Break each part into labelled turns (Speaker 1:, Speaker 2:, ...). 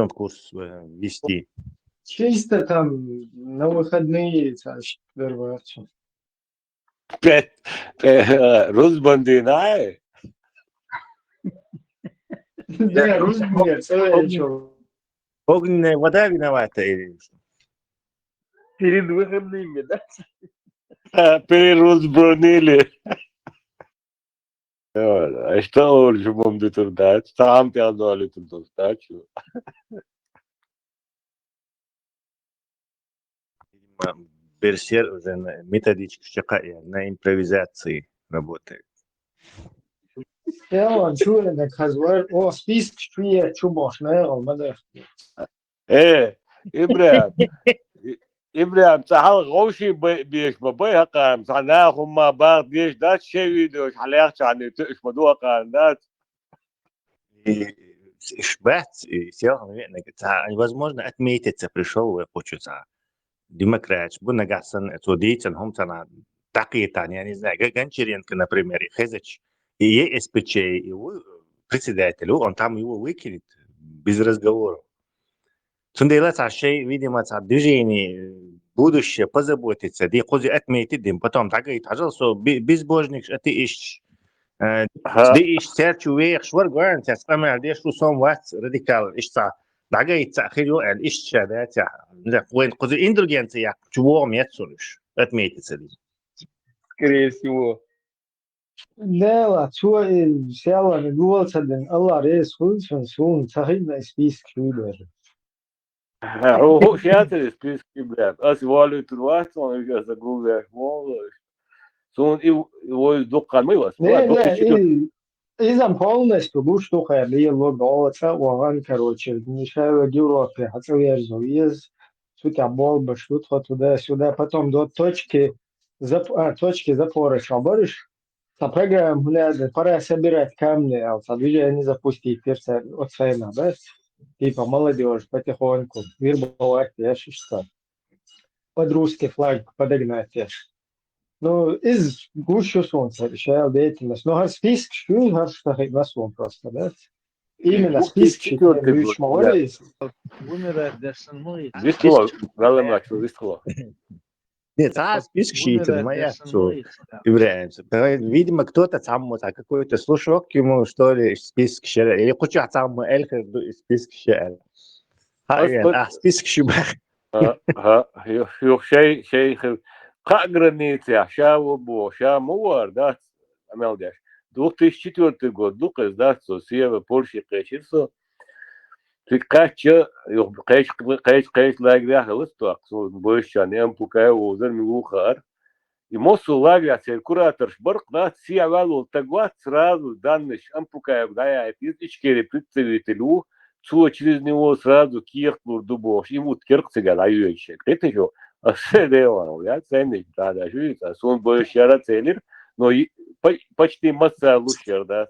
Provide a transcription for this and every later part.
Speaker 1: ремонт курс вести?
Speaker 2: Чисто там на выходные, первое.
Speaker 3: Русбандинай.
Speaker 2: Да, русские, целое что.
Speaker 1: Огненная вода виновата или что?
Speaker 4: Перед выходными, да?
Speaker 3: Перерусбронили. А что уже будем тут? Сам ты отдали тут стачу.
Speaker 1: Берсер уже на методичке на импровизации работает.
Speaker 2: Ja, und Schuhe, der Kasper, список, что я чубош, не, алмада.
Speaker 3: إبراهيم إبراهيم تعال غوشي بيش بابي هقام صناخهم ما بعض بيش دات شيء ويدوش حليقش عن تقش مدوها قام دات
Speaker 1: Шбат, сел, наверное, возможно, отметиться пришел, хочется. Демократ, бу нагасан, это деятель, он там такие-то, я не знаю, Гончаренко, например, Хезач, и ЕСПЧ, его председатель, он там его выкинет без разговоров. Сундела шей, видимо, движение, будущее, позаботиться, где кози отметить, потом так и пожалуйста, безбожник, это ищешь. دي إيش سيرتشو ويخ شوار قارن تسمع ديش لو سوم وات راديكال إيش صار دعاء يتأخيروا الإيش شذات يا وين قصدي إندulgence يا شو ما يتصلش أتميت تسدي.
Speaker 4: Скорее всего.
Speaker 2: Да, ла, что села, не думал, Allah рейс, сун, сахиб, список, что
Speaker 3: هو شاطر السبيس إبراهيم أس والو تروات وأنا جالس أقول له مو سون هو يدق ما يوصل
Speaker 2: Не, изам полностью, что я логовца, ваган, короче, мешаю в Европе, хотел я из суть оболба, что-то туда-сюда, потом до точки запора шабаришь, сопрыгаем, пора собирать камни, а движение запустить, перца от сайна, да? Типа молодежь потихоньку, вербовать, я что под русский флаг подогнать, Ну, из гуще солнца решаю деятельность. Но список шкюй харштахи на сон просто, да? Именно список шкюй молодец.
Speaker 4: Умер дерсен мой.
Speaker 3: Вистло, надо мать, вистло.
Speaker 1: Нет, список это моя, что является. Видимо, кто-то там вот какой-то слушок ему, что ли, список щеля. Или куча там элька список щеля. Список щеля.
Speaker 3: شيء قاقرنيت يا شاو بو شا موار دات عمل داش 2004 год дукас дат со сева Польши кэчилсо ты кача yok кэч лагря хлысто аксо бойшан ям пукай озер мигухар и мосу лагря цер куратор шбарк дат сиавал тагват сразу данныш ампукай дая ичкери представителю цо через него сразу кирклур дубош ему киркцега аюечек это же Асседеон, я ценник, да, жуется, сон больше яра целир, но почти масса лучше, да.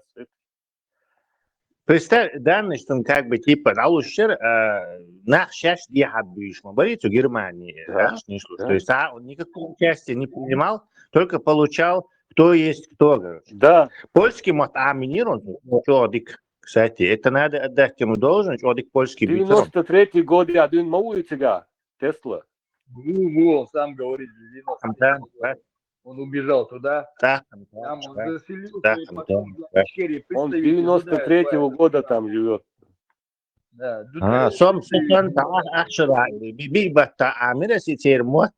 Speaker 1: Представь, данные, что он как бы типа лучше, наш сейчас ехать будешь, мы говорим, в Германии, то есть он никакого участия не принимал, только получал, кто есть кто.
Speaker 3: Да.
Speaker 1: Польский мот аминирован, чодик, кстати, это надо отдать ему должность, чодик польский.
Speaker 3: 93-й год я один мою тебя, Тесла.
Speaker 4: Во, сам говорит, он убежал туда.
Speaker 1: Да,
Speaker 4: там он заселился,
Speaker 1: да,
Speaker 4: и потом
Speaker 3: он 93-го года там живет.
Speaker 4: Да.
Speaker 1: Сам Ахшара, Бибата Амираси Термот,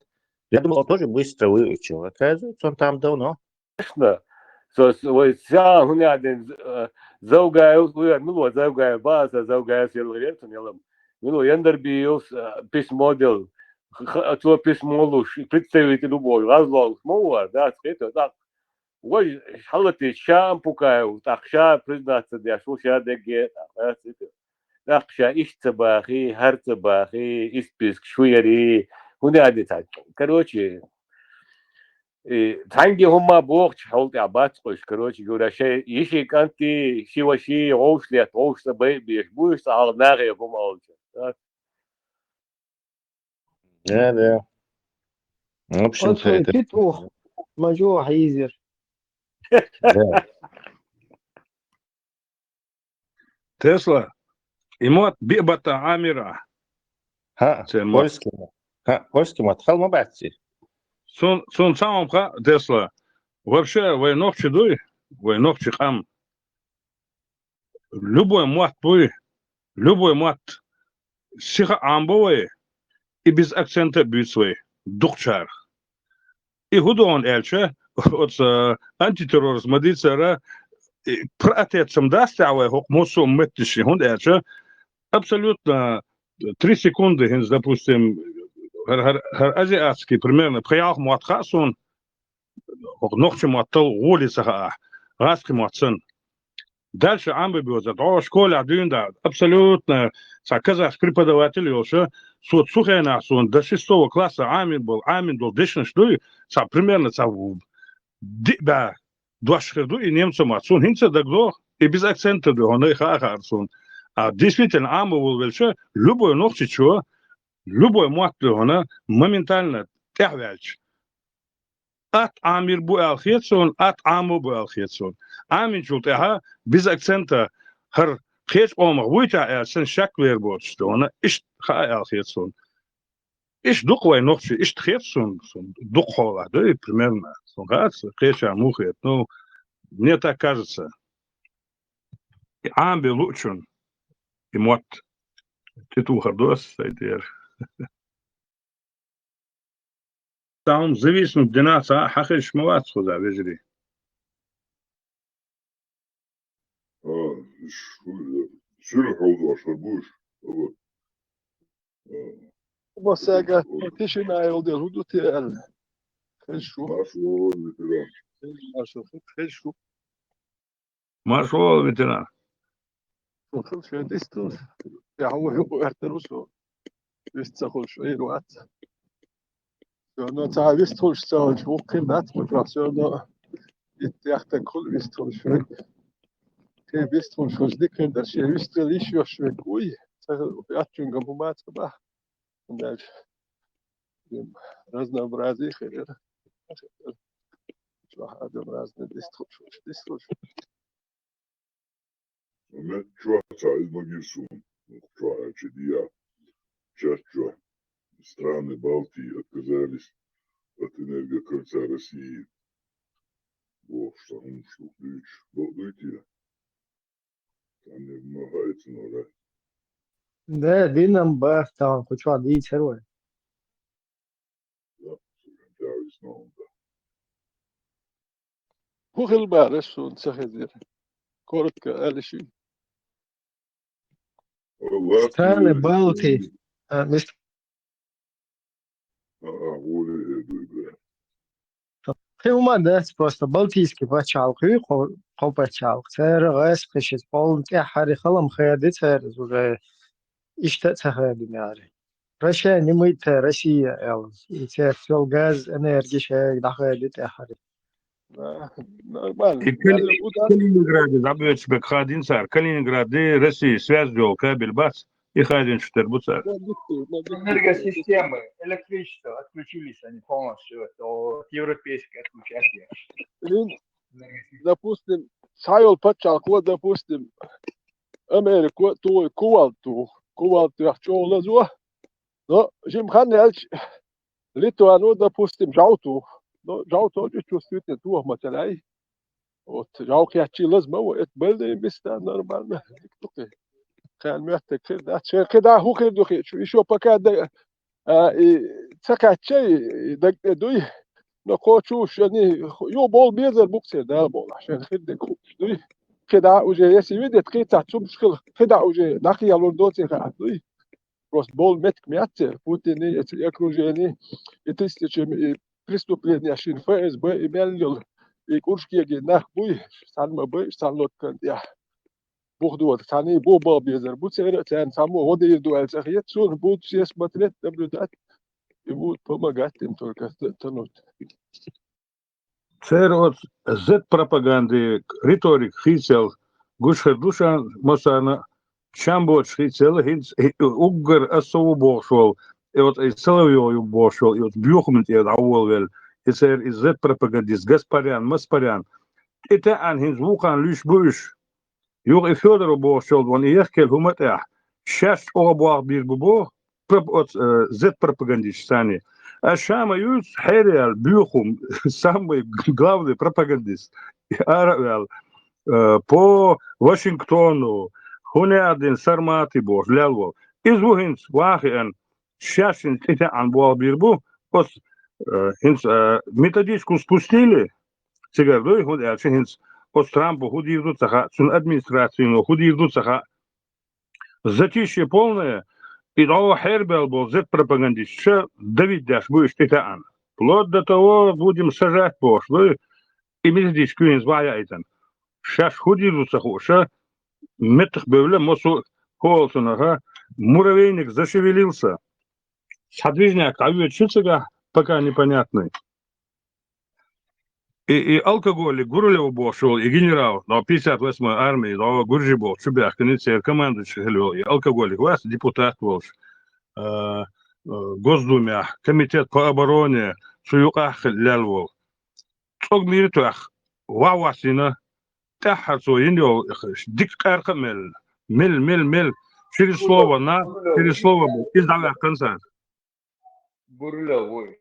Speaker 1: я думал, он тоже быстро выучил. Оказывается, он там давно.
Speaker 3: Конечно. Вся у меня один заугаю, заугаю база, заугаю силовец, яндербиус письмо дел. То письмо лучше представитель любой разлог смола, да, это так. Ой, халаты шампукаю, так ша признаться, да, что ша деге, так ша ищцебахи, харцебахи, исписк шуяри, хуняди так. Короче, танги хума богч холт абацкош, короче, говоря, ше ищи канти, шиваши, оушлет, оушла бэйби, будешь алнаре хума.
Speaker 1: Да. В общем-то, это...
Speaker 2: Петух, мажор, Хейзер.
Speaker 1: Да.
Speaker 5: Тесла, إموت بيبتا عامرة
Speaker 1: ها
Speaker 5: سين
Speaker 1: польский мат хал мабатси.
Speaker 5: сон самом ха Тесла вообще войнов чудой войнов чихам любой мат сиха амбовый и без акцента бюцвей духчар и худон эльче от антитерроризм дицера протецам дастявай хок мусу мэттиши хунд эльче абсолютно 3 секунды хинз допустим азиатский примерно приях муатхасон ногче муаттал улица раски муатсан дальше амбибиоза до школе дюнда абсолютно казахский преподаватель еще суд сухена сон до 6 класса амин был дешн что примерно да двашхерду и немцам сон хинца дагдо и без акцента до он их сон а действительно амбо был велше любой ногче чего любой муаттал моментально тявельч от амир буалхетсон от аму буалхетсон амин чултаха без акцента хар хеш омар вуйта сен шак вербот что она иш хаалхетсон иш духвай ногче иш тхетсон дух хола да и примерно сон газ хеша мухет ну мне так кажется амби лучшен и мот титул хардос сайдер там зависит динаса хахиш мават сюда вежри
Speaker 6: Şöyle havuzlaşlar bu iş. Evet.
Speaker 7: Massaga tishina ayolda hudud el خشو
Speaker 6: Marşol veteran.
Speaker 7: خشو
Speaker 5: маршал ветеран
Speaker 7: خل شو ديستو يا هو ارتروسو يستخل شو يروات انا تاع ديستو شو شو قيمات مفرسيون يتيحت كل ديستو شو كي ديستو شو ديك در شي ديستو ليش شو كوي ياتشون جنبومات بقى داش разнообразие خير شو هذا разные ديستو شو
Speaker 6: Ama çuatsa izmagirsun. Çuatsa diya. Чаще страны Балтии отказались от энергокольца России. Вот что ключ. Болдуйте. Там не вымогается, но да.
Speaker 2: Да, динам бах там куча дичерой.
Speaker 6: Да, я снова, да.
Speaker 7: هو خل بارش ونسخذير كورتك ألشي
Speaker 2: Страны Балтии. Хиума да просто балтийский бачалк пачалк. Цер гас пешит пол хари халам хаяди цер уже ишта цахади мяри. Россия не мыт Россия элс. И цер всё газ энергия шег дахади хари.
Speaker 7: нормально.
Speaker 5: Калининграде забьет себе Хадин царь. Калининграде России связь вел кабель бац и Хадин Штербуцар.
Speaker 4: Энергосистемы, электричество отключились они полностью от европейской отключения.
Speaker 7: Допустим, сайол пачалк, вот допустим, Америку, то кувалту яхчола зуа. Но жим ханельч Литуану, допустим, жауту. Но жауту чувствует тух материал. Вот жаук я чилаз мау, это было место нормально. كان محتاج كده عشان كده هو كده شو بقى ده تكاد شيء ده دوي نقاشوش يعني يو بول بيزر بوكسر ده بول عشان كده دوي كده وجه يسوي ده تقيت تشوف شغل كده وجه نقي لوندوت كده دوي بس بول متك ميات بوتيني يكروجيني يتستش преступление عشان فاز بيمل يكورشكي جناح بوي سالما بوي سالوت كان يا بوخدوت ثاني بو بيزر بو سير تان سامو هودي يدو الزخيت سون بو سيس ماتريت دبلودات يبو помогать им только тянуть.
Speaker 5: Цер от Z пропаганды риторик хицел гушер душа мосана шамбот хицел хинц уггар асо бошол и вот Соловьев бошол и вот бюхмент и ауэлвел и цер из Z пропагандист Гаспарян Маспарян это ан хинц вухан лиш буш Юг и Федоров бошол вон и ехкел хуматах Сейчас оба bir bu Z пропагандист сани. А Шама Юс Хериал Бюхум самый главный пропагандист. Аравел по Вашингтону Хунеадин Сармати Бож Лялвол. Извухинс Вахиан Шашин Тита Анбуал Бирбу ос методичку спустили. Сигарду худ Элчинс ос Трампу худивду цаха цун администрацию худивду цаха затишье полное. И того Хербел был Z-пропагандист, что Давид Даш будешь титан. Вплоть до того будем сажать пошло, и мы здесь кюин зваяйтен. Сейчас худируются хоша, метх бевле мосу холсонага, муравейник зашевелился. Подвижняк, а учился пока непонятный. И алкоголь, Гурулев бошел, и генерал, но 58-й армии, но Гуржи был, Чубях, кондиционер, командующий, и алкоголик, вас депутат был, Госдуме, комитет по обороне, Суюках Лялвол. Цог миритуах, Вавасина, Тахарцу, Индио, Диккарка мел, через слово на, через слово издавая конца.
Speaker 4: Бурлевой.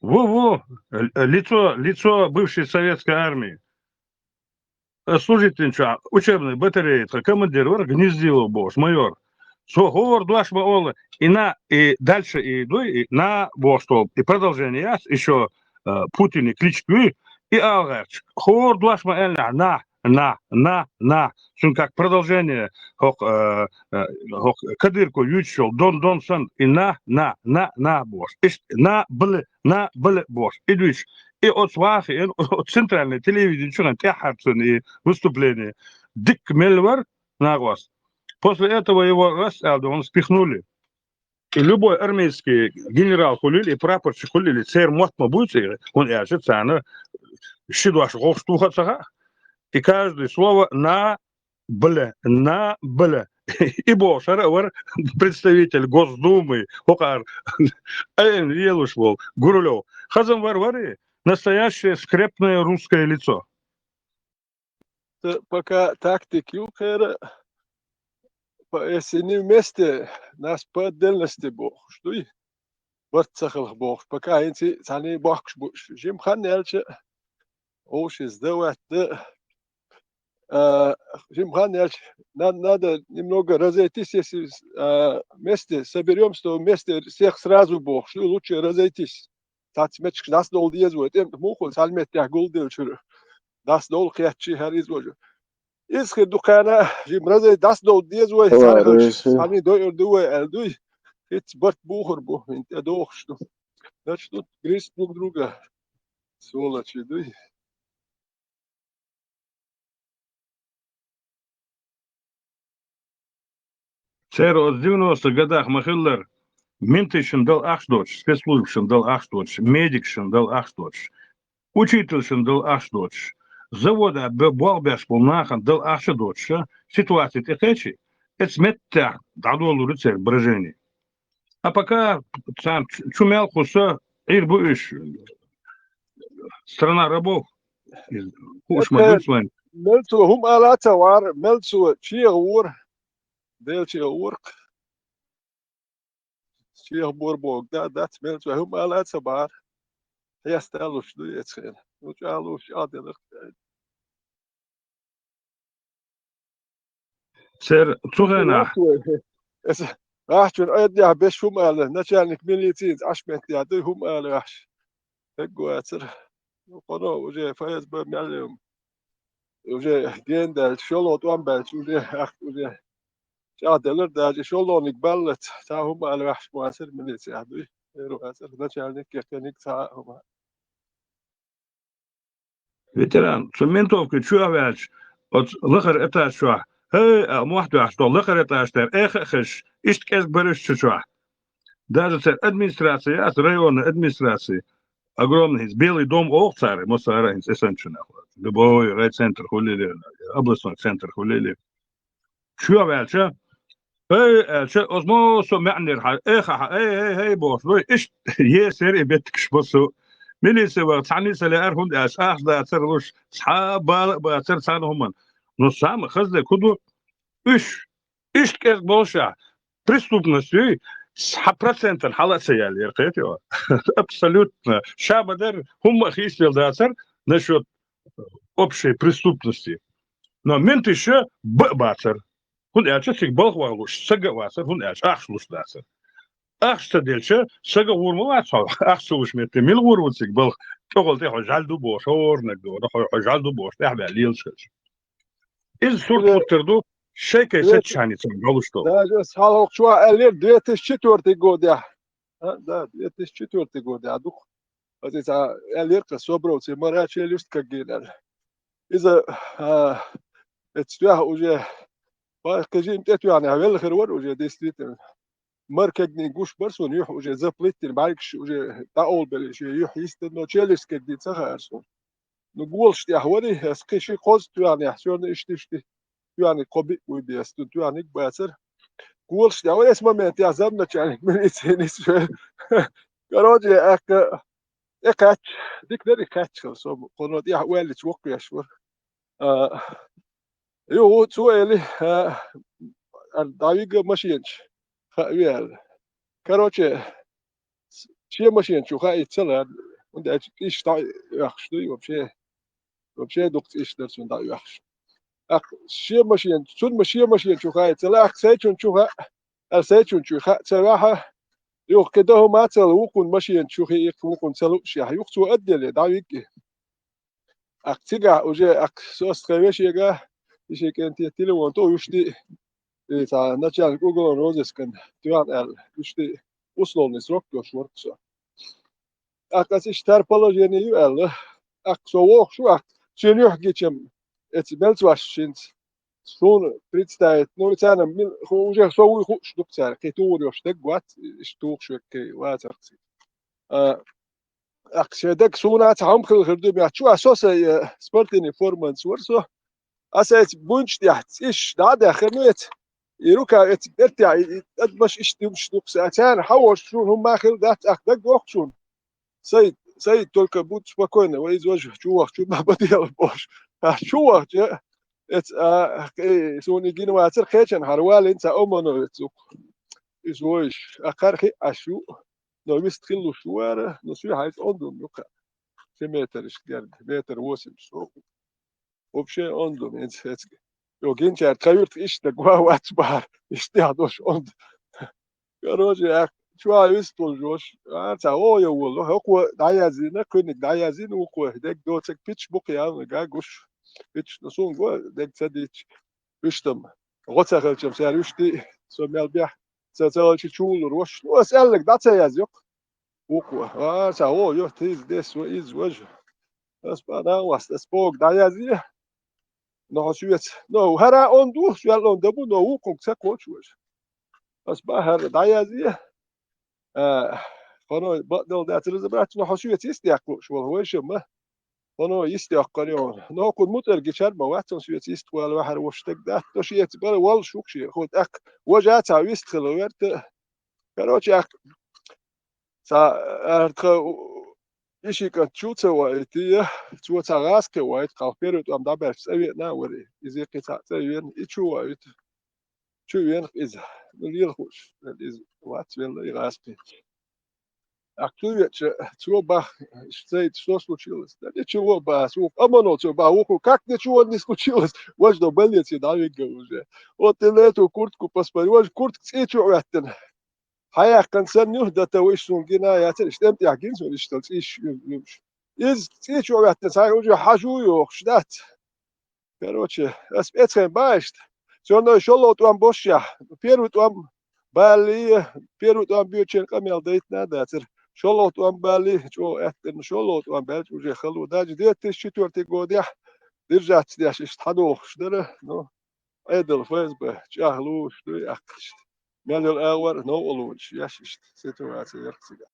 Speaker 5: Во, лицо бывшей советской армии. Служитель учебной батареи, командир, гнездилов бош, майор. Говор дуашма ола, и дальше иду, и на бостол. И продолжение еще Путин и кличку, и алгач. Говор дуашма эльна, на. Как продолжение, кадырку ючел, дон сан, и на бош. На были бош. И от свахи, и от центральной телевидения, что и выступление. Дик Мельвар на глаз. После этого его он спихнули. И любой армейский генерал хулили, и прапорщик хулили, царь мотма будет, он яжет, цана, щедуаш голштуха цага. И каждое слово на бля. И Бошар, представитель Госдумы, Хокар, Елушвол, Гурулев. Хазам Варвари, настоящее скрепное русское лицо.
Speaker 7: Пока тактик юкера, если не вместе, нас по отдельности бог, что и вот цахал бог, пока эти цаны бог, жим хан эльче, оши сдавать, жим хан эльче, надо немного разойтись, если вместе соберемся, то вместе всех сразу бог, что лучше разойтись. Татьмечк нас дол диезвует, мухол салмет я гулдел чур, нас дол хячи харизвожу. Иске дукана жим разой das дол диезвует, сами дуе элдуй, хит бат бухор бу, инте дох что. Значит, тут грыз друг друга, сволочи, дуй.
Speaker 5: Царь от 90-х годах Махиллер Ментышин дал Ахшточ, спецслужбшин дал Ахшточ, медикшин дал Ахшточ, учительшин дал Ахшточ, завода Балбяш полнахан дал Ахшточ, ситуация техечи, это сметта, дадолу рыцарь брожение. А пока сам чумел хуса, ирбуиш, страна рабов, хушма высвань.
Speaker 7: Мельцу хум алата вар, мельцу чиер Делче урк. Чиер борбог, да, мельцу хум алата бар. Я стал уж дуецен. Учал уж аделах.
Speaker 5: Царь Цугана.
Speaker 7: Ахчун айдя беш хум ала, начальник милиции, ашмет я, ду хум ала аш. Эгуацер. Коно уже ФСБ мялем. Уже гендел, шоло туамбел, уже شادلر داج شلون يقبلت تاهم على وحش مواسر من يساعدوا يروح أسر начальник كيكنيك تاهم.
Speaker 5: Ветеран, с ментовкой чувствуешь, от лыхар это что? Мохту, что лыхар это что? Эхеш, ишткес берешь что? Даже царь администрации, от районной администрации, огромный, Белый дом Олцары, Мосара, эссенчина, любой райцентр хулили, областной центр хулили. Чувствуешь, osmoso معنى هي بوس لو ايش يسر بيتكش بوسو مليسه وتعني سلا ارهند اساس دا ترلوش صحاب با تر صانهم Но самое хазле куду üç kez bolşa преступностью 100% халатса яли эркетио. Абсолютно. Шабадер хумма хистел дацар насчет общей преступности. Но мент еще бацар. Hun elçe sig balgwaluş, saga vasar, hun elçe axluş dasar. Axsa delçe, saga vurma vasar, axsuş mette mil vurvut sig balg. Togolte hojaldu boş, ornak do, hojaldu boş, tahba lilşış. İz surt futterdu, şey kaysa çanitsin, galuştu.
Speaker 7: Даже салокчуа элер 2004 год я. Да, 2004 год я дух. Вот это элерка собрался, марачи элюст как генер. Из-за это уже скажем, это يعني عمل خير уже действительно. مركجني جوش برسون يح уже заплатили, بعدش уже تقول بلش يح يستنى تشيلس كدي تخارسون. نقول شتي هوري سكشي قص يعني حسون اشتي يعني قبي ودي استو يعني باسر. قول شتي هوري اسمه ما تعزمنا يعني من إنسانيس. كراجي اك ديك دري كاتش خلصوا قنوة يح وين توقع يا شور. يو سؤالي الدايق ماشينش خيال كروتشي شي ماشين شو خايت سلا und ich da yachstu وبشي دكت ايش درسون دا يخش اخ شي ماشين شو خايت سلا اخ سيتون شو سيتون شو صراحه يوخ كده هو ما تسل وكون ماشين شو خي وكون سلو شي يوخ ادل دا يك اخ تيغا وجي اخ سوس خيشيغا يشي كنت تيلو تو يشتي تا ناتشال جوجل روزس كان تيان ال يشتي uslovni srok još vrtsa. Ako si štarpaloženi juel, ako so voh šuak, če njuh gičem, eci belcvaščinc, sun predstavit, no licana, uže so uj huč dukcar, kaj tu još tek guat, štuk šuak, kaj vacarci. Ako se dek sunat, hamkhil hrdum, ja čua sosa sportini formans vrso, asa eci bunčtjahc, iš dada khirnuet, يروكا اترتع ادمش اشتمش دوكس اتان حوش شون هم ماخل ذات اخدق وقتشون سيد تلك بوت سباكوين ويز وجه شو ما بدي البوش شو ات سوني جينا واتر خيشن هروال انت امنو تسوق اسويش اخرخي اشو نو مستخلو شواره نسوي هايت اندوم يوكا سيمترش جرد متر وسم سو وبشي اندوم انت Jo ginčer kajurt işte guavat bar işte adoş ond. Короче, я чуа истол жош. Та о я воло. Хоку даязина könig dayazin уку дек доцек пич бук я гагуш. Пич насон го дек цадич. Üstem. Rotzerelchem ser üsti so melbia. Цацалчи чул рош. Ну эсэллек дацаяз yok. Уку. Та о yo tiz des из вож. Аспана вас спок dayazi. No syöt. No herä on tuo siellä on tabu no ukon se kochuus. As ba herä dayazi. Kono badal datırız bırak no syöt istiyaklı şu ol şema. Kono istiyaklı. No kun muter geçer ma vatsan syöt ist wal bahar washtek dat to syöt bara wal şuk şey. Khod ak wajat awist khilwert. Короче ak sa ertka إشي كان تشوتة وايتية تشوتة غاسكة وايت قافيرت وام دابر سويت ناوري إذا قطع سوين إتشو وايت شو ين إذا نليل خوش إذا وات وين غاسكة أكتوية تشو با شتيت شو سكوتشيلس ده تشو با سو أمانو تشو با وكو كاك تشو ودي سكوتشيلس واش دو بليت يداوي جوجة وتلاتو كورتكو باسبري واش كورتك تشو وقتنا Hayat kan sen yuhda tavışsun ginayatın işte yakin son işte iş iz hiç o vakti say ucu haju yok ştat. Короче, etken başt. Sonra şolot vam boş ya. Perut vam bali, perut vam büyüçen kamel dayt nadadır. Şolot vam bali, o etken şolot vam bali ucu xalu dacı diyet çetörte godya. Dirjat diyaş işte hado şdere no. Edel fazbe çahlu şdu akış. Meldel ağır no oluş yaş işte situasyya yarkıga.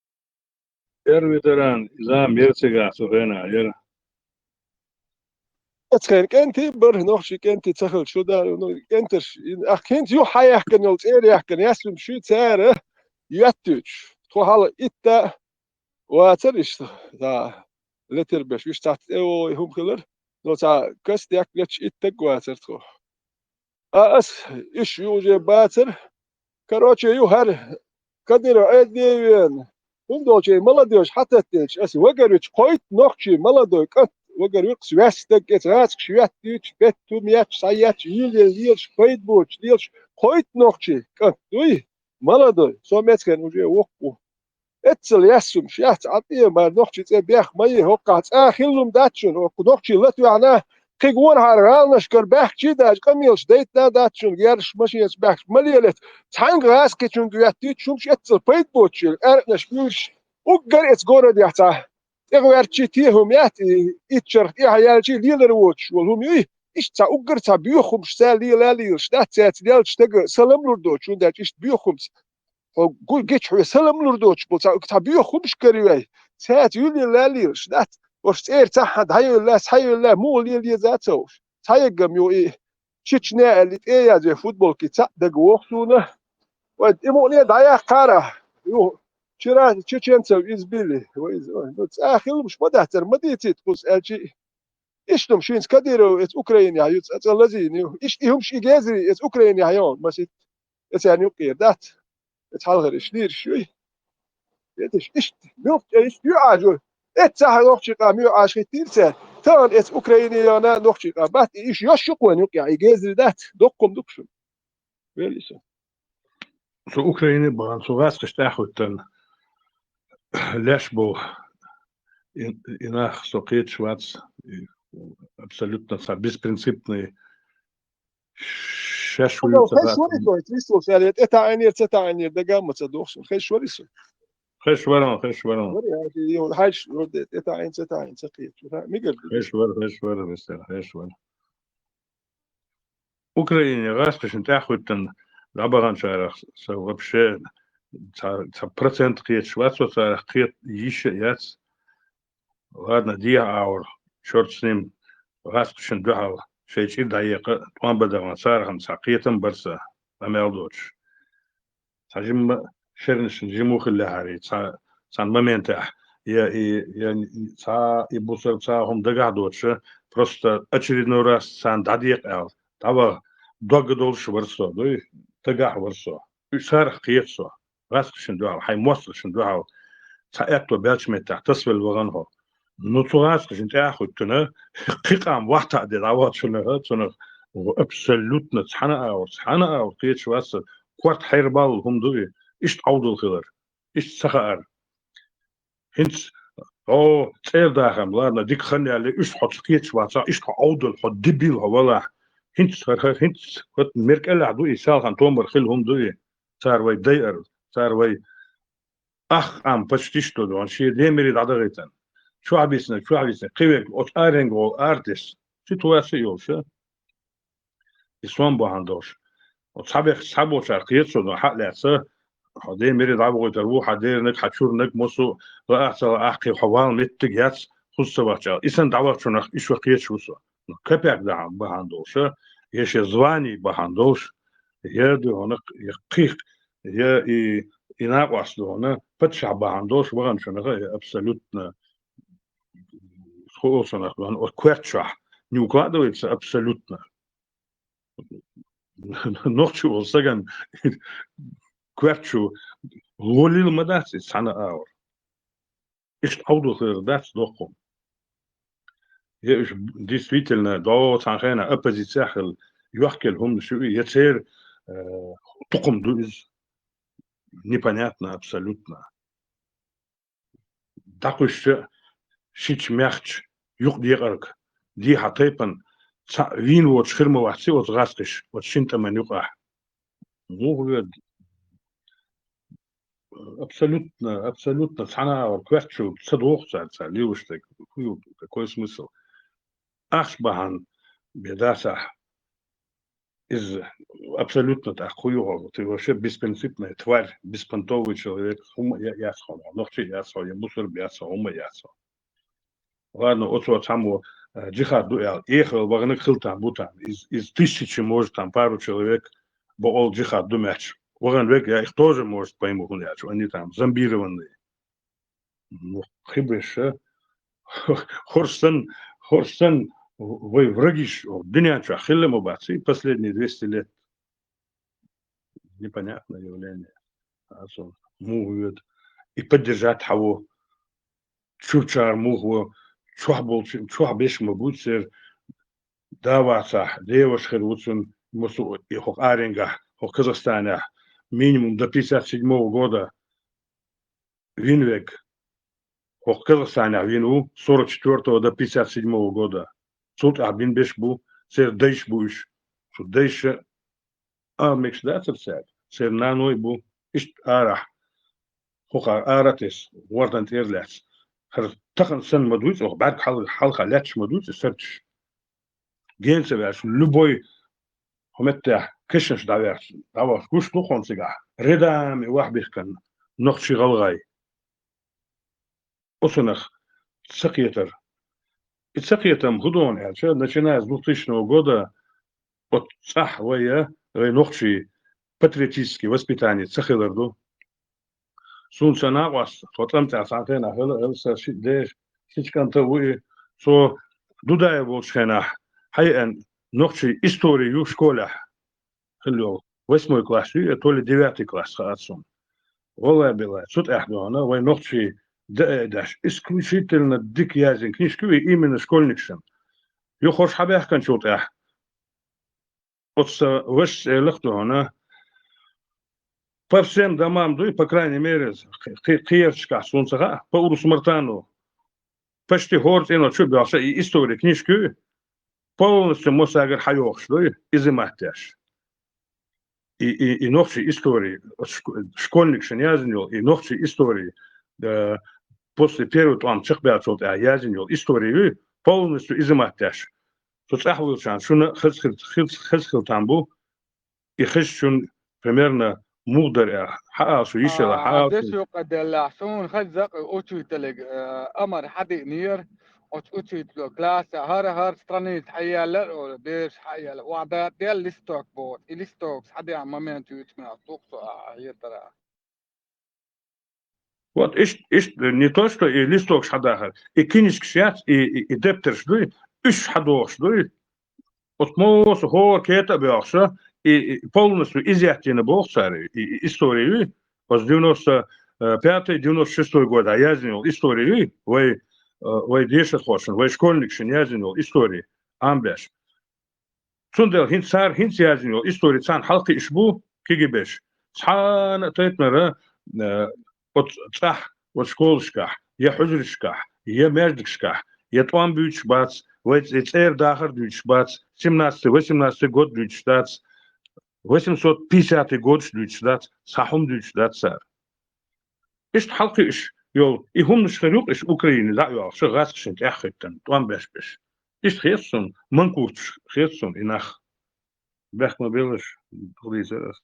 Speaker 5: Veteran izam yertsega sofena yer.
Speaker 7: Etken kenti bir noch şi kenti tsakhl şu da no enter kent yo hayah kanal area kan yaslim şu tsare yatüç. To hal itta water işte da letter beş üç tat o hum kılır. но костяк лечь и так гуацертхо. Ас иш уже бацер. Короче, юхар кадира эдевен. Ундолче молодежь хататыч. Ас вагарыч койт нохчи молодой кат вагарыч свястак эцраск швяттыч бетту мяч саяч юльш койдбуч лилш койт нохчи кат. Уй молодой. Сомецкен уже окку. Etzel yassum shiat atiye maar nog iets bech mai hokkat khilum datchun o nog chi lat yana qigwar haralnash kar bech chi daj qamilsh date na datchun gersh mashiyas bech malielet tang ras kitchun gyatti chumsh etzel peit bochil ernash mülsh uggar ets gorod yata igwer chi tihum yati itcher ihayal chi liler woch wolhum yi ich ta uggar ta büchum stel lilal stat zet del steg salamlur do chun dat ist büchums قول جيت حوي سلام لردوش بول تابيو خوبش كريوي سات يولي لالي شدات وش اير تحد هاي الله مو لي ذاتوش هاي جميو ايه تشنا اللي ايه يا زي فوتبول كي تصدق وقتونه ود ايموني دايا قاره يو تشرا تشنسو ازبيلي ويز اخي مش مدهتر مديتي تقول الجي ايش نم شينس كديرو ات اوكرانيا يت الذين ايش هم شي جازري ات اوكرانيا هيون بس ات يعني اوكي ذات اتحلغر شنير شوي يدش اشت ميوف ايش يعاجو اتساها نوخشيقا ميو عاشي تيرسال تان ات اوكرانيانا نوخشيقا بات ايش يشقوا نوكي يجازر ذات دوقكم دوكشن ويليسو
Speaker 5: Zo Oekraïne begon zo was gestacht ten lesbo in ach so geht schwarz абсолютно беспринципный
Speaker 7: لو
Speaker 5: шашуют
Speaker 7: خش وريسو تريسو سالت اتا عينير تتا عينير دقام تصدوخشن خش وريسو
Speaker 5: خشوران
Speaker 7: وري هاي يوم هايش ردت اتا عين تتا عين سقيت ميقل
Speaker 5: خشور Oekraïne распишен тахуттен лабаран шарах so вообще процент geht schwarz so geht еще jetzt ладно dia hour short sim распишен духал شيء دقيقة طوان بدر صار ساقيتم برسا ما يلدوش تجمع شرنش جموخ اللي هاري سان момента я يبصر هم دقعدوش просто очередной раз сан дадиق ال تبا دقدول شورسو دوي تقع ورسو يصار قيقسو راسكشن دوال حي موصلشن دوال تاكتو بلشمت تصل وغنهو نوتوراسكشن تاخذتنا قيقام واحد دي دعوات شنو شنو absolutно صحنا او قيت شواس كوارت حيربال هم دوي ايش تعود الخير ايش سخار هنت او تير داخم لا ديك خلني على ايش حط قيت شواس ايش تعود الحد دبيل ولا هنت هنت كنت ميركل عدو يسال عن تومر خلهم دوي صار وي داير صار وي اخ ام почти что он شي демери дадагайтан شو عبيسنا قيوك اوت ارينغو ارتس سيتواسيون شو يسوان بوهاندوش صحابو شرقيت شو حق لعسه حدين ميري دعبو يتروح حدين نك حتشور نك موسو رأسه أحكي حوال متك ياتس خصوصا بحجا إسان دعوات شو نخ إيش وقيت شو سو كبيك دعم بهاندوش يش زواني بهاندوش يدو هناك يقيق يا يناقص له هنا فتشع بهاندوش وغن شو نخ أبسولوتنا خصوصا نخ وان أكواتشع نيوكادو يتس أبسولوتنا nog zo zeggen kwartje rolil maar dat is aan de ouder is ouder dat toch kom je is dit weten daar zijn geen oppositie zeggen يحكي لهم شو يصير تقوم دوز непонятно абсолютно також شيء مخش يقدرك دي حطيبن وين وش خرمه وحسي وتغاسقش وتشنت من يقع مو абсолютно цана орквестчу цадох цаца лиуштек какой смысл ахбахан бедаса из абсолютно так хуёво ты вообще беспринципная тварь беспонтовый человек я схожу ночи я схожу мусор бяса яса ладно вот самого джихад дуэл ехал вагнак хилтан бутан из тысячи может там пару человек бол джихад думач ваган век я их тоже может пойму гулять они там зомбированные ну хибеше хорстен Вы враги, дынянча, хиллему бацы, последние 200 лет. Непонятное явление. Мувают. И поддержать его. Чучар муву. Чух беш мабуцер. Даваться. Девушка лучше мусу. И хох Аренга. Хох Казахстане. Минимум до 57 года. Винвек. Хох Казахстане. Вину. 44 до 57 года. Суд абин беш бу. Сер дейш буш. Суд дейше. Микс дацерсет. Сер наной бу. Ишт арах. خوخا آراتس وردن تيرلس هر تخن سن مدوز أو بعد حلقة لاتش مدوز سرتش جين سباش لبوي همتة كشنش داويرس داوس كوش نخون سجا ردا مي واحد بيخكن نخشي غلغاي أصنخ سقيتر السقيتم هدون يعني شو начиная с 2000 года от صح ويا نخشي патриотическое воспитание цехилерду Сунцана вас, потом тебя сантена, элса шидеш, шичканта вы, со дудая волшена, хайен ночи историю в школе, хлё, 8 класс, то ли 9 класс, отцом. Вола была, суд эхдуана, вой ночи даш, исключительно дик язык, книжки именно школьникшем. Ё хош хабях канчут эх. Отса ваш лехтуана, по всем домам, да и по крайней мере, киевчка, сунцага, по Урусмартану, почти город, и что было, и история книжки, полностью мосагер хайох, да и изыматяш. И новшие истории, школьник шенязинил, и новшие истории, после первого там чехбятсот, язинил, истории полностью изыматяш. Тут ахвилчан, шуна хесхил тамбу, и хесшун примерно مقدر حقاصو يشلا حقاصو
Speaker 8: دسو قد اللحسون خزق اوتشي تلق امر حدي نير اوتشي تلو كلاس هار سترانيت حيال ديش حيال وعدات ديال ليستوك بوت ليستوكس حدي عمامين تيوتمنا توقسو هي ترى
Speaker 5: Вот не то, что и листок шадахар, и кинешки шят, и дептер шдуй, иш шадох шдуй, от мос хор кета бяхша, и полностью изъятие боксары и истории с 95-96 года я знал истории вы дешет хошен вы школьник я знал истории амбеш сундел хинцар хинц я знал истории цан халқи ишбу кигибеш цан тетнера от цах от школшка я хужришка я мердишка я твам бюч бац вы цер дахар бюч бац 17-18 год бюч бац 850 год ждать, сахом ждать сар. Ишь халки иш, йол, и хум нишхарюк иш Украины, да, йол, шо гасшин тяхеттен, туан бешбеш. Ишь хессон, манкуч хессон, инах. Бех мобилиш, глизерас.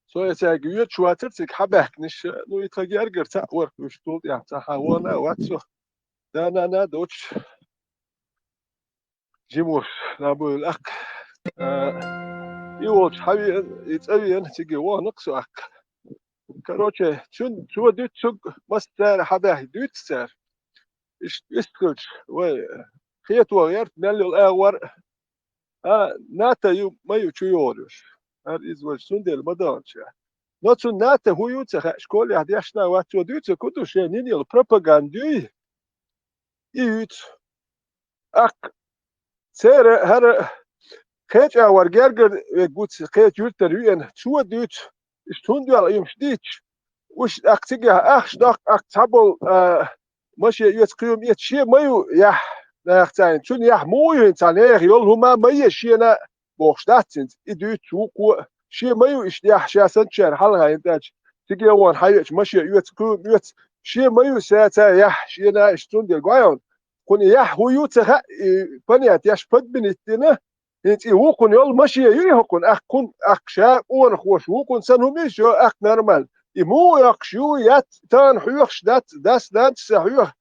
Speaker 7: Så jeg sier gud, chwater sig habak nish nu itagir gerta work ushtult ya tahawana watso. Da doch جيموش لابو الأخ يوش حبي يتأبين تيجي نقص أخ كروتشة شو دوت سوق مستر حبه دوت سر إيش يسكتش وخيط وغيرت نلو الأول ناتا ما يشيورش هذا إزواج سندل مدانش ناتو ناتا هو يوتسخ شكول يهدي أشنا واتو دوت كتو شينيني البروباغاندي يوت أخ سير هر خيج اور گرگر گوت خيج يلتر وين شو دوت شتون على يوم شديتش وش اكتجه اخش دق اكتبل ماشي يتقيم يتشي مايو يا نختين شون يا مو انسان يول هما ماي شينا بوشداتين يدوت شوكو شي مايو اشتياح شاسن شر حلها انت تيجي وان حيش ماشي يتقيم يت شي مايو ساتا يا شينا شتون ديال غايون كون يح هو يوتخ بنيات ياش بد بنتنا انت هو كون يول ماشي يو كون اخ كون اخشا اون خوش هو كون سنو مش اخ نورمال يمو يخشو يات تان حيوخش دات سحيوخ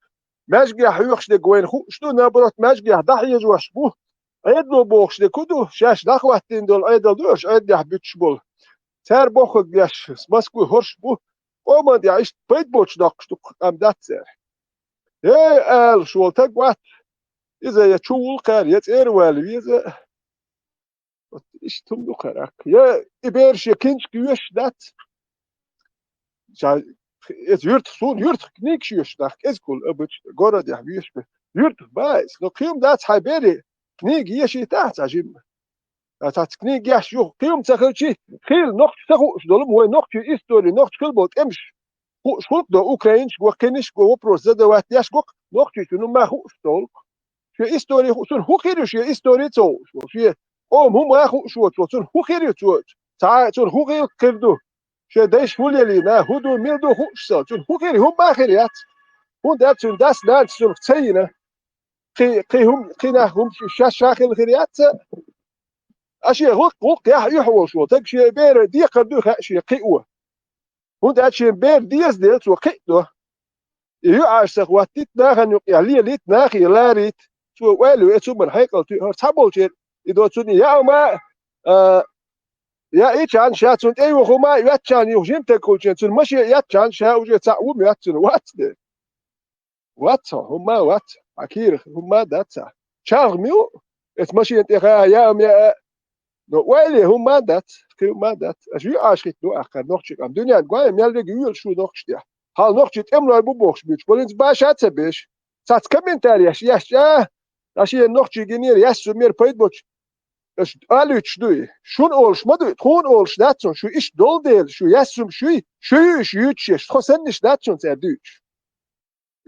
Speaker 7: ماجي حيوخش دي وين خو شنو نبرت ماجي ضحيه جوش بو ايدلو بوخش دي كودو شاش دخواتين دول ايدل دوش ايد يحبتش بول تار بوخ ياش مسكو هرش بو وما دي عيش بيت بوش دقشتو ام دات سر يا شو تقوت إذا يشول قال يتير والي إذا إيش تملو خراك يا إبرش يكنش كيوش دات شا إز يرت صون يرت كنيكش يوش داك إز كل أبتش جورد يحبيش به يرت بايس لو قيم دات حبيري كنيك يشي تحت عجيب تحت كنيك يش يو قيم تخلشي خيل نقش تخو شدولم هو نقش إستوري نقش كل بوت إمش هو شلق ده أوكرانيش جو كنيش جو بروس زاد وقت يش جو نقش شنو ما هو شدول شو إستوري شو هو خير شو إستوري تو شو هم أخو شو هو خير شو تعال شو هو غير كردو شو دايش هو اللي نا هدو ميلدو هو شو هو خير هم ما خيريات هو ده شو داس نان شو تسينا قي هم قينا هم شاش شاخل خيريات أشياء غلق يحول شو تكشي بير دي قدو خاشي قيوة هو ده شو بير ديس ديل شو قيدو يعاش واتيت ناخن يعني ليت ناخي لاريت شو والو اتشو من هيكل تابل شيء إذا تسوني يا ما يا إيش عن شاتون أيوة هما ياتشان يوجين تقول شيء تون مش ياتشان شاوجة تعوم ياتشون وات هما وات أكير هما داتا شاغ ميو اتمشي انت يا نو والي هما دات هما دات أشياء عاشقت نو أخر نقطة أم دنيا قايم ميال رجيل شو نقطة هال نقطة أمر ببوخش بيش بولينز باشات بيش سات كمنتاري ياش أشياء نقطة جنير ياس مير بايد بوش اش الوش دوي شون اولش ما دوي تون اولش داتون شو ايش دول ديل شو ياسم شوي ايش يوتش خسنش داتون تاع دوتش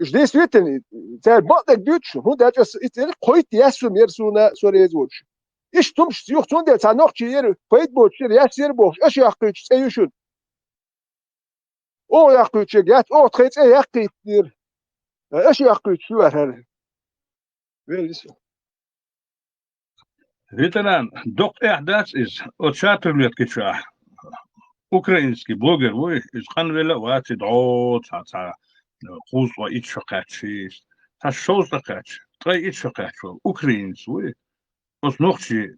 Speaker 7: اش ديس ويتن تاع بطك دوتش هو داتش اتل قويت ياسم يرسونا سوري زوتش ايش تمش يوخ تون ديل تاع نوخ ير بايد بوتش ياس يربوخ اش يقيتش ايشون او يقيتش جات او تخيت اي يقيت دير اش يقيتش شو هذا ويلس
Speaker 5: Ветеран, док احداث из от шатер лет кича. Украинский блогер вы из Ханвеля вати дот ца خوز و ایت شقت چیست تا شوز دقت ترى ایت شقت اوکراینس وی از نقطی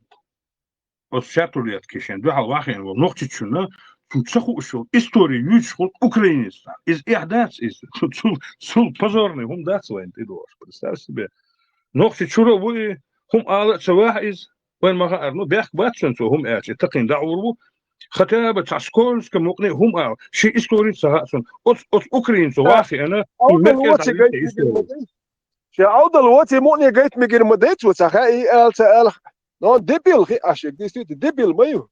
Speaker 5: از شاتولیت کشن دو حال واقعا و نقطی چونه چون تسخو شو істории юж خود اوکراینس из احداث из сул позорный هم داس وين تدور представь себе نقطی چورو وی هم آل سواح из وين ما غير نو بيخ باتشن سو هم اچ تقين دعورو ختابة عسكرس كمقنع هم شيء إستوري سهاسون أوت أوكرين سواسي أنا
Speaker 7: المركز على شا عود الوقت موني جيت ميجر مديت وتخاي ال نو ديبيل خي اشك دي ستيت ديبيل مايو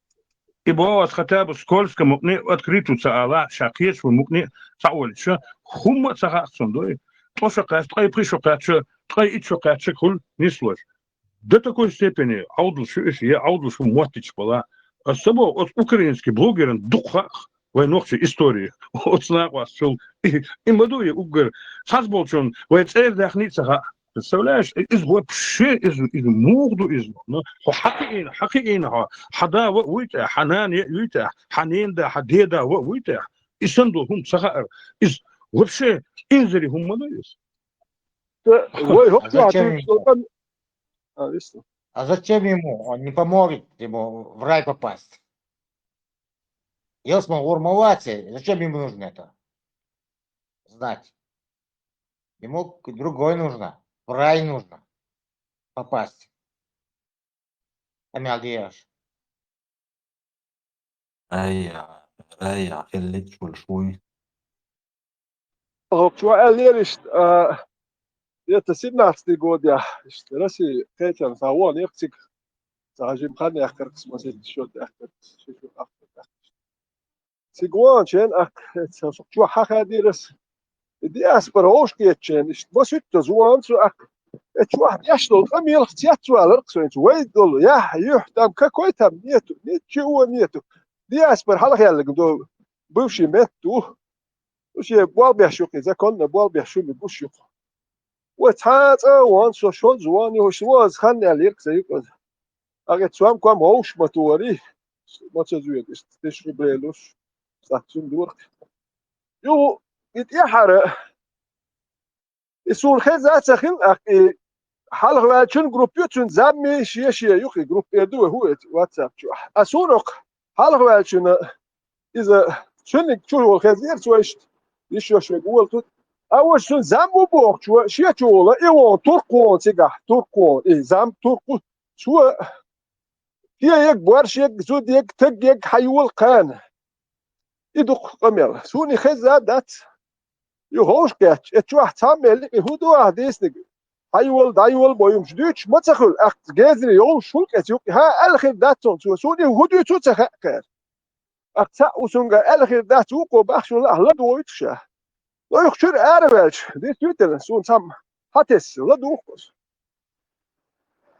Speaker 5: إبوات ختابة سكولس كمقنع أتكريتو سألا شاكيس ومقنع سأول شا هم سهاسون دوي توشقات تقاي بريشقات تقاي إتشقات كل نسلوش до такой степени عودل شو إيش هي عودل شو موتش بلا السبب أوكرانский блогер духах войнохче истории от снагвас шел и мадуе угр хазболчон вецер дахница представляешь из вообще из мурду из ну حقيقين حدا ويتا حنان ويتا حنين да حديدا ويتا يسندوا هم صغار из вообще инзери هم мадуес
Speaker 9: А зачем ему? Он не поможет ему в рай попасть. Если он урмователь, зачем ему нужно это? Знать. Ему другой нужно. В рай нужно попасть. Амялдияш.
Speaker 10: أي قلت شوي
Speaker 7: هو شو قال لي يتسيبنا god ja rasi krećan sa on jefcik sa žim khane akhar smo se shot akhar سيجوان شين أك شو حكى ديرس دي أسبروش كيتشين إيش بس يتزوان شو أك شو واحد يشتغل أمي الاختيار شو على رقصين شو ويدل يا يحتم كويتم نيتو نيتشو نيتو دي أسبر حلقة اللي قدو بوشي متو وشي بوال بيحشوك إذا كنا بوال بيحشو بوشيو وتحات وان شو شو زواني وش واز خلني على يرقص يقص أجت سوام كم هوش متوري ما تزويد تشرب بريلوش ساتون دور يو يتيحر يسون خزات سخن حلق والشن جروبيوتون زامي شيء يوخي جروب يدوه هو واتساب شو أسونك حلق والشن إذا شنك شو هو الخزير شويش يشوش يقول توت أول شو زامو بوق شو شيء جولا إيوان تركون تيجا تركون إيه زام تركون شو هي يك بورش يك زود يك تج يك حيول قان يدق قمر سوني خزادات يهوش كاتش اتشوح تعمل يهودو هديسنك حيول دايول بويم شدوش ما تخل أخت جازري يوم شولك أتيوك ها الخير داتون سوني يهودو تتخ كار أخت وسونجا الخير داتوك وبخشون الله دويتشه لا يخشر أربعش دي تويتر سون سام هاتس لا دوخس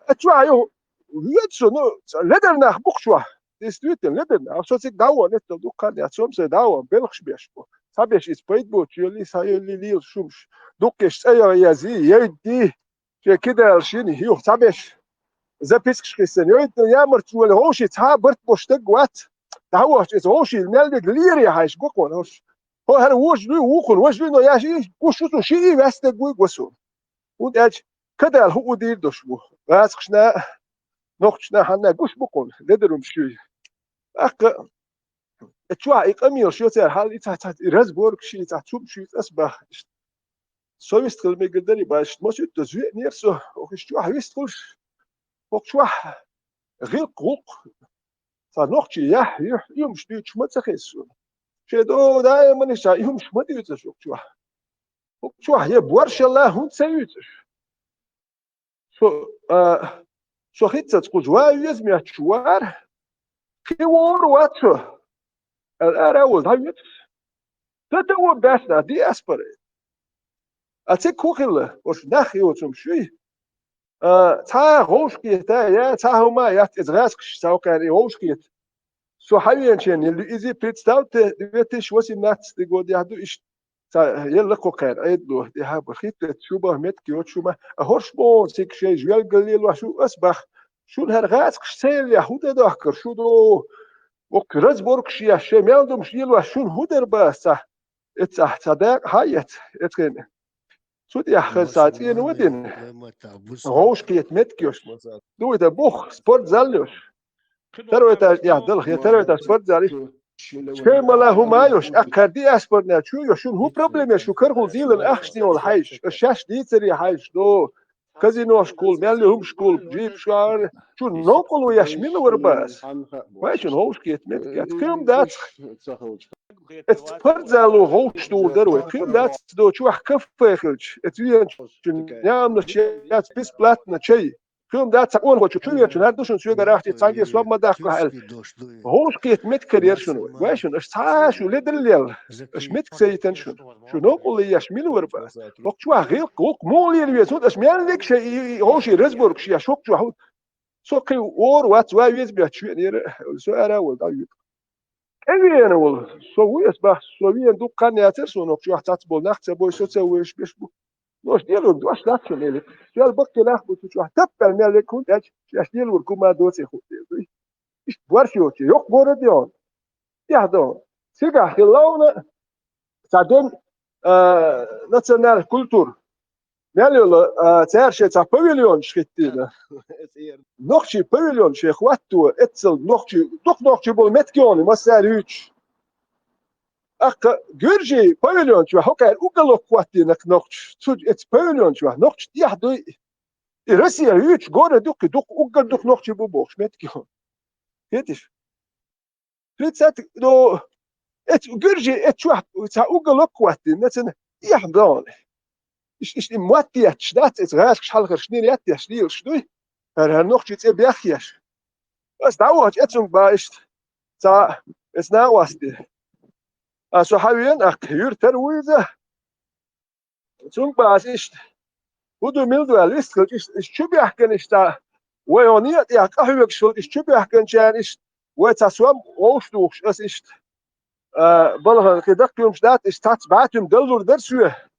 Speaker 7: اتشوح يو لتسو نو لدرنا بخشوه دي تويتر لدرنا أصلا دعوة نت دوكان يا توم دعوة بلخش بيشبو sabes ispeitbot يولي سايولي ليل شومش دوكش سايا يازي يدي كده الشيني هيو sabes زابيسكش كيسن يويد يامرت ولا هوشي تابرت بوشتق وات دعوة إذا هوشي الملك ليري هايش بقون هوش هو هذا وش لي وقول وش لي يا شيء وش شو شيء واستق ويقوسون وداج كده هو دير دوشبو راسخشنا نوخشنا حنا قوش بقون لدرهم شوي أك اتشوا إقامير شو تر حال إتحت رزبورك شيء تحتوم شيء أسبح سويست كل مقدري باش ما شو تزويق نيرسو وكشوا حويست كلش وكشوا غير قوق فنوخشي يح يوم شديد شو ما تخيسون شدو دائما نشا يوم شو ما تيجي شو هي بورش الله هون سيوتش شو خيتة تقول جوا يزمي شوار كيور واتشو الأراول هايت تتو باسنا دي أسبري أتي كوخيل وش نخي وتم شوي تا هوشكي تا يا تا هما يا تزغاسكش تا وكان هوشكي شو حاليا شين اللي إذا بتستوت ديتش وسي ناتس دي قود يهدو إيش تا يلا كوكان أيدلو دي هاب خيت شوبه متكي وشوما هورش بون سيك شيء جوال قليل وشو أسبخ شو الهرغاسكش سيل يهودا دهكر شو دو وكرز بوركش يا شيء ميلدم شيل وشون هودر بس اتح صدق هايت اتكن شو دي أخر ساعتين ودين هوش كيت متكيوش دو ده بوخ سبورت زاليوش ترويتا يا دلخ يا ترويتا سبورت زاليش شيء ملا هو مايوش أكر دي أسبورت ناتشو يشون هو بروبلم يشو كرهو ديل الأخشتي والحيش الشاش ديتري حيش دو كازينو شكول مالي هم شكول جيب شعر شو نوكل ويشمين ورباس ويشون هوش كيت متكيت كم دات اتفرزالو هوش دو دروي كم دات دو شو كف فيخلش اتوين نعم نشيات بس بلاتنا شيء كم دات تقول هو شو يشون هردوشون شو قرأت تانجي سواب ما داخل هل هوش كيت متكر يرشون ويشون اش تعاشو لدليل اش متك سيتن شو نوكل يشمين ورباس وقت شو غير قوق مولي الويزود اش مالك شيء هوش رزبورك شيء شوك شو سوقي اور وات وايز بيحشو نير سو ارا ولد أنا والله سويس بح سويان دو قناتر سونوك شو حتى بول نخت بوي سو تسويش بيش بو نوش ديالو دواش لاتشو نيلك سوال بقى نخ بو شو حتى بالمالك كنت اش ديالو كوما دوتي خو ايش بورشيوتي يوك بورديون يهدون سيغا خلاونا تعدين ناسيونال كولتور ماليو تارشي تا بافيليون شكيتينا نوخشي بافيليون شي خواتو اتسل نوخشي بول متكيوني ما ساريوتش أك جورجي بافيليون شو هوكا اوغلو خواتينك نوخش تود ات بافيليون شو نوخش يحدو روسيا يوتش غورا دوك اوغل دوك نوخشي بوبوش متكيون هيتش فيتسات دو ات جورجي ات شو تا اوغلو خواتين نتن يحضون إيش مواتي أشدات إزغاش شحال غير شنين ياتي أشليل شدوي هالنوخ جيت بياخياش بس دعوة أتسون بايش تا إسنا واستي أسو حوين أكير ترويزة تسون بايش إيش هدو ميلدو أليست إيش شو بيحكن إيش تا ويونية ياك أحيوك شو إيش شو بيحكن شان إيش ويتسوام ووشدوش أس إيش بلغن كدق يوم شدات إيش تاتس بعتهم دلور درسوه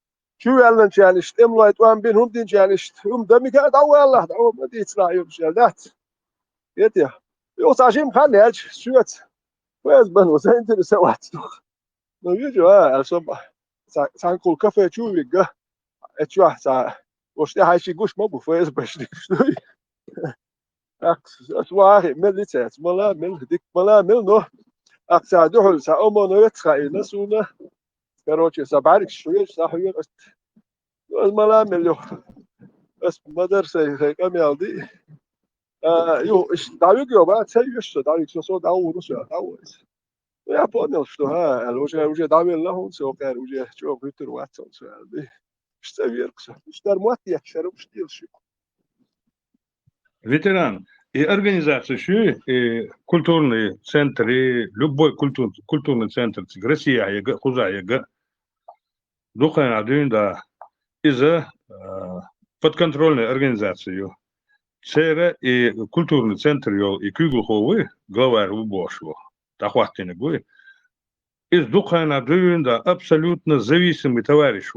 Speaker 7: شو يلا نشانش املايت وان بينهم دين شانش هم دمي قاعد الله دعوه ما دي تسرع يوم شالات يتي يوصاشيم خلي هالش شوت ويز بنو سنتر سوات نو يجو الصبح سانكول كافيه شو يقى اتشوا سا وشتي هايشي قوش مو بفويز بشري شوي اكس واحد ملي تات ملا مل ديك ملا مل نو اكسا دحل سا امونو يتخاي نسونا короче, собарик شوية صحيح بس ما لا مليو بس مدرسة هيك أمي دي يو إيش داويك يو بعد سيء إيش داويك سو داو روسيا داو يا понял что уже давил لهم سو كان уже شو كمبيوتر واتسون سو دي إيش تبيركس إيش درمات يا شرب штил شو
Speaker 5: Ветеран. И организация еще, и культурный центр, и любой культурный центр, Россия, яга, Хуза, яга, духовная один, да, из-за подконтрольной организации. Цера и культурный центр, и Кюглховы, глава Рубошева, Тахватина, из духовной один, да, абсолютно зависимый товарищ.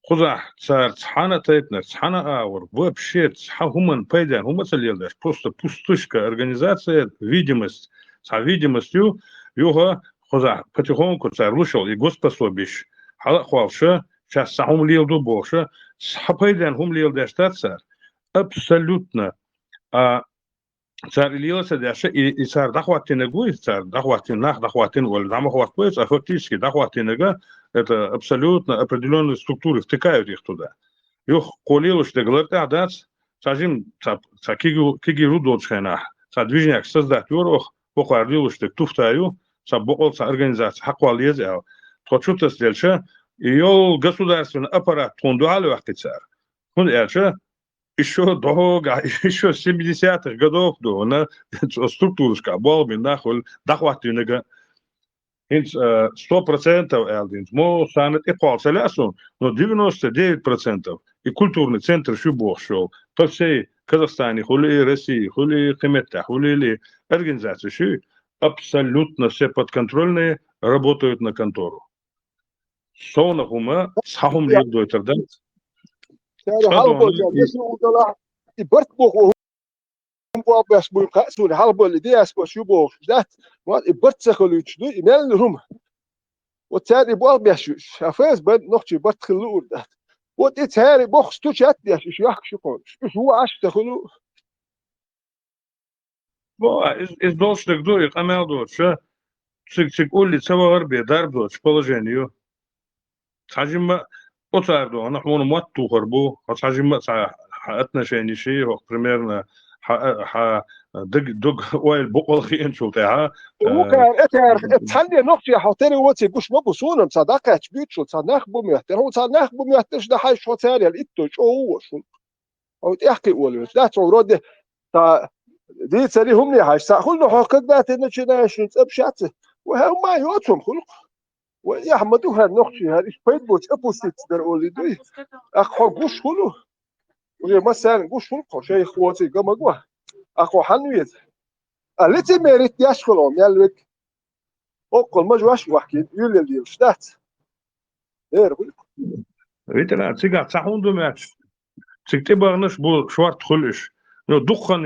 Speaker 5: Хуза, царь, цхана тайтнер, цхана аур, вообще цхагуман пайдан, умацалилдаш, просто пустышка организация, видимость, с видимостью, его хуза, потихоньку царь вышел, и госпособищ, халахвалша, сейчас сахум лилду боша, схапайдан хум лилдаш царь, абсолютно, царь лилася даша, и царь дахватин гуй, царь дахватин нах, дахватин воль, дамахват поец, а фактически дахватин это абсолютно определенные структуры, втыкают их туда. Их колило, что говорят, да, сажим, киги рудочхена, движняк создать ворох, похвалило, что туфтаю, боколца организация, хаквал езел, то стрельча, ее государственный аппарат, он дуали вахтицар. Он это еще долго, еще с 70-х годов, на структурушка, болбин, нахуй, дахватинага, 100% элдинс, мо санет и палцелясун, но 99% и культурный центр шубох шел. По всей Казахстане, хули России, хули Хемета, хули организации, ши абсолютно все подконтрольные работают на контору. Сона хума, сахум лилдойтер, да?
Speaker 7: بس بقاسون حلبة اللي دي أسبوع شو ده ما إبرت سخلوش ده إمال هم وتاني بقى بيشوش أفاز بد نقطة برت خلور ده وتتهاري بخس توشات يا شو يحكي شو كون شو هو عاش تخلو
Speaker 5: из должных доек амел доча цик улли цавар бе дарб доч положению хажима оцардо она хмон матту харбу хажима отношения ши примерно دق وائل بقول خين شو تاعها
Speaker 7: وكان تحلي نقطة حاطيني واتي قش ما بصونم صدقة تبيت شو صناخ بميحتر هو صناخ بميحترش ده حاجة شو ثانية الإتو شو هو شو أو تحكي ولا لا تعرض تا دي تري هم لي حاجة سأخذ حقق ده تنشنا شو تبشات وهم ما يوتهم خلق ويا حمدو هالنقطة هذه بيت بوش أبوسيت در أولي دي أخو قش خلو ويا مثلا قش خلق شيء خواتي قام جوا أخو حنويت التي ميريت يشكلهم يلوك أقول ما جواش واحد يقول لي شتات إيه
Speaker 5: ويتلا تيجا تحوندو ماتش تكتبرنش بو شوارت خلش نو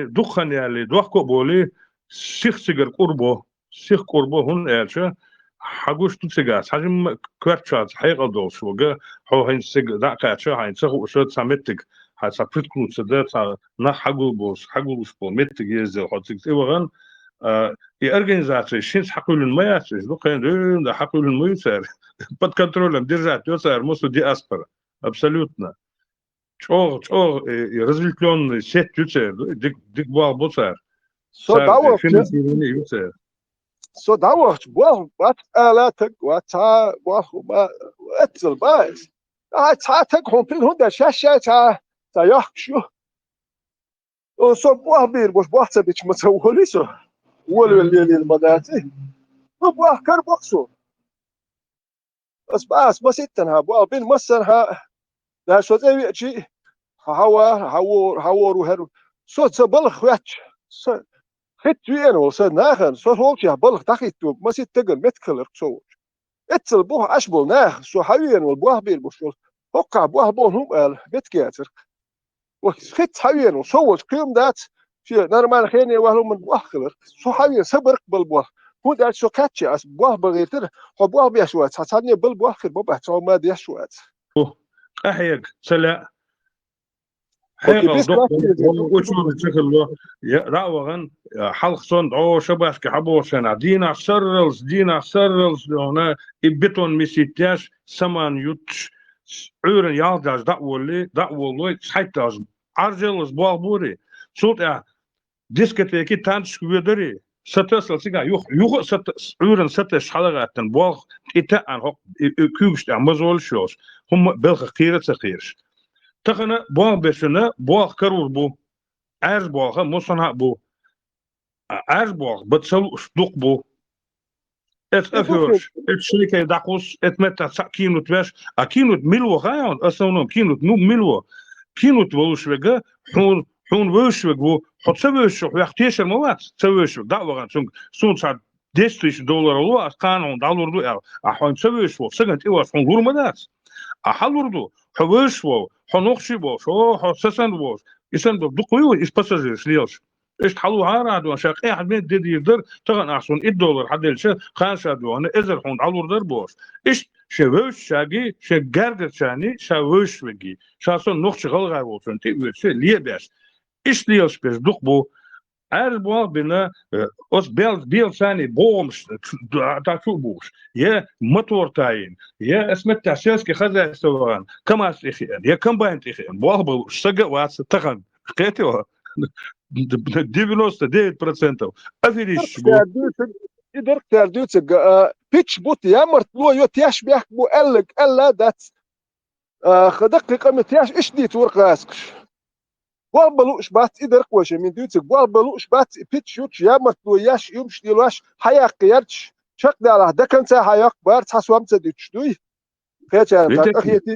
Speaker 5: دخن يالي دوخكو بولي سيخ قربو هون إلشة حقوش تسيجاس حجم كوارتشات حيقل دول شوجا هو هين سيج دا كاتشة هين سهو شوت سامتك هسافرت كروت سدات نح حقول بوس متك يزل حتى تبغان организации شينس حقول الميات لو كان ده حقول الميوسر под контролем держать يوسر мусу диаспора абсолютно чо разветвленный сеть юсер дик бал босар
Speaker 7: финансирование юсер so دعوة بات آلاتك وتا وما أتصل بايس تعتك هم في الهند شاشة تا يحكشوا so بير مش بحسبش مسوولي سو ولو اللي المداتي بواه كر بقصو بس ما ستنها بين مسنها ده شو زي شيء هوا وهرو so تبلخ واتش خت وين وصل ناخن so هو فيها بلخ تخيتو ما ستجن متكلر سو اتل بوه أشبل ناخ so حوين والبواه بير بشول هقع بواه بون هم قال بتكاتر وخت حوين وصوت كيم دات شيء نرمال خيني وهلو من بواه خلر so حوين صبرك بالبواه هو دات so كاتشي أس بواه بغيتر هو بواه بيشوات حتاني بالبواه خير ببحث ما ديشوات
Speaker 5: أحيق سلا حقل
Speaker 7: بس
Speaker 5: دق
Speaker 7: لا
Speaker 5: وشو بشكل راوغن حلق صند او شباش كحبو سنة دينا سرلز هنا إبتون مسيتاش سمان يوتش عورن يالداش دعولي سحيتاش عرجلز بالبوري صوت ديسكتيكي تانش كبيري ستسل سيجا يوخ ست عورن ستش حلقاتن بوغ إتاان هوك كوبشت مزول شوش هم بلغ قيرة سخيرش تخنا بوغ بسنا بوغ كرور بو عرض بوغ مصنع بو عرض بوغ بتسل صدق بو ات افيوش ات شركة داقوس ات متى كينوت باش كينوت ملو غايون اصلا كينوت نو ملو كينوت ولوش وجا حون وش وجو حط سويش ويختيش المواد سويش دعوة سون صار $10 لو قانون دولار دو حون سويش سجنت ايواس حون غورمدات حلوردو حوشو حنوخشيبو شو حسسندو يسندو دقيو اسباساجير ليش ايش حلو هاراد وشاق اي حد من دي يقدر تغن احسن $1 حد الشيء خانش ادو انا ازر حون علور در بوش ايش شوش شاقي شجرد شاني شوش وجي شاسون نوخش غلغا وسن تي وش ليه باش ايش ليش بس دقبو Erbo bina os bel sani boomst da tubush ye motortayin ye esmet tasyaski khaza sawan kama sikhian ye combined ikhian bohbo shaga was tagan qetio 99% afirish bo
Speaker 7: إدر تردوت بيتش بوت يامرت لو يتياش بيحك بو ألق ألا دات خدقق متياش إيش دي تورق راسكش والبلوش بات إدر قوش من دوتك والبلوش بات بيتش يوتش يامرت لو ياش يمش ديلواش حياق يرتش شق داله دكان سا حياق بارت حسوام تدوتش دوي خيتان تاك أخيتي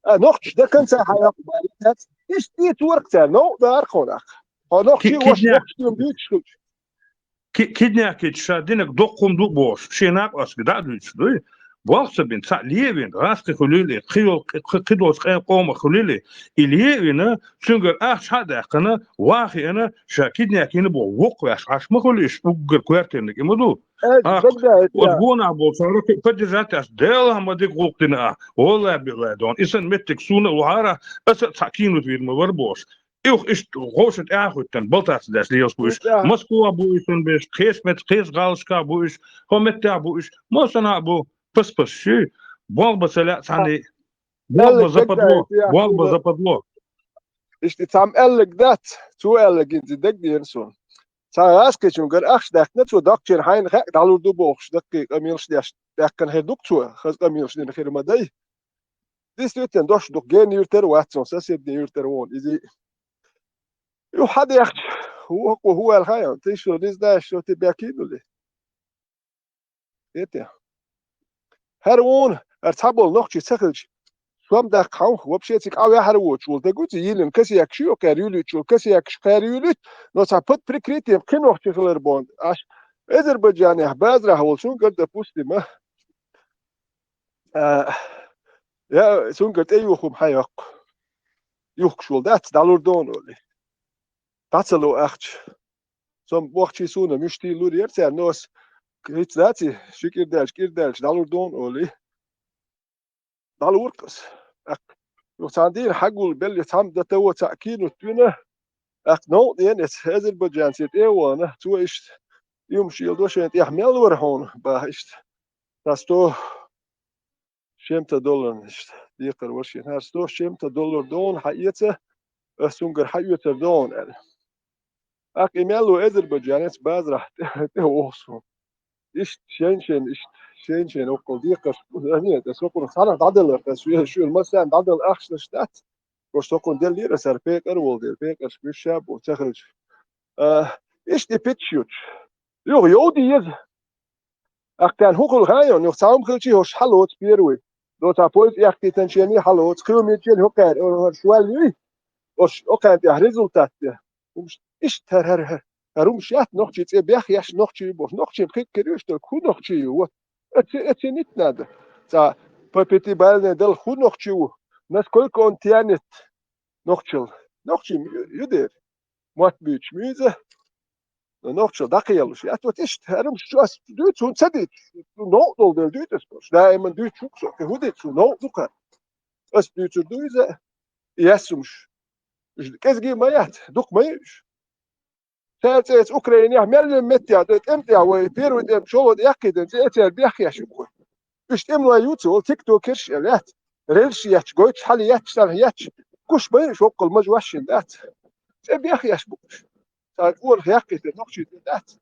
Speaker 7: نوختش دكان سا حياق بارت إيش دي تورق تا نو دار خوناق نوختي واش نوختش ديوم دوتش
Speaker 5: كيدناكيت شادينك دقم دو بوش شيناق اسك دادوش دوي بوخسبين ليبين راست خليلي قدوس قوم خليلي إليبين سنجر أخش هذا قنا واخي أنا شاكيدناكين بو وقواش عش مخليش وقر كوارتينك إمدو وتقونا بو صارك فجرات ديل هم ديك وقتنا والله بلادون إسن متك سونا وهارا أسد ساكينو تبير موربوش إيوه إيش غوشت أخوتن بلتاس داس ليوس بوش مسكوا بوشن بيش قيس غالشكا بوش همتا بوش موسنا بو بس شي والله سلا ثاني والله زبطلو
Speaker 7: إيش تسام ألق دات تو ألق إنت دق ينسون ساعات كيشون قال أخش داك نتو دكتور حين خاك دالور دو بوخش دقيق أميلش داش داك كان هي دكتور خز أميلش دين خير ما داي ديس يوتن دوش دق جين يرتر واتسون ساسيد يرتر وون إذا يو حد يخش هو الخيال تيشو ديس داش شو تبيكين ولا إيه هرون ارتبول نوخشي سخلش شوام دا قاو وبشيتك او يحروش ولدغوت يلن كسي يكشيو كاريولوش كسي يكش كاريولوش نو سابت بريكريتيم كنوخشي خلربوند اش ازربيجاني بازرا هولشون قد بوستما يا سون قد ايوخم حيق يوخشول دات دالور دون ولي تاتلو اخش سوم وقتي سونا مشتي لور يرتر نوس كريت ذاتي شكر دالش دالور دون ولي دالوركس وتعندين حقول بل يتعم ده تو تأكيد وتبينه أقنعوا يعني أذربيجان سيت إيوانا تو إيش يمشي يلدوش أنت يحمل ورهون باهشت تستو $100 إيش ديقر ورشين هرستو $100 دون حقيقة سونجر حقيقة دون يعني أكملوا أذربيجان بازرح تهوصون إيش شين وقل ديقر يعني تسوقون صار تعدل تسويه شو المسا تعدل أخش نشتات وشتوقون دل ليرة سر بيكر والدل بيكر شباب وتخرج إيش دي بيتشوتش يودي يز أكتان هو كل غايون يختارم كل شيء هوش حلوت بيروي لو تابويت يحكي تنشيني حلوت كيلومتر هو كان شوالي وش أكان ده ريزولتات ومش إيش ترى هرومش يات نقطة بيخ ياش نقطة بوش نقطة بخير كريش ده كل نقطة هو أتنيت نادا تا ببتي بالنا دل كل نقطة ناس كل كونتيانت نقطة يدير مات بيتش ميزة نقطة دقيقة يا توت إيش هرم شو أس دوت هون سديت نقطة دل دوت أسبوع دائما دوت شو كهودت شو نقطة أس دوت دوزة يسمش كزجي ميات دوك مايش تاعت اوكرانيا ملم متيا امتى وبيرو دم شو ياكد تاعت بيحكي شو مش تموا يوتيوب تيك توكرش لات ريلش ياتش جويتش حالي ياتش تاع ياتش كوش بين شو قل مجوش لات بيحكي يشبوش تقول ياكد نقشي لات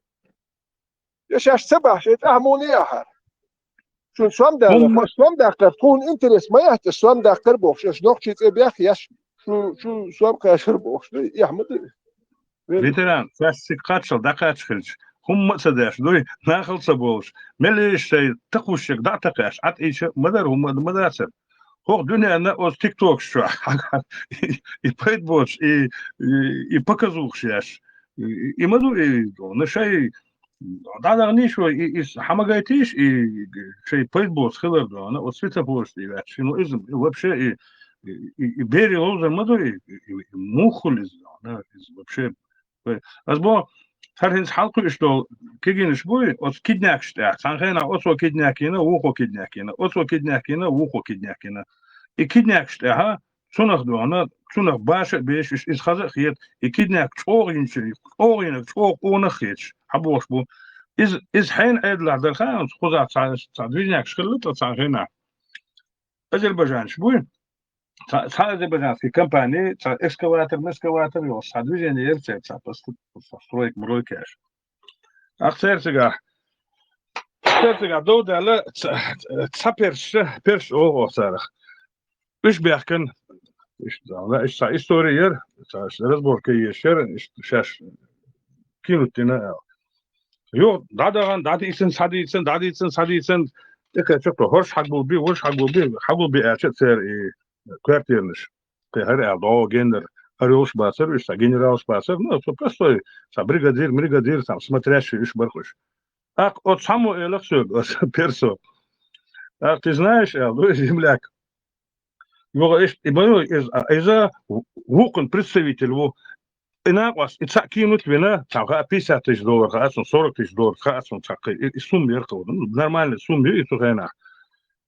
Speaker 7: يشاش سبع شيء امونيا شو سوام
Speaker 5: هم
Speaker 7: دا تكون انترس ما يحت سوام دا قربوش ايش نقشي بيحكي يش شو سوام كاشر بوش يحمد
Speaker 5: ветеран фасик качал да качхилч هم صداش دوي ناخل صبولش مليش شيء تقوشك دا تقاش عت ايش مدار هم مدرسه هو دنيا انا اوز تيك توك شو и поэтбош и показух яш и маду и на шай да ничего и хамагайтиш и шей поэтбош хилер да она от света бош и ну изм вообще и бери лозер маду и мухул из да вообще азбо Харин халку что кигинш бой от киднякшта санхена осо киднякина ухо киднякина осо киднякина ухо киднякина и киднякшта ха цунах дуана цунах баша беш из хазахет и кидняк чоринчи оринак чор онахеч хабош бу из хайн эдла дер хан хуза цадвижняк шкылыта санхена Азербайджан бой Азербайджанской компании экскаватор его движение ерце построек мройкаш Ахцерцега до дала цаперш перш осарах үш бяхкан история разборка ешер шаш кинутина Yo dadi saditsen çok da hoş hagul bir erçet ser kvartiernish her eldo gender Орел Шбасер, генерал Шбасер, ну, простой, бригадир, там, смотрящий, бархуш. А от Самуэля все, персо. А ты знаешь, земляк, из-за вукон представитель, инакwas, и кинуть вина, там, $50 тысяч, $40 тысяч, и сумма еркала, нормальная сумма, и тухайна.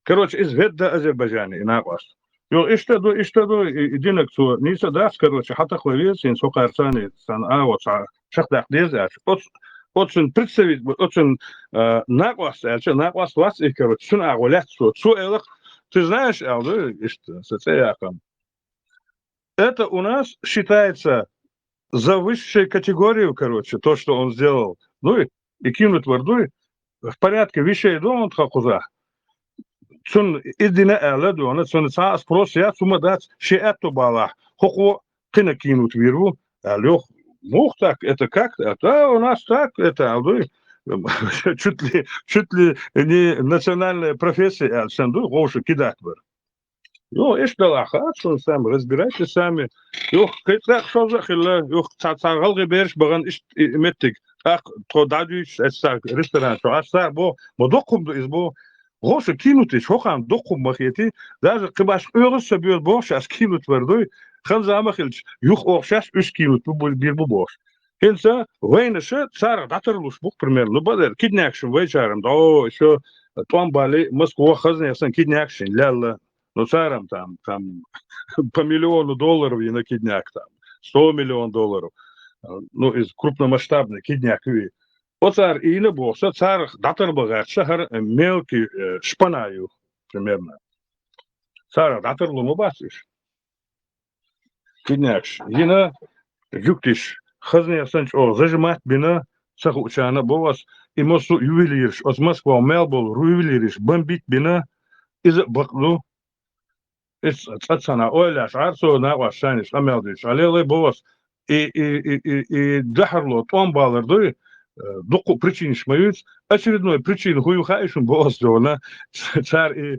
Speaker 5: Короче, из Ведда Азербайджана, инакwas. Ишта идинок цу ниса дас, короче, хата хвалец, ин сокарцани, сан вот шахтах дезаш. Очень представить, очень наквас вас и, короче, сун агулят цу элах. Ты знаешь, это у нас считается за высшую категорию, короче, то, что он сделал. Ну и кинуть вардуй в порядке вещей дома хакуза. Цун идина эледу, она цун са спрос я сума дать шеэту бала. Хохо кина кинут виру, лех мух так, это как? Это у нас так, это алдуй. Чуть ли не национальная профессия, сенду гошу кидать бар. Yo, iş dalaxa, сам разбирайтесь сами. Yok, kayıtlar şov zaxilla, yok, çağal geberiş bağın iş mettik. Aq, todadüç, etsak, restoran, şu asar, bu dokumdu iz bu. Гошу кинути, шохан докум махети, даже кыбаш öğüs söbüyor boş, as kinut verdi. Xan zamahilç, yuh oxşas 3 kinut bu bir bu boş. Hensa, войныши цар датырлуш бук примерно, бадер, киднякшин вечером, да, еще Туамбали, Москва, хазнясан, киднякшин, ляла. Ну, царам там по $1 миллион и на кидняк там, $100 миллионов. Ну, из крупномасштабной кидняк. Вот царь и не был, царь датер богат, шахар мелкий шпанаю примерно. Царь датер лумубасиш. Кидняк. Ина юктиш, хазнясан, зажимать бина, сахучана, бовас, и мосу ювелирш, от Москва, Мелбол, ювелирш, бомбить бина, из баклу. Цацана ойляш арсо нагваш шаниш амелдиш алеле бовас и дахарло томбалерды доку причиниш маюц очередной причин хуюхаишун бовас жона цар и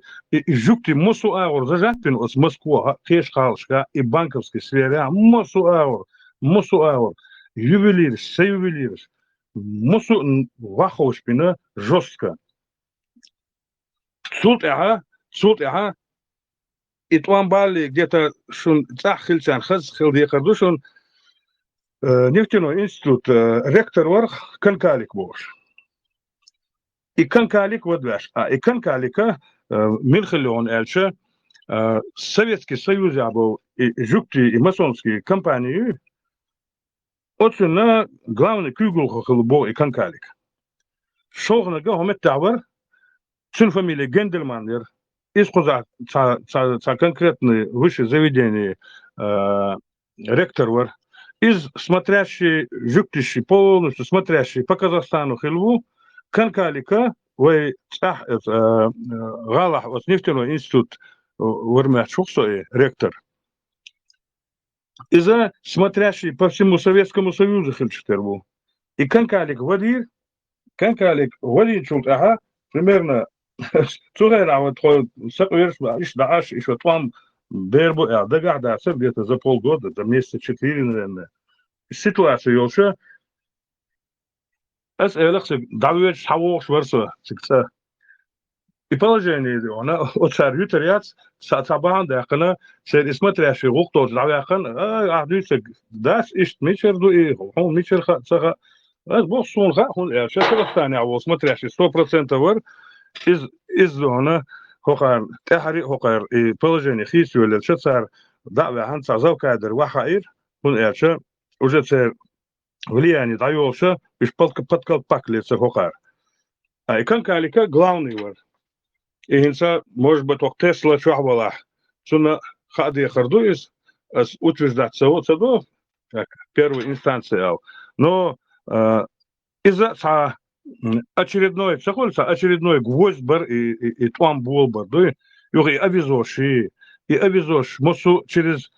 Speaker 5: жукти мосу аур зажатпин от Москва кеш халшка и банковской сфере мосу аур ювелирш мосу вахошпина жестко суд ага И Туамбали где-то шун цахильчан хазхил декардушун нефтяной институт ректор варх Канкалик бош. И Канкалик вот ваш. И Канкалика Мирхелион Эльча Советский Союз был жукти и масонские компании, очень на главный кюгл хохлбо и канкалик. Шогна га хомет тавар, сын фамилия Гендельманер, из коза ца конкретные высшее заведение ректор из смотрящий, жуктящий полностью, смотрящий по Казахстану хилву, канкалика, вы Галах, вот нефтяной институт в Армячухсое, ректор, из-за смотрящий по всему Советскому Союзу хильчтерву. И канкалик вадир чулт, ага, примерно, цугайра, вот сакуерш, иш еще там, бербу, догадаться где-то за полгода, за месяца 4, наверное. Ситуация еще, давид шавош версо, и положение, она от шарютариац, сабахан дакана, сер смотрящий рук тот, давяхан, ахдуйся, даш, иш мичерду и он мичер саха, бог сунха, он сейчас Казахстане, а смотрящий 100% вар, из зона, хохар, техари хохар, и положение хисюля, шацар, давяхан, сазав кадр, вахаир, он еще уже цер влияние даёшься, иш подколпак лица хохар. А и канкалика главный вар. И инса, может быть, ок Тесла чухвала, суна хади хардуис, утверждаться вот саду, как первой инстанции, но из-за очередной гвоздь бар и там был бар, да, и авизош, мосу через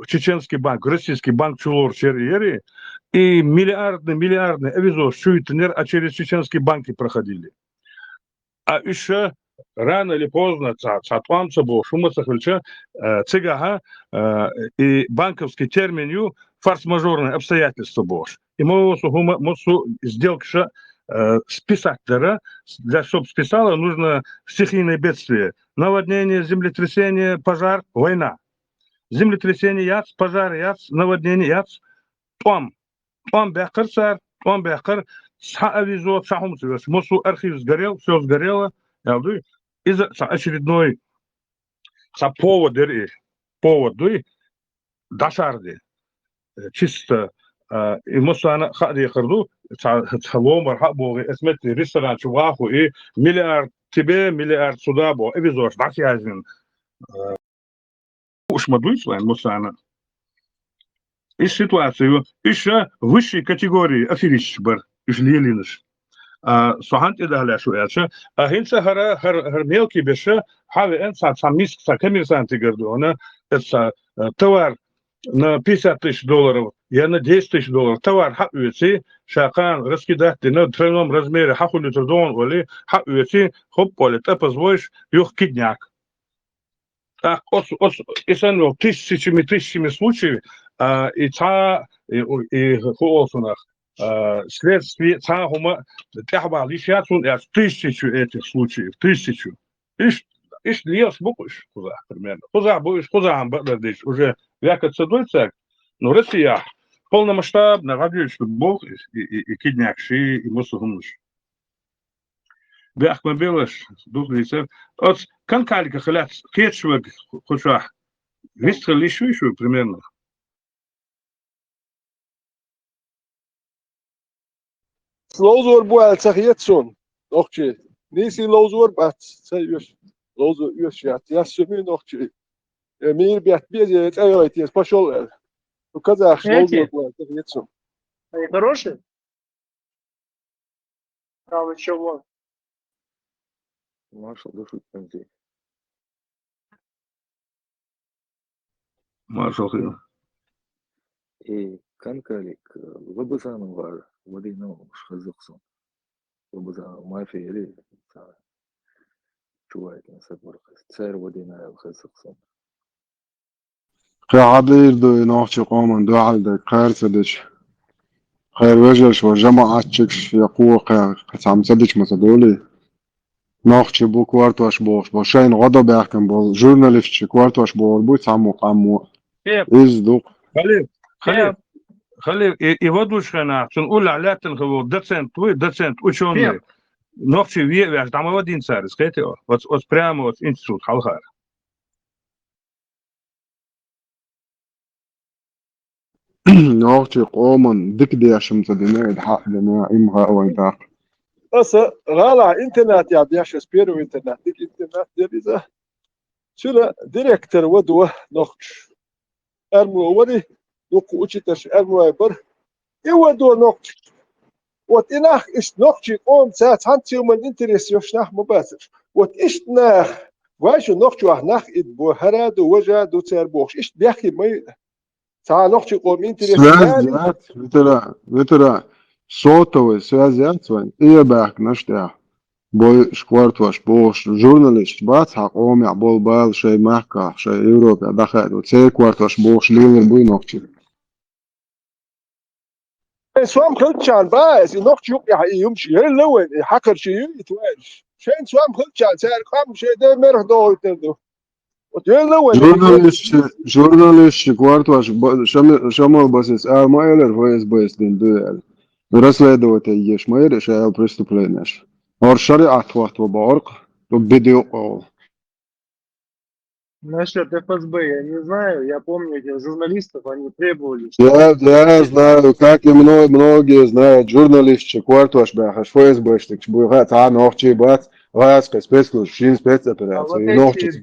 Speaker 5: чеченский банк, российский банк чулор черьери, и миллиардные авизош, шуитнер, а через чеченские банки проходили. А еще рано или поздно цатвамца был шумаца хвильча цыгаха и банковский термин форс-мажорные обстоятельства бош. И мы сделка списать для чтобы списала нужно стихийное бедствие, наводнение, землетрясение, пожар, война. Землетрясение яц, пожар яц, наводнение яц, там бяхар сар, там бяхар авизо, мосу архив сгорел, все сгорело. Из-за очередной повод дашарды чисто и мосана хади харду цаломар хабоги эсмети ресторан чуваху и миллиард тебе миллиард сюда бо эвизош дахязин уж мадуйслайн мосана и ситуацию еще высшей категории аферист бар иш лилинш سوهانت ادهلا شو ياتش هنسا هر ميلكي بشه حاوي انسا ساميس ساكمير سانتي гардуона это товар на $50,000 я на $10,000 товар хапюци шакан раскидать на тройном размере хахулю трудон или хапюци хоп полет а позволишь юх кидняк так исано тысячами случаев и та и холосунах следствие цахума тяхба лишатун я 1000 этих случаев 1000 иш льешь буквиш куда примерно куда будешь куда амбадиш уже вякаться дольцак но Россия полномасштабно радует что бог и киднякши и мусульманш бяхма белаш дуглица от канкалика халят кетчвак хуша вистрели еще примерно
Speaker 7: Lozor bu el çaxiyetson. Noqçi. Nisi lozor bat sayış. Lozor yöşyat. Yasımı noqçi. Mir biat biye ayaytis пошёл el. У казах lozor bu el çaxiyetson.
Speaker 2: Они хорошие? Правда, чего?
Speaker 3: Маршал душит пензи.
Speaker 5: Маршал
Speaker 3: И канкалик вабасаным var. Vadina olmuş Kazaksan. Bu da mafiyeli çuvayken satmarkız. Ser vadina el Kazaksan.
Speaker 11: عبير دو نوحش قومن دو عالدك خير سدش خير وجهش وجماعة تشكش يقوى قيس عم سدش مسدولي نوحش بو كوارتواش بوش بوشين غدا بيحكم بو جورناليستش كوارتواش بو بو سامو قامو إز دوق
Speaker 5: خلي يودوشنا تنقول علاتن هو доцент ученый ногчи веш там один царь скажите вот прямо вот институт халхар
Speaker 11: نوختي قومن ديك دي عشان تدينا الحق لنا إمها أو إنتاق
Speaker 7: أصلا غالا إنترنت يا بياش سبيرو إنترنت ديك إنترنت ديريزا شلا ديريكتر ودوه نوختش أرمو ودي نوكو أشتش أرمو بر يودو نوختش وتناخ إش نوختش قوم ساعات هانتي من إنتريس يوشناخ مباشر وتإشتناخ واش نوختش وحناخ إدبو هرادو وجادو تيربوخش إش بيحكي مي ساعة نوختش قوم إنتريس ثاني
Speaker 11: связят ветера сотовый связят свань и бак наштя бой шкварт ваш бош журналист бац حقهم يعبول بال شيء محكا شيء أوروبا دخل وتسير كوارت وش بوش لين بوي نوختي
Speaker 7: سوام خلتشان باس نوختش يمشي هلوين حكر شيء يتواش شين سوام خلتشان سير كم شيء ده مرخ دو يتدو
Speaker 11: журналист كوارت وش شمال بس ما يلر فويس بس دين دو расследователь еш ما решал преступление اور شريعة وقت وبارق وبديو
Speaker 2: Насчет ФСБ я не знаю. Я помню этих журналистов, они требовали,
Speaker 11: Я знаю, как и многие знают, журналисты, квартуаш бяхаш, ФСБшник, буйга та нохчи бац, васка спецслужб, шин
Speaker 2: а вот
Speaker 11: спецоперации, нохчи
Speaker 2: эти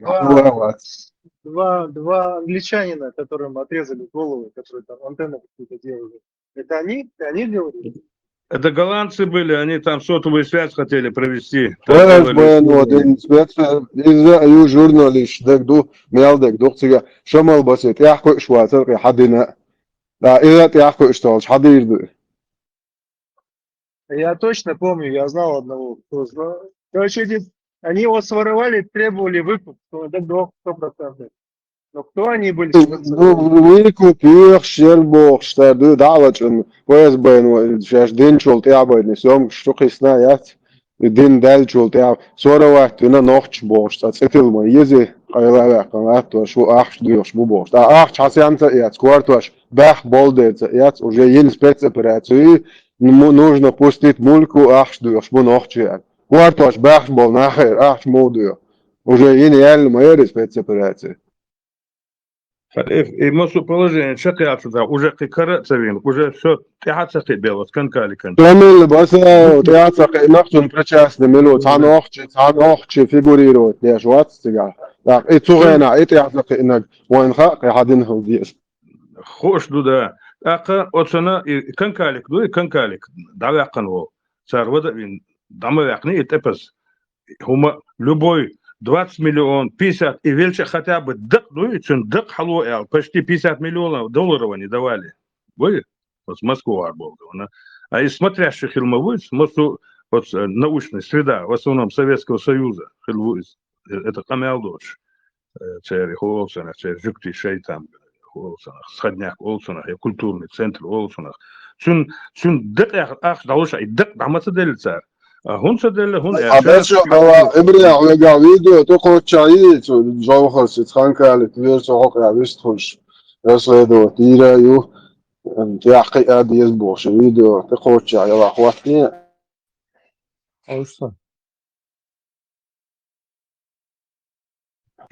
Speaker 2: два англичанина, которым отрезали головы, которые там антенны какие-то делали, это они делали?
Speaker 5: Это голландцы были, они там сотовую связь хотели провести.
Speaker 11: ФСБ, ну, один из журналист, дегду, мелдек, духцига, шамал басит, яхку шватер, حدنا, да, и это яхку шталш, حدير.
Speaker 2: Я точно помню, я знал одного, кто знал. Короче, они его своровали, требовали выкуп, это 100%. Но кто они были?
Speaker 11: ويكو شيل بوخ شتردو دعوة إن ويز بين وشاش دين شول تعبوا إن سوم شتوقي سنايات دين دال شول تعب صورة واحد هنا نوختش بوخ تاتل ما يزي قيلا قنات وشو أخش ديوش بو بوخ تا أخش حسيان تأيات كوارت واش بح болдает تأيات уже ين спецоперации нужно пустить мульку أخش ديوش بو نوختش كوارت واش بح бол нахер أخش модуё уже ين реально моя спецоперации
Speaker 5: И мосу положение, что ты отсюда, уже ты карацевин, уже все, ты отсюда белос, канкаликан.
Speaker 11: كامل بس تعرف نقطة بريتشاس نملو تعال فيجوريرو ليش وات تجاه لا إتوغينا تعرف إنك وين خاق حدين هو ديش
Speaker 5: خوش دو أقا أتصنا كانكالك دو كانكالك دعوة قنوة صار وده من دعوة يقني إتبس هما любой 20 миллионов, 50 и вельче хотя бы дык халуэл, почти 50 миллионов долларов они давали. Вы? Вот с Москвы арболга. А из смотрящих фильмовых, вот научная среда, в основном Советского Союза, это Камелдоч, церь Холсонах, церь Жюкти Шейтам, Холсонах, Сходняк Холсонах, культурный центр Холсонах. Сюн дык ах далуша и дык дамаса делится. هون سدل هون
Speaker 11: عباس إبريع ويقع فيديو تقعد شعيد جو خلص يتخانك على كبير سوق عباس تخش يصيدو تيرا يو تيحقي قاد يسبوع فيديو تقعد شعيد أخواتي
Speaker 2: أوصل.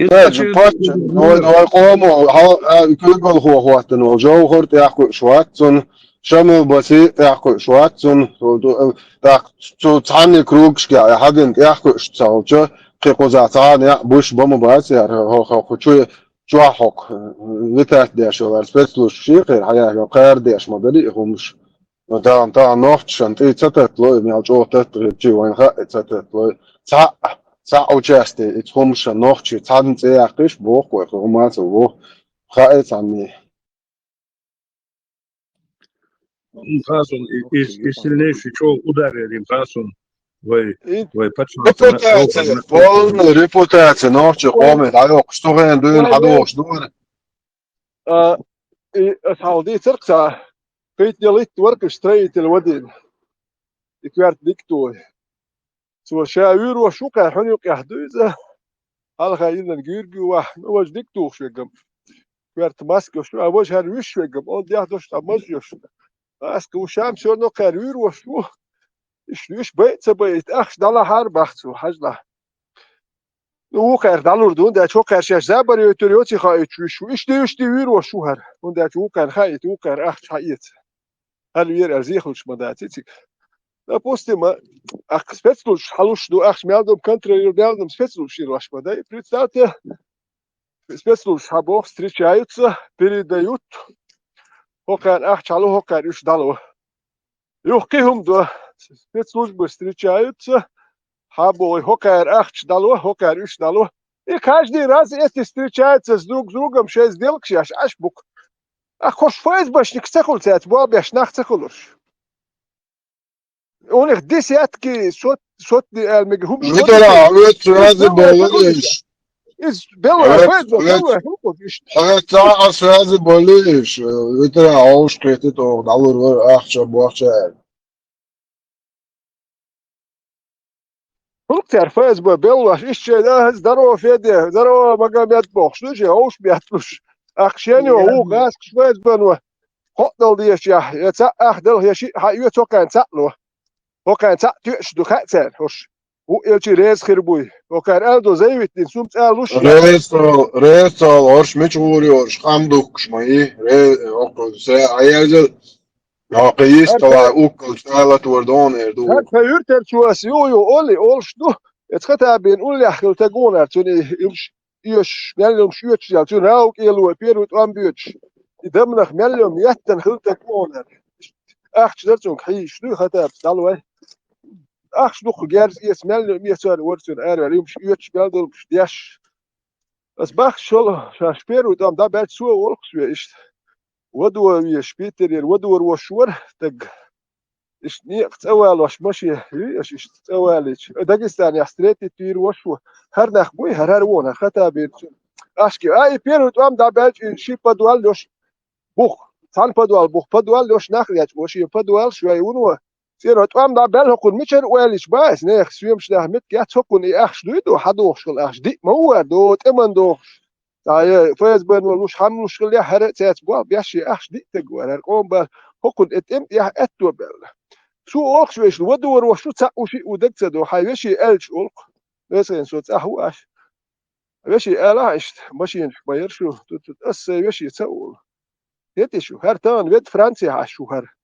Speaker 11: هو يقوموا كل هو أخواتنا وجو خرط يحكوا شواتن شامل بسيط يحكوا شواتن تو تعني كروكش يا حاجن يحكوا شتاوجا قيقوزا تعان يا بوش بوم باس يا هو شو حق نتاعت ديش ولا سبيسلوس شيء غير حياة قير ديش ما بدي هو مش تا نوفت شنتي تتت لو ميال جو تت وين خا تتت لو تا اوجاستي اتهم شنوخ تعن تياقش بوق وما تو خا عني
Speaker 5: Имхасон и сильнейший чего ударили Имхасон вы
Speaker 11: репутация полная репутация ночью قومت على اشتغل دون حدو اشتغل
Speaker 7: سعودي ترقصة قيت يليت ورك شتريت الودين يكوارت ديكتو سو شاوير وشوكا حنيق يحدوزة هل خايلنا نجيرجو واحد وش ديكتو شوكم كوارت ماسك شو أبوش هروش شوكم أول دي أحدوش تمزيوش ماسك وشام شو نو كاروير وشو إيش بيت أخش دلا حرب أخسو حجلا وقر دالور دون ده چو قرشش زبر یوتریوتی خواهید شو اشتی ویر و شوهر اون ده چو وقر خواهید وقر اخ خواهید هل ویر ارزیخلش مدتی تیک допустим ах спецслужб халуш до ах мелдом контролируемым спецслужб широш модai представьте спецслужб хабов встречаются передают хокар ах чалу хокар уж дало юхкихум до спецслужбы встречаются хабой хокар ах дало хокар уж дало. И каждый раз эти встречаются с друг с другом, что сделал к сейчас, аж бук. А хош фейсбашник цехулцет, бабяш нах цехулуш. У них десятки, сотни эльмегхум.
Speaker 11: Витера, evet sürezi boliş. Evet daha sürezi boliş. Vitera ağuş kredi to dalur var akça bu akça.
Speaker 7: Hulkter Facebook bellas işçe de здорово Федя, здорово Магомед Бог. Слушай, ауш бятлуш. Акшени о газ Facebook. Хотнал дiyеш ya. Ya ах дел ya şi ha üye çok kan tatlo. O kan tat tüş du khatser. Hoş. Bu elçi rez khirbuy. O kan eldo zeyvitin sumt aluş.
Speaker 11: Resol orş meç vuruyor. Hamduk şmayı. Okul se ayacı. Ja, qiyis tala ukul talat wordon erdu.
Speaker 7: Her kayürter çuası yo oli olşdu. Et khata bin ulyah tagonar tuni iş mellum şüç ya tun rauk elu perut ambüç. Idamnach mellum yatten khilta gonar. Achder tun khish du khata dalwa. Achdu khger yes mellum yesar wurtun er yum şüç beldum yaş. Es bach şol şperut am da belt su olxu ist. ودور يشبيتر ودور وشور تج إيش نيقت أول وش ماشي إيش أولش داغستان يستريتي تير وشو هر نخبوي هر ونا خطا بين أشكي أي بيرود أم دا بلج شي بدوال لوش بوخ تان بدوال بوخ بدوال لوش نخريج وشي بدوال شوي ونو سيرت أم دا بل هكون ميشر ويلش باس نخ سويمش ده مت جات هكون أخش دويدو حدوخ شغل أخش دي مو دو تمن دوخ تاي فيسبوك ولوش حملوش خليها هرت تاتبوا بيشي اخش دي تقوى هرقوم بل هكون اتم يا اتو بل شو اوخش ويش ودور وشو تسقو شي ودكتدو حيوشي الش اولق مثلا سو تسهو اش ويشي الاش ماشي ما يرشو تتأس ويشي تسول هيتي شو هرتان ود فرنسي عشو هر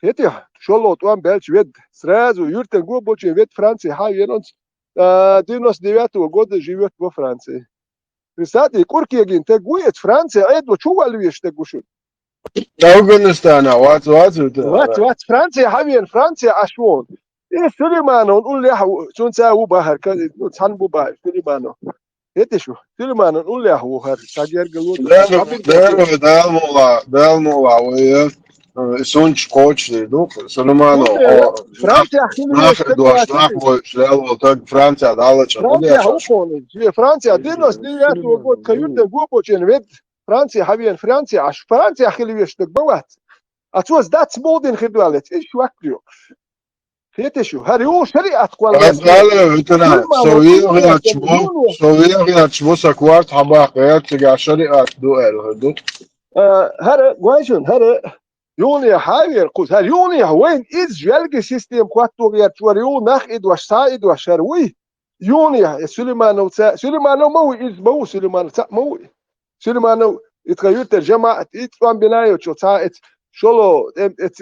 Speaker 7: هيتي شولو توان بلش ود сразу юртен го боче ود فرنسي هاي ينونس 99 года живет во Франции. Представьте, Куркиягин, ты гует Франция, а это чего львишь ты гушу?
Speaker 11: Afganistan, what?
Speaker 7: What? Франция, Хавиен, Франция, Ашвон. И Сулейману, он ляху, сунца убахар, сан бубай, Сулейману. Это что? Сулейману, он ляху, хар, тагер галут.
Speaker 11: Делмула, вы Sunç koç dedik. Süleymanov.
Speaker 7: Fransa
Speaker 11: Fransa'da alacak.
Speaker 7: Fransa dinos niyet o kayırda goboçen ve Fransa haviyen Fransa aş Fransa xiliyiştik bawat. Atwas dat modin khidwalet. İş vakliyor. Fiyete şu. Her yo şeriat
Speaker 11: قال هتنا سويا تشبو سكوارت حباقيات تجا شريعة دوئل هدو.
Speaker 7: Her guayşun her يوني حاير قوس هل يوني وين إز جالجي سيستم قواتو غير توريو نخ إدواش سايد وشروي يوني سليمانو سليمانو موي إز مو سليمانو تا موي سليمانو يتغير ترجمة إتوان بنايو شو تا شلو ات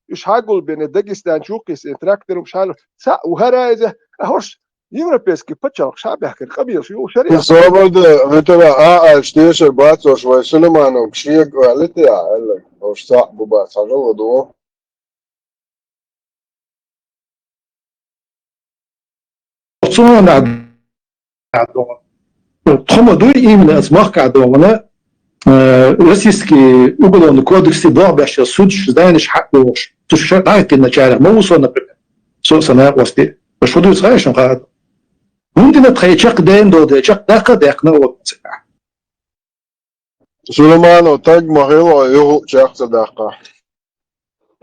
Speaker 7: إيش هاقول بين داغستان شوكيس إنتراكتر ومشالو تا وهرا إذا أهوش يوروبيسكي بتشالك شعب يحكي قبيل شو شريعة
Speaker 11: صوبد هتبقى اشتيش باتوش وسليمانو كشيك قالت يا قال وش صاحبه بقى صغلوا ضوء
Speaker 12: Tomodu imle zmarkadorne российский уголовный кодекс бабяща суд знаешь хакку что так начало мусор например собственно власти что ты знаешь он ممكن تخيشك دين دو ديشك داك داكنا وقت
Speaker 11: سليمانو تاج مغيلو يو شخص داقة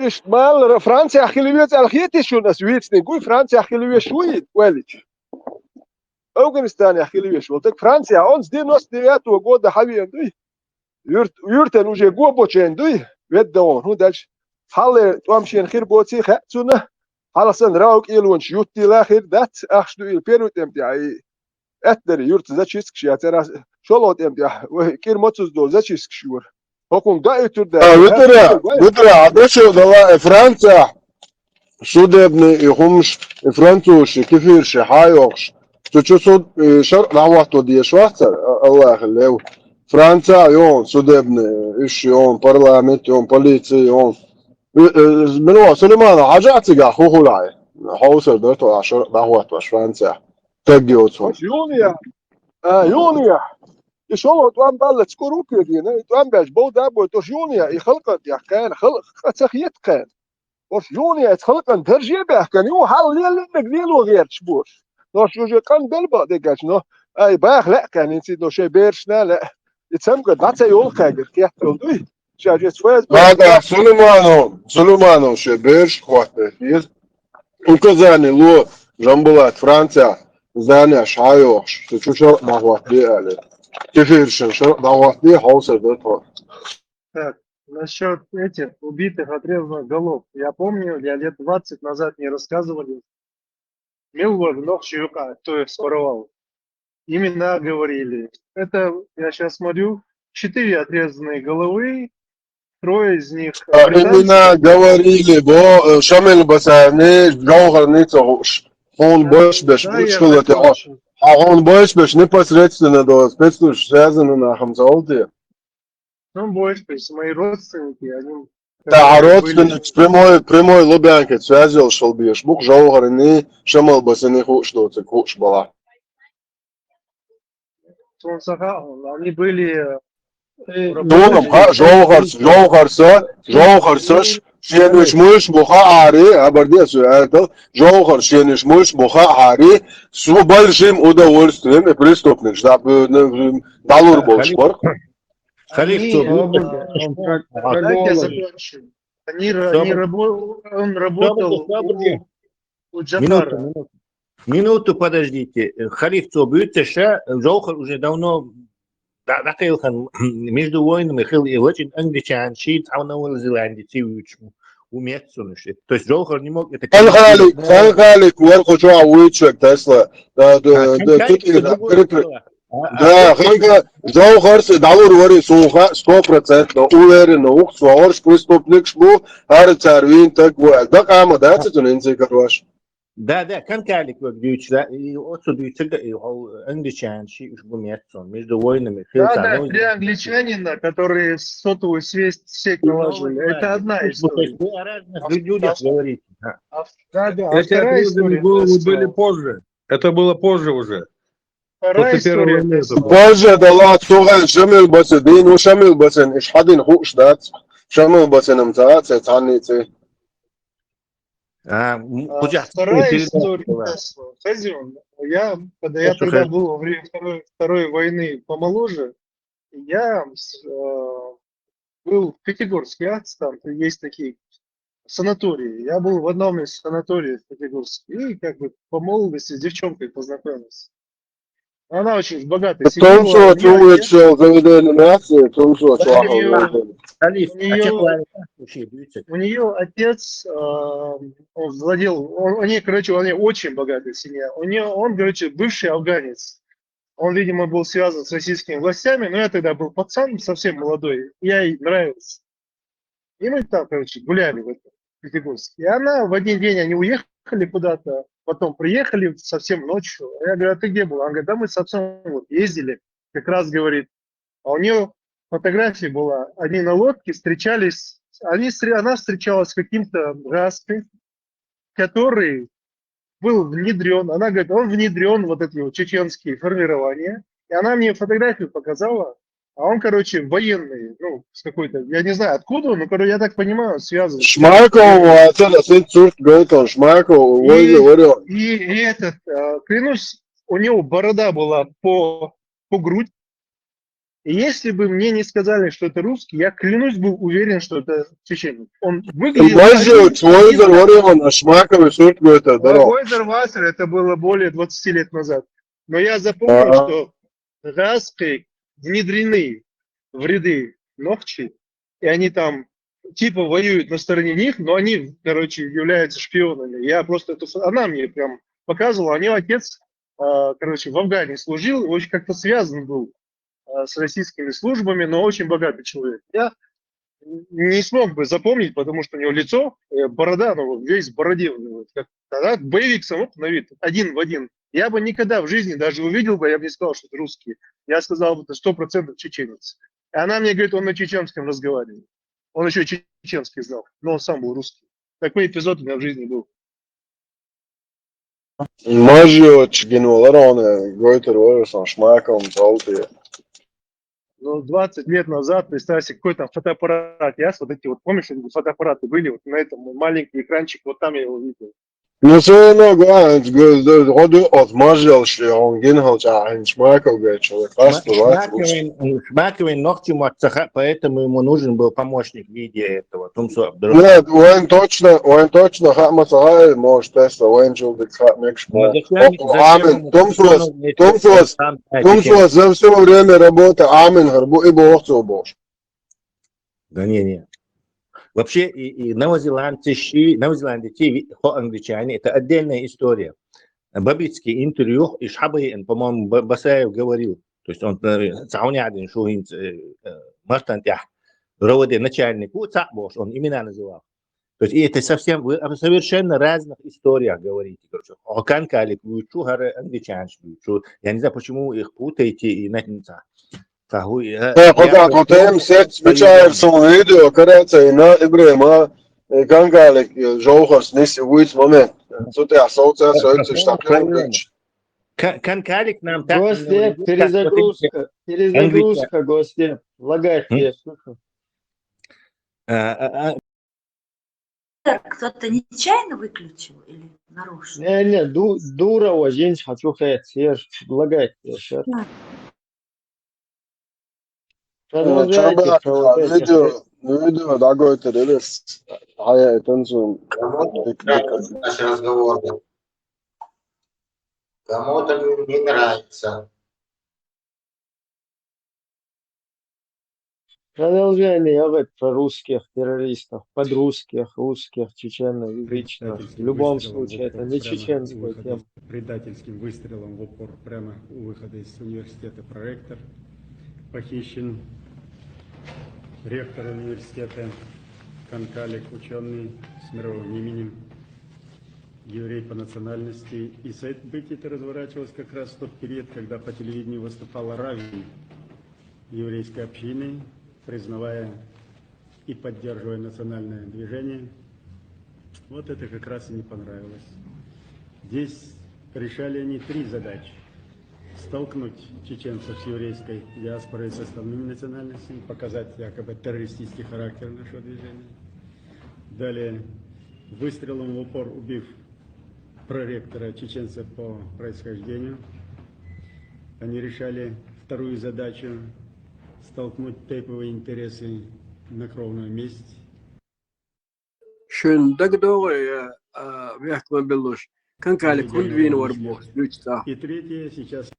Speaker 7: إيش مال فرنسا خليويت الخيتي شو نسويت نقول فرنسا خليويت شوي ولد أفغانستان خليويت شو تك فرنسا أنس دي نص ديات وجود حبي عندي يرتن وجه جو بوتشين دوي ودون هو دالش حال توامشين خير بوتي خاتسونه حال سن راوك إلون شيوتي لاخر دات أخشدو البيروت امتعي etleri yurt zachis kişi atera şolot emya ve kirmotsuz do zachis kişi var. Hokun da ötürde.
Speaker 11: Витра, а то что дала Франция судебный и хумш и французский кефирши хайокш. Что суд шар равату дие Швейцар, Аллах лев. Франция он судебный, ищи он парламент, он полиция, он. من سليمان حاجات تجا خولاي حوصل درتو عشر دعوات واش فرنسا تجيوتو
Speaker 7: يونيا يشولو توان بالت سكوروكي دينا توان باش بو دابو توش يونيا يخلق يا كان خلق تخيت كان وش يونيا تخلق ترجي به كان يو حال ليل نقديلو غير شبوش توش يوجي كان بلبا ديكاش نو اي باخ لا كان انت دو شي بيرشنا لا يتسمك داتس يول خاجر كيف تقول
Speaker 11: هذا سليمانو شبيرش خواته يز указание ло жамбулат Франция здание шайош что дагват диале кефиршин что дагват ди хаусер дото.
Speaker 2: Так, насчет этих убитых отрезанных голов. Я помню, я лет 20 назад мне рассказывали, Милвар ночью кто их своровал. Имена говорили. Это, я сейчас смотрю, 4 отрезанные головы, 3 из них
Speaker 11: именно говорили, бо шамил басани жаугар ницош. Он больше беш что это. А он больше беш непосредственно до спецслужб связаны на Хамзалде.
Speaker 2: Ну, больше, то есть мои родственники, они...
Speaker 11: Да, родственник прямой Лубянки связывал, что беш. Бук жаугар не шамил басани что это куш была.
Speaker 2: Они были...
Speaker 11: Жаугар шенеш муш буха ари абардия это жаугар шенеш муш буха ари с большим удовольствием и преступник чтобы доллар больше бар.
Speaker 2: Он работал у Джафара.
Speaker 1: Минуту подождите. Халиф Цобютеша Жохар уже давно дакилхан между войнами хил и очень англичан шит, а он на Новой-Зеландии цивучму умецунуши. То есть Жохар не мог это...
Speaker 11: Халик, вер хочу ауичек Тесла. Да, Жохар доллар вари суха 100% уверенно ухсуарш преступник шбу арцарвин так вот. Да кама да это не корваш.
Speaker 1: Да, кан калик вагдюч, да, и отсюда и англичан, ши гумецон, между войнами.
Speaker 2: Да, три англичанина, которые сотовую сеть наложили, это одна история.
Speaker 1: Вы о разных людях говорите.
Speaker 5: Эти отрезанные головы были позже. Это было позже уже.
Speaker 2: Вторая история.
Speaker 11: Позже дала Туган Шамил Басадин, у Шамил Басен, Ишхадин Хушдат, Шамил Басеном Таца, Таницы.
Speaker 2: Вторая история. Хазион, когда я тогда был во время Второй войны помоложе, я был в Пятигорске, там есть такие санатории. Я был в одном из санаториев в Пятигорске и как бы по молодости с девчонкой познакомился. Она очень богатая семья. У нее отец, он владел, они очень богатая семья. Он, короче, бывший афганец. Он, видимо, был связан с российскими властями, но я тогда был пацан, совсем молодой, я ей нравился. И мы там, короче, гуляли в этом Пятигорске. И она, в один день они уехали куда-то, потом приехали совсем ночью. Я говорю, а ты где был? Она говорит, да мы с отцом вот ездили, как раз, говорит, а у нее фотография была, они на лодке встречались, она встречалась с каким-то Гаской, который был внедрен, она говорит, он внедрен в вот эти вот чеченские формирования, и она мне фотографию показала, а он, короче, военный, ну, с какой-то, я не знаю откуда он, но, короче, я так понимаю, связан.
Speaker 11: Шмайков,
Speaker 2: и этот, клянусь, у него борода была по грудь, и если бы мне не сказали, что это русский, я, клянусь, был уверен, что это чеченец. Он выглядел... Это было более 20 лет назад. Но я запомнил, что Гаской внедрены в ряды Нохчи, и они там типа воюют на стороне них, но они, короче, являются шпионами. Я просто... Она мне прям показывала, у нее отец
Speaker 13: короче, в Афгане служил, очень как-то связан был с российскими службами, но очень богатый человек. Я не смог бы запомнить, потому что у него лицо, борода, ну, весь в бороде. Тогда боевик самов на вид, один в один. Я бы никогда в жизни даже увидел бы, я бы не сказал, что это русский. Я сказал бы, это 100% чеченец. И она мне говорит, он на чеченском разговаривает. Он еще чеченский знал, но он сам был русский. Такой эпизод у меня в жизни был.
Speaker 11: Mažoči ginolaroны, Гойтер, Уэрсон, Шмаком, Золотые.
Speaker 13: Ну, 20 лет назад, представь себе, какой там фотоаппарат. Я вот эти вот, помнишь, эти фотоаппараты были, вот на этом маленький экранчик, вот там я его видел.
Speaker 11: Nu så nog att du åt Mažoči, он гинхал, Шмаков, говорит, человек,
Speaker 1: Шмаковин ногти мацаха, поэтому ему нужен был помощник в виде этого.
Speaker 11: Нет, он точно хамасахай, может, теста, он чулдик хатмекш. Томсуас за все время работы Амин Харбу и Бохцу Бош.
Speaker 1: Да не. Вообще и новозеландцы, англичане, это отдельная история. Бабицкий интервью, и Шабаин, по-моему, Басаев говорил, то есть он Цаунядин, Шухин, Маштантях, Роводе, начальник, он имена называл. То есть и это совсем, вы о совершенно разных историях говорите. Канкалик, я не знаю, почему их путаете и начнется.
Speaker 11: Потом сеть смечается видео, короче, на Ибрема, Кангалик, Жохас, Ниси, Уиц, момент. Сутя, ассоциация, что
Speaker 1: Канкалик нам так...
Speaker 2: Гости, перезагрузка, гости, лагать я слышу.
Speaker 14: Кто-то нечаянно выключил или нарушил?
Speaker 2: Не, дура, очень хочу хоть, лагать я сейчас.
Speaker 11: Видео, да, Гойтер, или Ая, танцуем.
Speaker 9: Наш разговор. Кому-то не нравится.
Speaker 2: Продолжение говорить про русских террористов, подрусских, русских, чечено-язычных. В любом случае, это не чеченская тема.
Speaker 15: Предательским выстрелом в упор прямо у выхода из университета проректор похищен. Ректор университета Канкалик, ученый с мировым именем, еврей по национальности. И событие это разворачивалось как раз в тот период, когда по телевидению выступала Рави еврейской общины, признавая и поддерживая национальное движение. Вот это как раз и не понравилось. Здесь решали они 3 задачи. Столкнуть чеченцев с еврейской диаспорой с основными национальностями, показать якобы террористический характер нашего движения. Далее, выстрелом в упор убив проректора чеченцев по происхождению, они решали 2-ю задачу – столкнуть тейповые интересы на кровную месть.
Speaker 16: Schön, дагдовая вяхма белуш. Канкалик, хундвин варбох.
Speaker 15: И 3-е, сейчас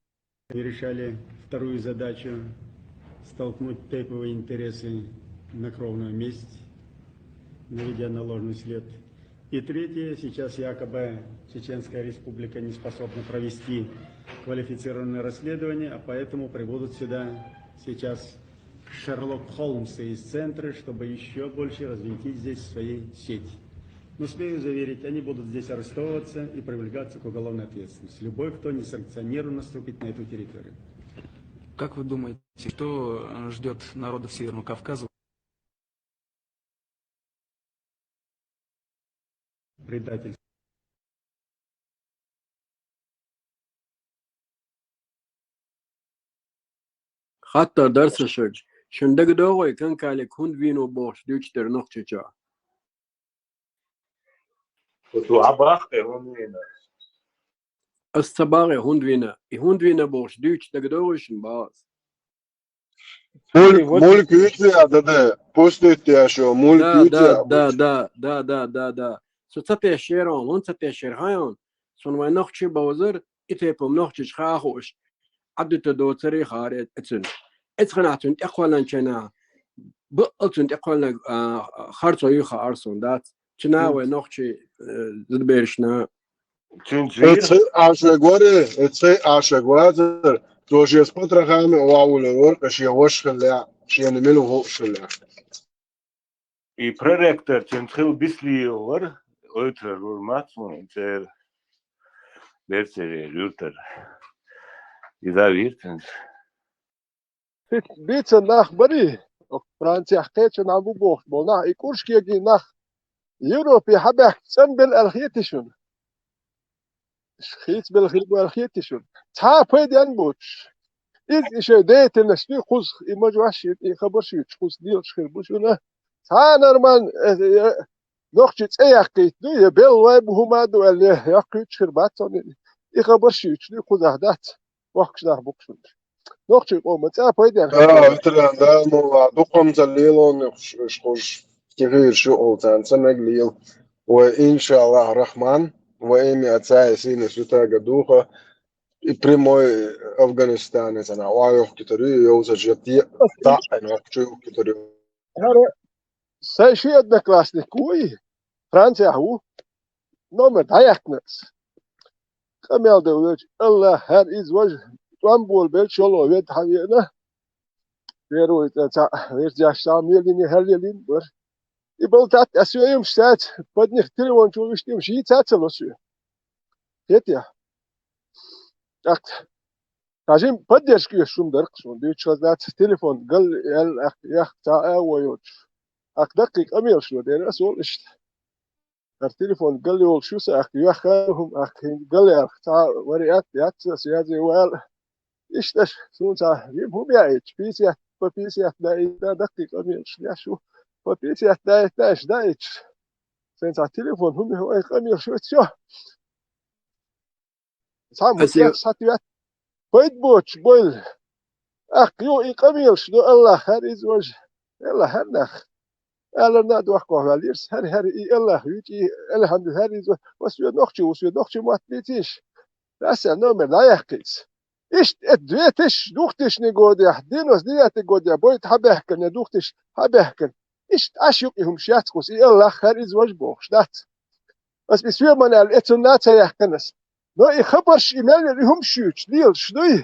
Speaker 15: они решали 2-ю задачу – столкнуть тейповые интересы на кровную месть, наведя на ложный след. И 3-е, сейчас якобы Чеченская Республика не способна провести квалифицированное расследование, а поэтому прибудут сюда сейчас Шерлок Холмсы из центра, чтобы еще больше развинтить здесь свои сети. Но смею заверить, они будут здесь арестовываться и привлекаться к уголовной ответственности. Любой, кто не санкционирует наступить на эту территорию.
Speaker 17: Как вы думаете, что ждет народов Северного Кавказа?
Speaker 15: Предатель.
Speaker 16: Hatta derse şöyle. Şimdi doğru Kankalик, huндвин варбох. Дючтер нохчача. الصباغي هوندوينا هوندوينا بوش ديوش تقدروش باز
Speaker 11: Мульк Ютия, да, пустите еще, Мульк Ютия.
Speaker 16: Да. Сотапе шерон, он сапе шерхайон. Сон вай нохчи баузер, итепом нохчи шхахош. عدت دو تاريخ هاري اتسن اتخناتون اقوالن چنا بقلتون اقوالن خرطو يخا ارسون دات چنا و نخچي زدبيرشنا
Speaker 3: Цинцвир.
Speaker 11: Ашагвазер, тоже с потрохами уаули ворка, ши вошхля, ши немелу вошхля.
Speaker 3: И проректор цинцвил бисливер, ойтер рурматсмун, цер берцере рютер. إذا ويرتن
Speaker 7: بيت الناخ بري فرنسا حكيت عن أبو بوخ بولنا يكونش كي ناخ يوروبي حبك سن بالألخيتشون خيت بالألخيتشون تا بيدن بوش إيش ديت النسبي خص إمجوش يخبرش يخص ديوش خربوشونه تا نرمان نخشت أي حكيت دو يبل وابهما دو اللي يحكيت خرباتون يخبرش يخص أهدات وقش ده بوكشون نخشت قوم تا بيدن
Speaker 11: ترى ده مو دقم زليلون خوش كثير شغل تنسمع ليل وإن شاء الله الرحمن وإمي أتساعي سيني سوتا قدوخة primo Afganistane sana wajo kitari jau zažeti ta enokčių kitari.
Speaker 7: Här säg klasni kui Fransia hu nummer dayaknas. Kamel de waj Allah her is waj twambol bel cholo vet havena. Vero ta ver yaşamyelini her yelin var. İboltat asıyım stat podnih telefon çuvishtim shi tatsalosu. Yetya. Akt Кажем, поддержки шумдар, что дичазат телефон гал эл яхта авойот. Ак дакик амил что дер асол ишт. Ар телефон гал йол шуса ак яхахум ак гал яхта вариат ятса сязи вал. Ишташ сунца вибу бяич писят по писят да дакик амил шляшу. По писят да даич. Сенца телефон хум ай амил что всё. Сам сатвят Пойд боч бойл. Ах, يو إقاميل شنو الله هر إزواج الله هر نخ. الله نادو أخوه واليرس هر الله يجي الحمد هر إزواج وسوي نخشي ما تبيتيش. بس نومر لا يحكيس. إيش دوتش دوختش نقود يحدينوس ديات نقود يا بويت حبهكن دوختش حبهكن. إيش أشيقهم شياتكوس الله هر إزواج بوخش دات. بس بسوي من الإتنات يحكنس. No خبرش إيميل لهم شوش ديل شنوي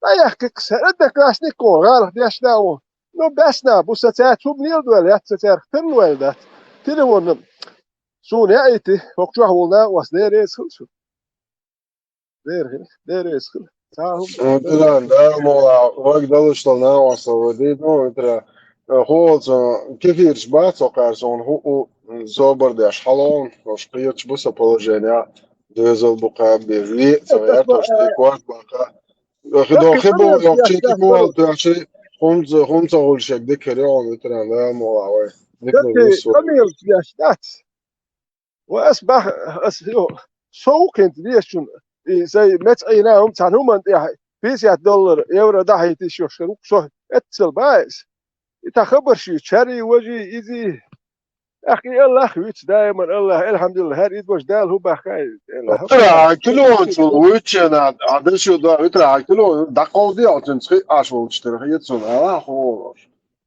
Speaker 7: لا يحكي سردك كلاسني كورال ديش ناو نو بسنا بوستات هم نيل دول يتسير تنوال دات تلون سون يأتي وقتها ولنا واسدير يسخل دير يسخل تاهم
Speaker 11: ترى ده مو وقت دلش لنا وصل دي نو ترى هو كثير شبات وقارسون هو زوبر ديش حلون وشقيتش بوسا بولجينيا Dözel buka birliği sayar toşte kuat baka. Khido khibo yokçi ki kual tuachi hunza olacak de kere on utranda mola.
Speaker 7: Kamil yaştat. وأصبح سوق أنت ليش شون زي متعيناهم تعنهم أنت $50 يورو ده هيتشوف شروق شو اتصل بايس يتخبر شيء شري وجي إذي أخي الله ويتش دائما الله الحمد لله هذا يدوش دال هو بخير
Speaker 11: ترى كلهم ويتش أنا عدل شو ده ترى كلهم دقودي أو تنسخي أشوف تشتري يتسون هو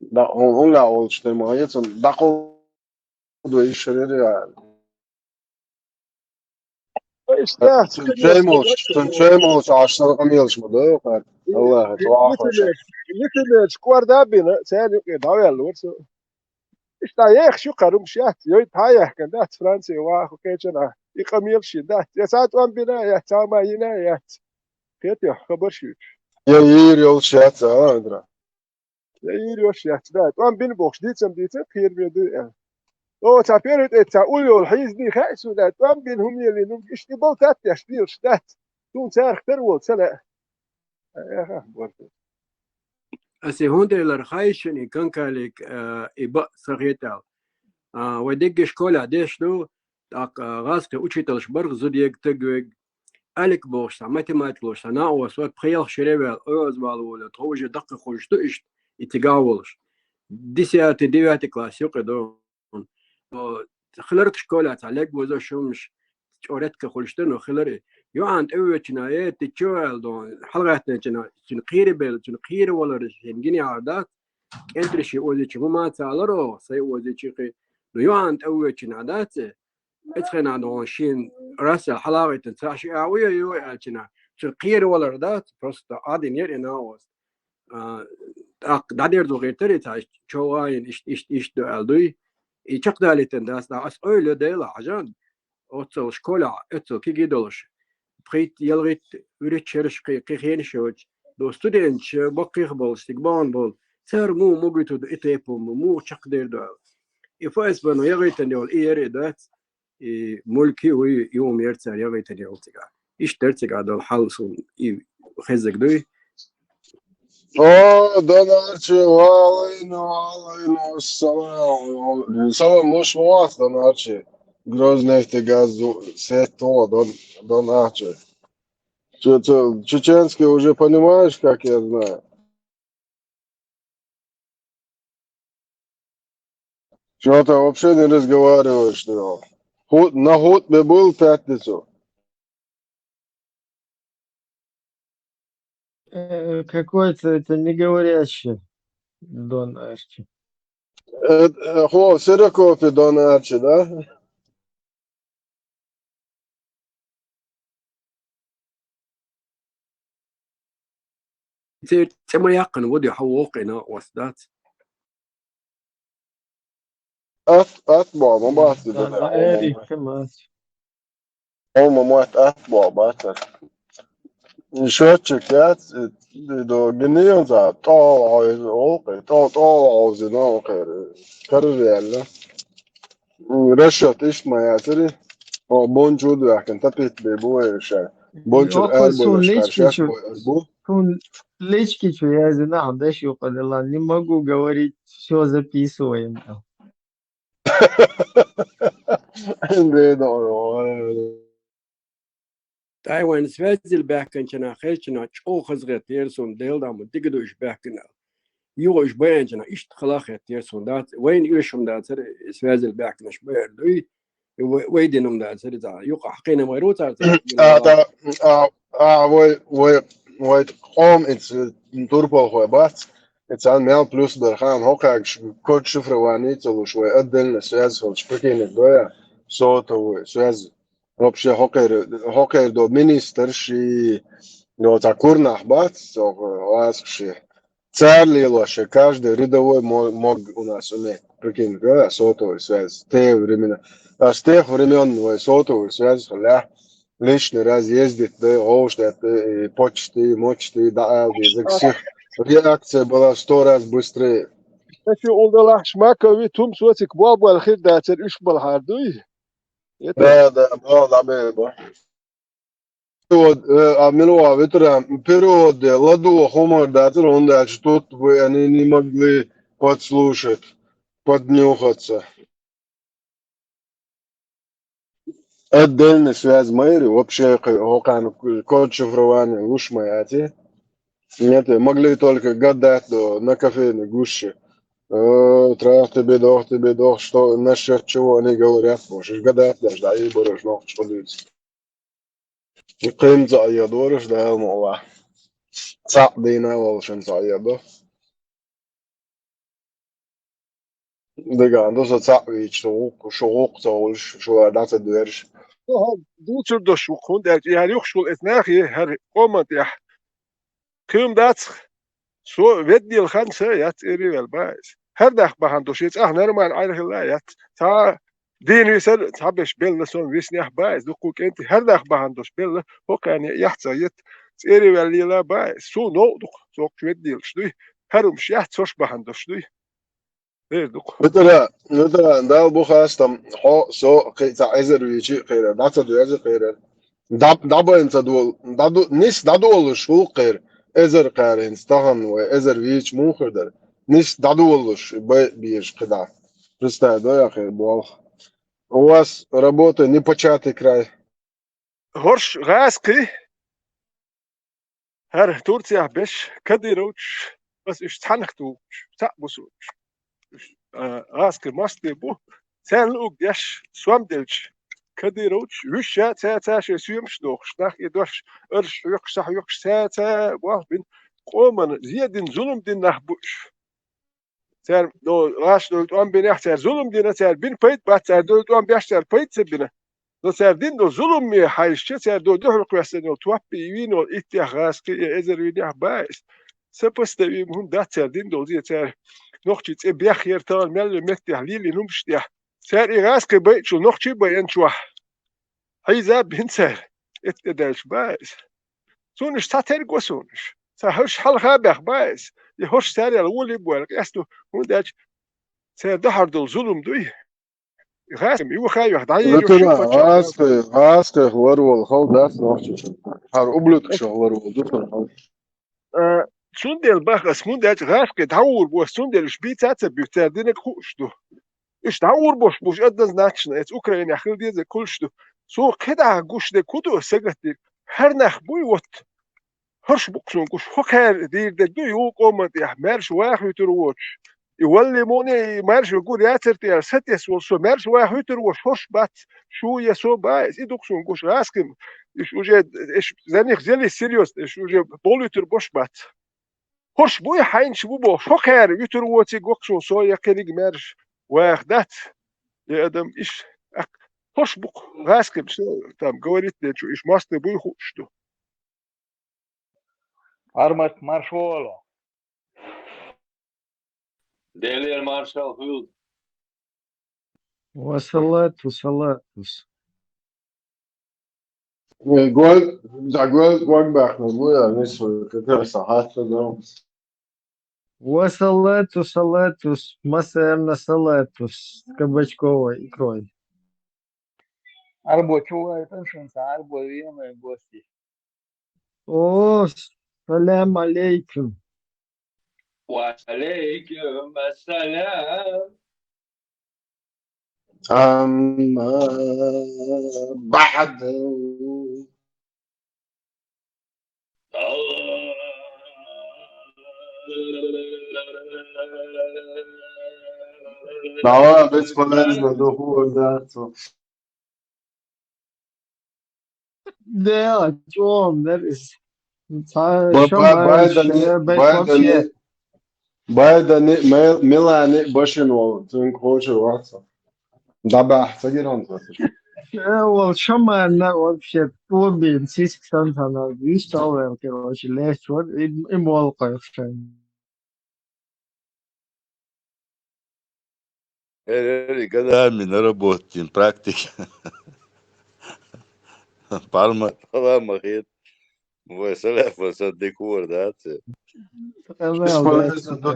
Speaker 11: ده هو لا أول تشتري ما يتسون دقودي يشتري تنشيموش عشان قميلش مده الله توافق
Speaker 7: مثل سكوار دابين سالي داوي الورسو اشتايخ شو قرم شات يويت هاي كندات فرنسي واخو كيجنا يقميل شدات يا ساعات وان بنا يا تاما ينايات كيتي خبر شو
Speaker 11: يير يول شات ادرا
Speaker 7: يير يول شات دات وان بين بوكس ديتم خير بيدو او تابيرت اتاول يول حيز دي خايسو دات وان بين هم يلي نم اشتبال تات يشتير شدات تون سارخ ترول سنه يا برضه
Speaker 16: أسي هون ده الرخايشني كان كالك إباء صغيرة وديك شكولا ديش لو تاك غاسك учитель برغ زوديك تجوج ألك بوش ماتيماتيك لوش أنا وسوات بخيال شريبة أوز بالولا توجه دقة خوش تيش يتجاولش ديسيات ديوات كلاس يقدرون خلرك شكولا تعلق بوزا شومش أوريتك خلشتنو خلري يو عند أول جناية تجوال دون حلقاتنا جنقير بيل جنقير ولا رجين جني عادات أنت شيء وزي شو ما تعلرو سي وزي شيء يو عند أول جنادات اتخنا دون شين راس الحلاوة تنتعشي عوية يو ألتنا تقير ولا ردات بروست عادي نير إناوس دادير دو غير تري تاش شواين إيش دو ألدوي يشق دالتن داس دا أس أول ديلا عجان أوتل شكولا أوتل كي جدولش بخيت يلغيت وريت شرش قي خين شوج دو ستودنتش بقي خبل استقبان بول سر مو موجتو إتيبو مو شق دير دو يفاز بنو يغيتن يول إيري دات ملكي وي يوم يرتسع يغيتن يول تيجا إيش ترتجع دول حلصون خزق دوي
Speaker 7: О, Донарчи, валину, салам, муж вас, Донарчи. Грозный ты газу, сето, Донарчи. Чеченский уже понимаешь, как я знаю? Что-то вообще не разговариваешь, что? На хутбе был в пятницу?
Speaker 2: Какой-то это не говорящий Дон Арчи.
Speaker 7: Хо, Сиракофе Донарчи, да?
Speaker 16: تما يقن ودي حوقنا وسدات
Speaker 7: أتبع ما بعرف
Speaker 2: إيري كمان
Speaker 7: هم ما أتبع بعرف شوتشكات دو جنيان ذا طاع أوقي طاع زنا خير كرر يلا رشت إيش ما يعتري أو بونجود لكن تبيت بيبوي شيء بونجر
Speaker 2: Опа, сон
Speaker 7: ألبو
Speaker 2: лечки,
Speaker 7: شكرشات بو
Speaker 2: сон лечки, что я знаю, да, что подала, не могу говорить, все записываем.
Speaker 16: تايوان سوازل باكن كنا خيشنا شو خزغت يرسون ديل دام ديقدوش باكنا يوش بينجنا إيش خلاخت يرسون دات وين يوشم دات سوازل باكنش بيردوي ويدينهم دات سريزا يوقع حقينا ميروت
Speaker 7: وي قوم إتس توربو خوي بات إتس عن ميل بلوس برخان هوكا كود شفر وانيت وشوي أدل سواز فالشبكين الدويا صوت وسواز вообще хоккей до министр ши до такурна бат so ласши царило что каждый рядовой мог у нас уметь прикинь да сотовую связь те времена а с тех времен сотовую связь ля лишний раз ездит да оштат почты мочты да язык всех реакция была 100 раз быстрее
Speaker 13: Peki onda şmakavi tüm suatik bol الخير ده تر iş bol harduy
Speaker 7: да бо Милова ветра природы, ладу, хумор, да, он что вы они не могли подслушать, поднюхаться. Отдельная связь мэри, вообще, код шифрования, уж моя, нет, могли только гадать на кофейной гуще. Трах тебе дох, что насчет чего они говорят, можешь гадать, даже, да, и будешь noch что люди. قيمة عيادورش ده الموضوع صعب دينا والشن عيادو ده عنده صعب شوق تولش شو دات الدرش
Speaker 13: دوتر do şukun der yani yok şul etnahi her komand ya küm dat so vedil khan se yat eri vel bais her dag bahan do shit normal ayra yat ta دين يسال تحبش بيل سون ويسني بايز دوك انت هر داخ باندوش بيل هو كان يحصيت سيري ولي لا بايز سو نو دوك سو كويديل شدوي هرم شيحت سوش باندوش دوي ايه دوك
Speaker 7: مثلا ده بوخاستم حو سو قيتا عزر ويجي خير داتا دو عزر خير دابا انت دول دادو نيس دادو شو خير ازر قارن استهن وازر ويج مو خدر نيس دادو بيش قدا просто да я خير بوال У вас работа непочатый край.
Speaker 13: Горш غاسكي هر تورتيا بش كديروش بس ايش تحنختو تقبسو غاسكي ماستي بو سان لوك ديش سوامدلش كديروش وشا تا سيمش دوخ ناخ يدوش ارش يقش تا واه بين قومن زيادين ظلم دين نحبوش Ser do raş do on bin ihtar zulüm dine ser bin payt bat ser do on beş ser payt sebine
Speaker 7: لو سردين دو ظلم مي حايشة سردو دحر قوسن توابي وينو اتيا غاسكي ازر وينيا بايس سبستوي مهم دات سردين دو زي سر نوختي تي بيخير تال مل مكتي ليلي نمشتيا سر غاسكي بيتشو نوختي بينشوا هيزا بنسر اتدالش بايس سونش ساتر قوسونش سهرش حل خابخ بايس يهوش سر الولي بوالك استو هو داش سر دحر دو ظلم دوي غاسم يو خايو داير
Speaker 11: Zato
Speaker 7: يو
Speaker 11: da,
Speaker 7: شوف
Speaker 11: raske hvarvol, hal das nošķi. Har ublutkšo hvarvol, dušan hal.
Speaker 7: سوندل باخ سموندج غاسك داور بو سوندل شبيتات بيتادينك خوشتو ايش داور بوش ادز ناتشنا ات اوكرانيا خل دي كلشتو سو كدا غوش دي كودو سغت هر نخ بوي وات هرش بوكسون غوش هوكر دي دو يو قومت يا مارش واحد تروش يولي موني مارش يقول يا ترتي ستيس وسو مارش واحد تروش هوش بات شو يسو بايس يدوكسون غوش غاسكم ايش وجد ايش زانيخ زيلي سيريوس ايش وجد بوليتر بوش بات هوش بوي حين شبوبو شوكر يتروتي غوكسون سو يكنيج مارش واخدات يا ادم ايش هوش بوك غاسكم там говорит что ايش ماست بوي خوشتو
Speaker 4: Armat Marshall.
Speaker 3: Delier Marshall Huld.
Speaker 2: وصلت
Speaker 11: Gol, za gol bak na bu ya neyse kadar sahat da.
Speaker 2: وصلت مثلا صلاتوس кабачковой икрой.
Speaker 4: Arbo чува attention sa arbo yeme gosti.
Speaker 2: О, салям алейкум.
Speaker 3: وعليكم السلام.
Speaker 11: Amma بعد Dava bez polezno duhu da to.
Speaker 2: Да, чом, дерис. Шамаш, беш вообще.
Speaker 11: Baydani Milani başın ol. Tüm koçu varsa. Da bahse giren zaten.
Speaker 2: Вот шамана вообще клубе сиськ сантана. Виставил, короче, лезть вот и молка вообще.
Speaker 18: Когда мы работаем, практика. Palma, palma, hit. Voi să să decor, da?
Speaker 11: Bez polezno do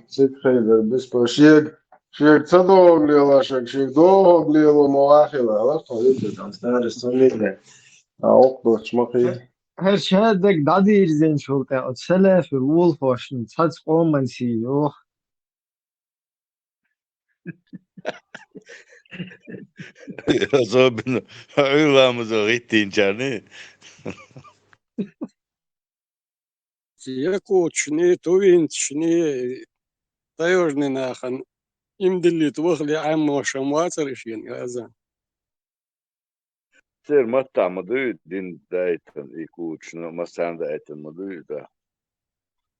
Speaker 11: cik heider. Bez polezno. Šeit sadogļielāšāk, šeit doglielu moāhilā, lato izvedām stēris un līdē. Aukdots mokī.
Speaker 2: Her şeydek dadı irzen şolta. O selef wolf hoşun. Saç qoman si yok.
Speaker 18: So bin uyulamızı gittin canı.
Speaker 16: Якучни, тувинчни, таежный нахан. Им делит вахли аммо шамвацаришин газа.
Speaker 18: Ser matta mı din daytan ikuç no masan daytan mı da.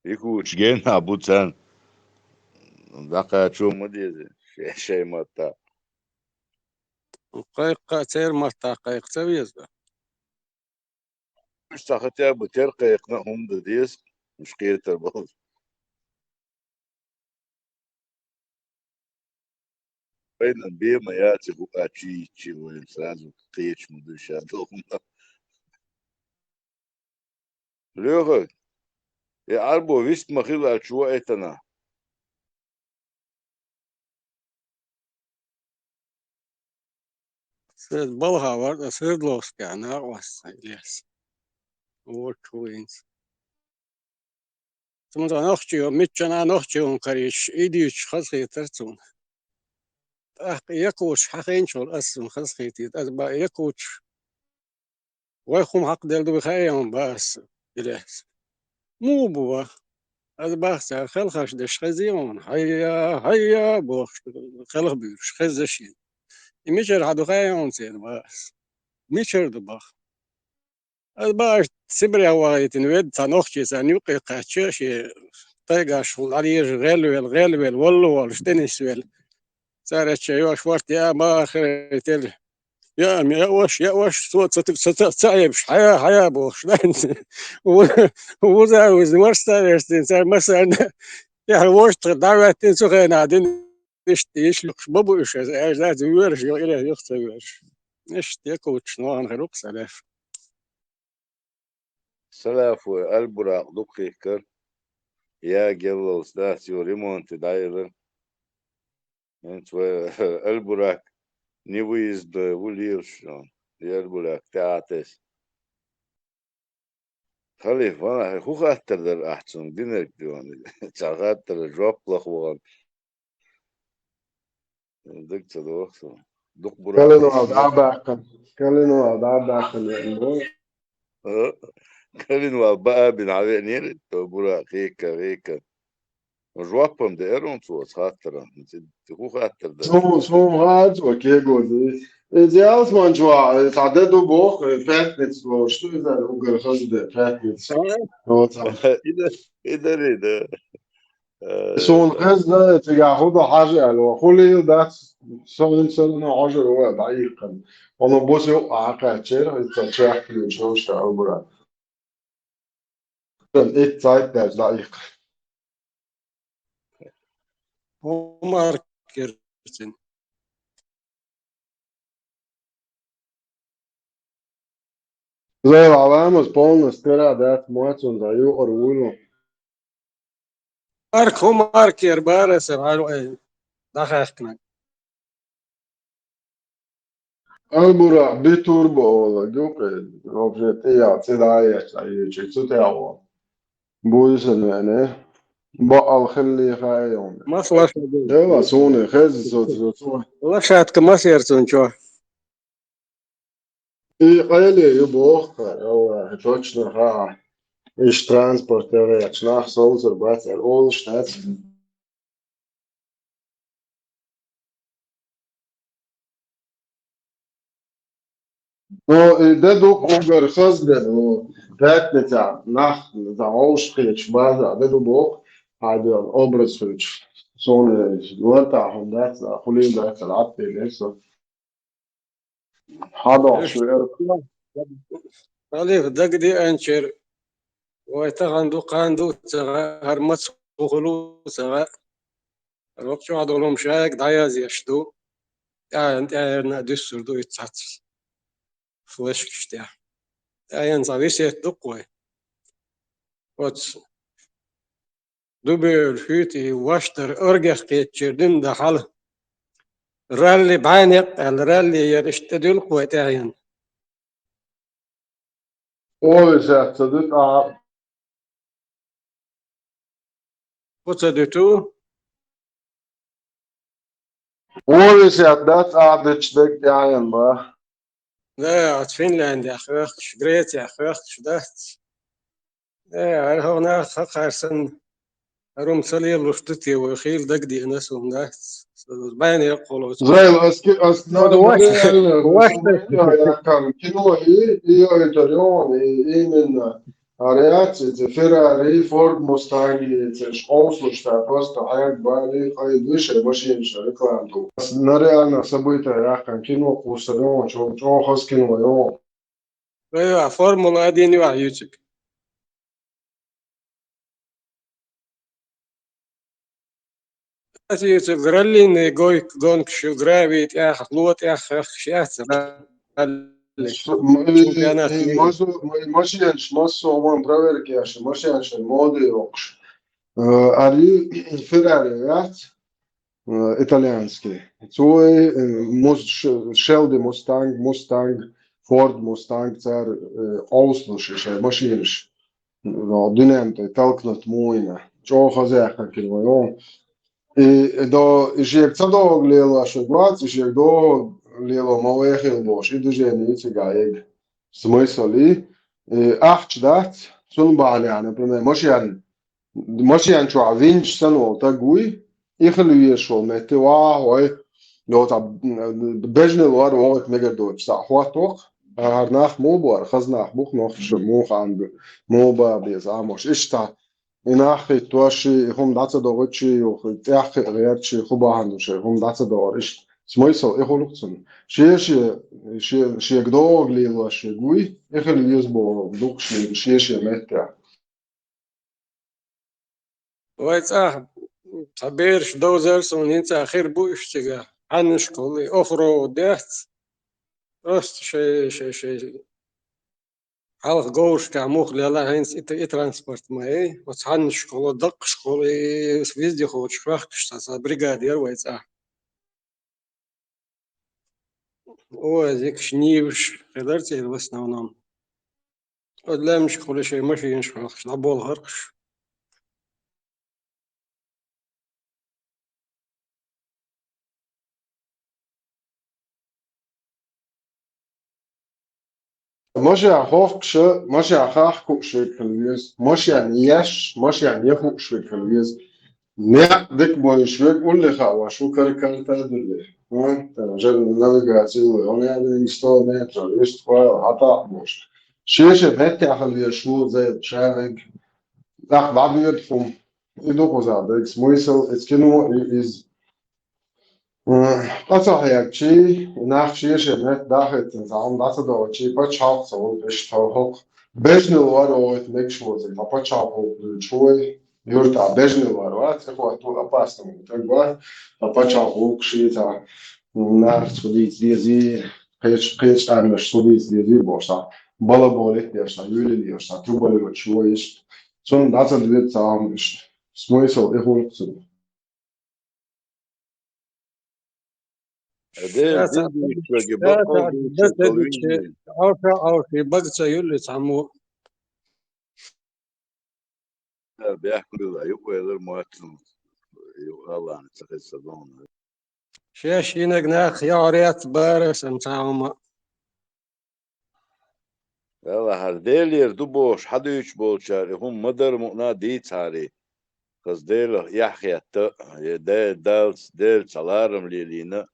Speaker 18: İkuç gene bu sen. Daka çoğu diye şey matta.
Speaker 16: Qayqa ser matta qayqa vizda.
Speaker 18: Mش saxta bu ter qayqna humda diye müşkilter bu. Aynen bir mayatı bu açı o sразу кеч mu dışarıda. Lüge. Arbo vist mahila çuva etana.
Speaker 16: Sed balha var da Sverdlovska na vas iles. O twins. Tumuda nochçu mitçana nochçu kariş idiç khasıtertsun. يكوش حقين شو الأسم خلص خيتي أتبع يكوش ويخم حق دل دو بخيام بس إلهس مو بوا أتبع سا خلخش دش خزيون هيا بوخ خلخ بيرش خزشين يمشر عدو خيام سين بس مشر دبخ أتبع سبري هوايت نود تنوخشي سانيوقي قاتشي طيقاش والعريج غلوال والله والشتنسوال صارت شيء وشورت يا ما آخر تل
Speaker 7: يعني يا وش صوت تصعبش حياة بوش وزاوز ورستين صار مثلا يعني وش دعوة تنسخين عادين يشلق بابو إيش لازم يورش إلى يخسر يورش إيش تيكوتش نوعا غيروك سلاف
Speaker 18: سلاف والبراق دقي كر يا جلو ستاسيو ريمونت دايرن انت البراق نيويز وليوش يا البراق تعاتس خليف انا هو خاطر در احسن دينك ديوان خاطر جواب لخوان دك تدوخ دق براق
Speaker 11: كلنا أضعباقا كلنا أضعباقا يعني
Speaker 18: كلين وبقى بين عوانير براق هيك جوابهم ده ايرون صوت خاطر هو خاطر ده
Speaker 11: سوم هاد وكيغو دي إذا أصلاً جوا تعددوا بوخ فاتنس وشتو إذا الأوجر خزد فاتنس هو تعال
Speaker 18: إيه
Speaker 11: سون خزد تجاهده حاجة لو خلي ده سون سون حاجة هو دقيقا أنا بوس يوقع عقاتشير يتشاح في الجوش تاعو إيه تايت ده دقيقة
Speaker 7: وماركرتن
Speaker 11: زي العلامة سبون استرا ده مواتون دايو أرولو
Speaker 7: هو ماركر بارس على دخلنا
Speaker 11: البرا بتوربو ولا جوكي أوبجيتيا تدايا تايو تشيتو تاعو بويسن يعني بقى الخلي خايون
Speaker 7: ما فلاش
Speaker 11: يلا سوني خز صوت
Speaker 7: والله شات كماسير تونشوا
Speaker 11: إيه قايلة يبوخ أو هتوتشنا ها إيش ترانسبورتر يتشناح صوتر بات الأول شتات ده دوك أوبر خز ده تات نتاع ناخ نتاع عوش خيتش بعد ده بوخ هذا الأوبرز فيتش سوني الوقت هم ده خلين ده العطي لسه هذا شوية
Speaker 7: عليه دق دي انشر ويتغندو قاندو تغار مسخولو تغا الوقت شو عدولهم شايك داياز يشدو انت دستور دو يتسات فلاش كشتيا نصابيش يتدقوي واتس دوبي الفيتي واشتر ارجع كيتشردين دخل الرالي بعانق الرالي يرشتدل قوتين
Speaker 11: وإذا صدق
Speaker 7: وتصدتو
Speaker 11: وإذا ده قعدت دك يعني ما
Speaker 7: لا فنلند يا اخي شجريت يا اخي شدات لا هنا خارسن روم سليل لفتتي وخيل دقدي ناسهم ناس باين يقولوا
Speaker 11: زي الأسنان
Speaker 7: واش واش
Speaker 11: كان كيلو إيه إيطاليون إيه من عريات فيراري فورد موستانج تشخوص وشتاقوس تحيات بالي خايد وش ماشي شركة عنده بس نرى أنا سبويت يا كان كيلو قوسرون شو خاص كيلو يوم
Speaker 7: ايوه فورمولا ديني على يوتيوب يوتيوب غرلي نيجوي جونك شو غرابيت يا خلوت يا خشيات شامبيونات
Speaker 11: ماشي وان برافيرك يا شي ماشي المودي روكش أري فيراريات إيطاليانسكي توي شيلدي موستانج فورد موستانج цар أوسلوش ماشينش دينامت تلقنت موينة جو خزاخن كلمة do išliek cadog lielā šodmāc, išliek do lielo mauēhil boš, idužēni ichigājeg смысли, ахчдат, сунбали, например, ماشيان شو عفينش سنو تقوي يخلو يشو متوا هوي لو تاب بجن الوار وقت مجر دوش صحواتوق هرناخ مو بوار خزناخ بوخ نوخ شو موخ عند مو با بيزاموش اشتا إناخ تواشي هم دعت دوغتشي وختياخ غيرتشي خبا هندوشي هم دعت دوغرش смысл эхолукцун. Ши гдог лила шигуй, эхел юзбо дук ши меття.
Speaker 16: ويتاه تبيرش دوزرس ونينت آخر بوش تجا عن شكولي أفرو ديت أست شيء حالك جوش كعموخ لا هينس ترانسبورت معي وتعن شكولي دق شكولي سويز خود شفاخ تشتا بريغادير ويتاه وذيك شنيوش قدرت يلبس نونام ولا مش كل شيء ماشي ينشفخ لعبوا الغرقش
Speaker 11: مش يعرفكش مش يعرفك شوي كلويز مش يعني يش مش يعني يفوق شوي كلويز نه دك بوي شوي قول لي خا شو كركر تدري وانت جل نافيجاتي وانا يعني ستو متر است عطاء مش شيشه هتي على شو زي شارك لا بعد يدفم يدوق زاد سمويسل اسكنو از قطع يكشي وناخشي شبنت داخل تنزعم داتا دوتشي بتشاف صول بشتوهق بجن الوروت مكشوز ما بتشاف شوي يرتع بجن الوروت تخوة تو أباس تقبل بتشاف وكشي تا نار سوديت ديزي قيش تعمل سوديت ديزي بوشا بلا بولت ديشا يولي ديشا تقبل وشويش سون داتا دوت تعم سمويسل إخوة
Speaker 18: ديل ديل بقول دوش كلويني
Speaker 16: أو في بقصة يلي تعمو
Speaker 18: بيحكوا يقوى غير مواطن الله أنا تخيل صدون
Speaker 16: شاشينا جناخ ياريت بارس انتاوما
Speaker 18: يلا هرديل يردو بوش حدو يش بولشار هم مدر مقنا ديت هاري قص ديل يحكي ديل سلارم ليلينا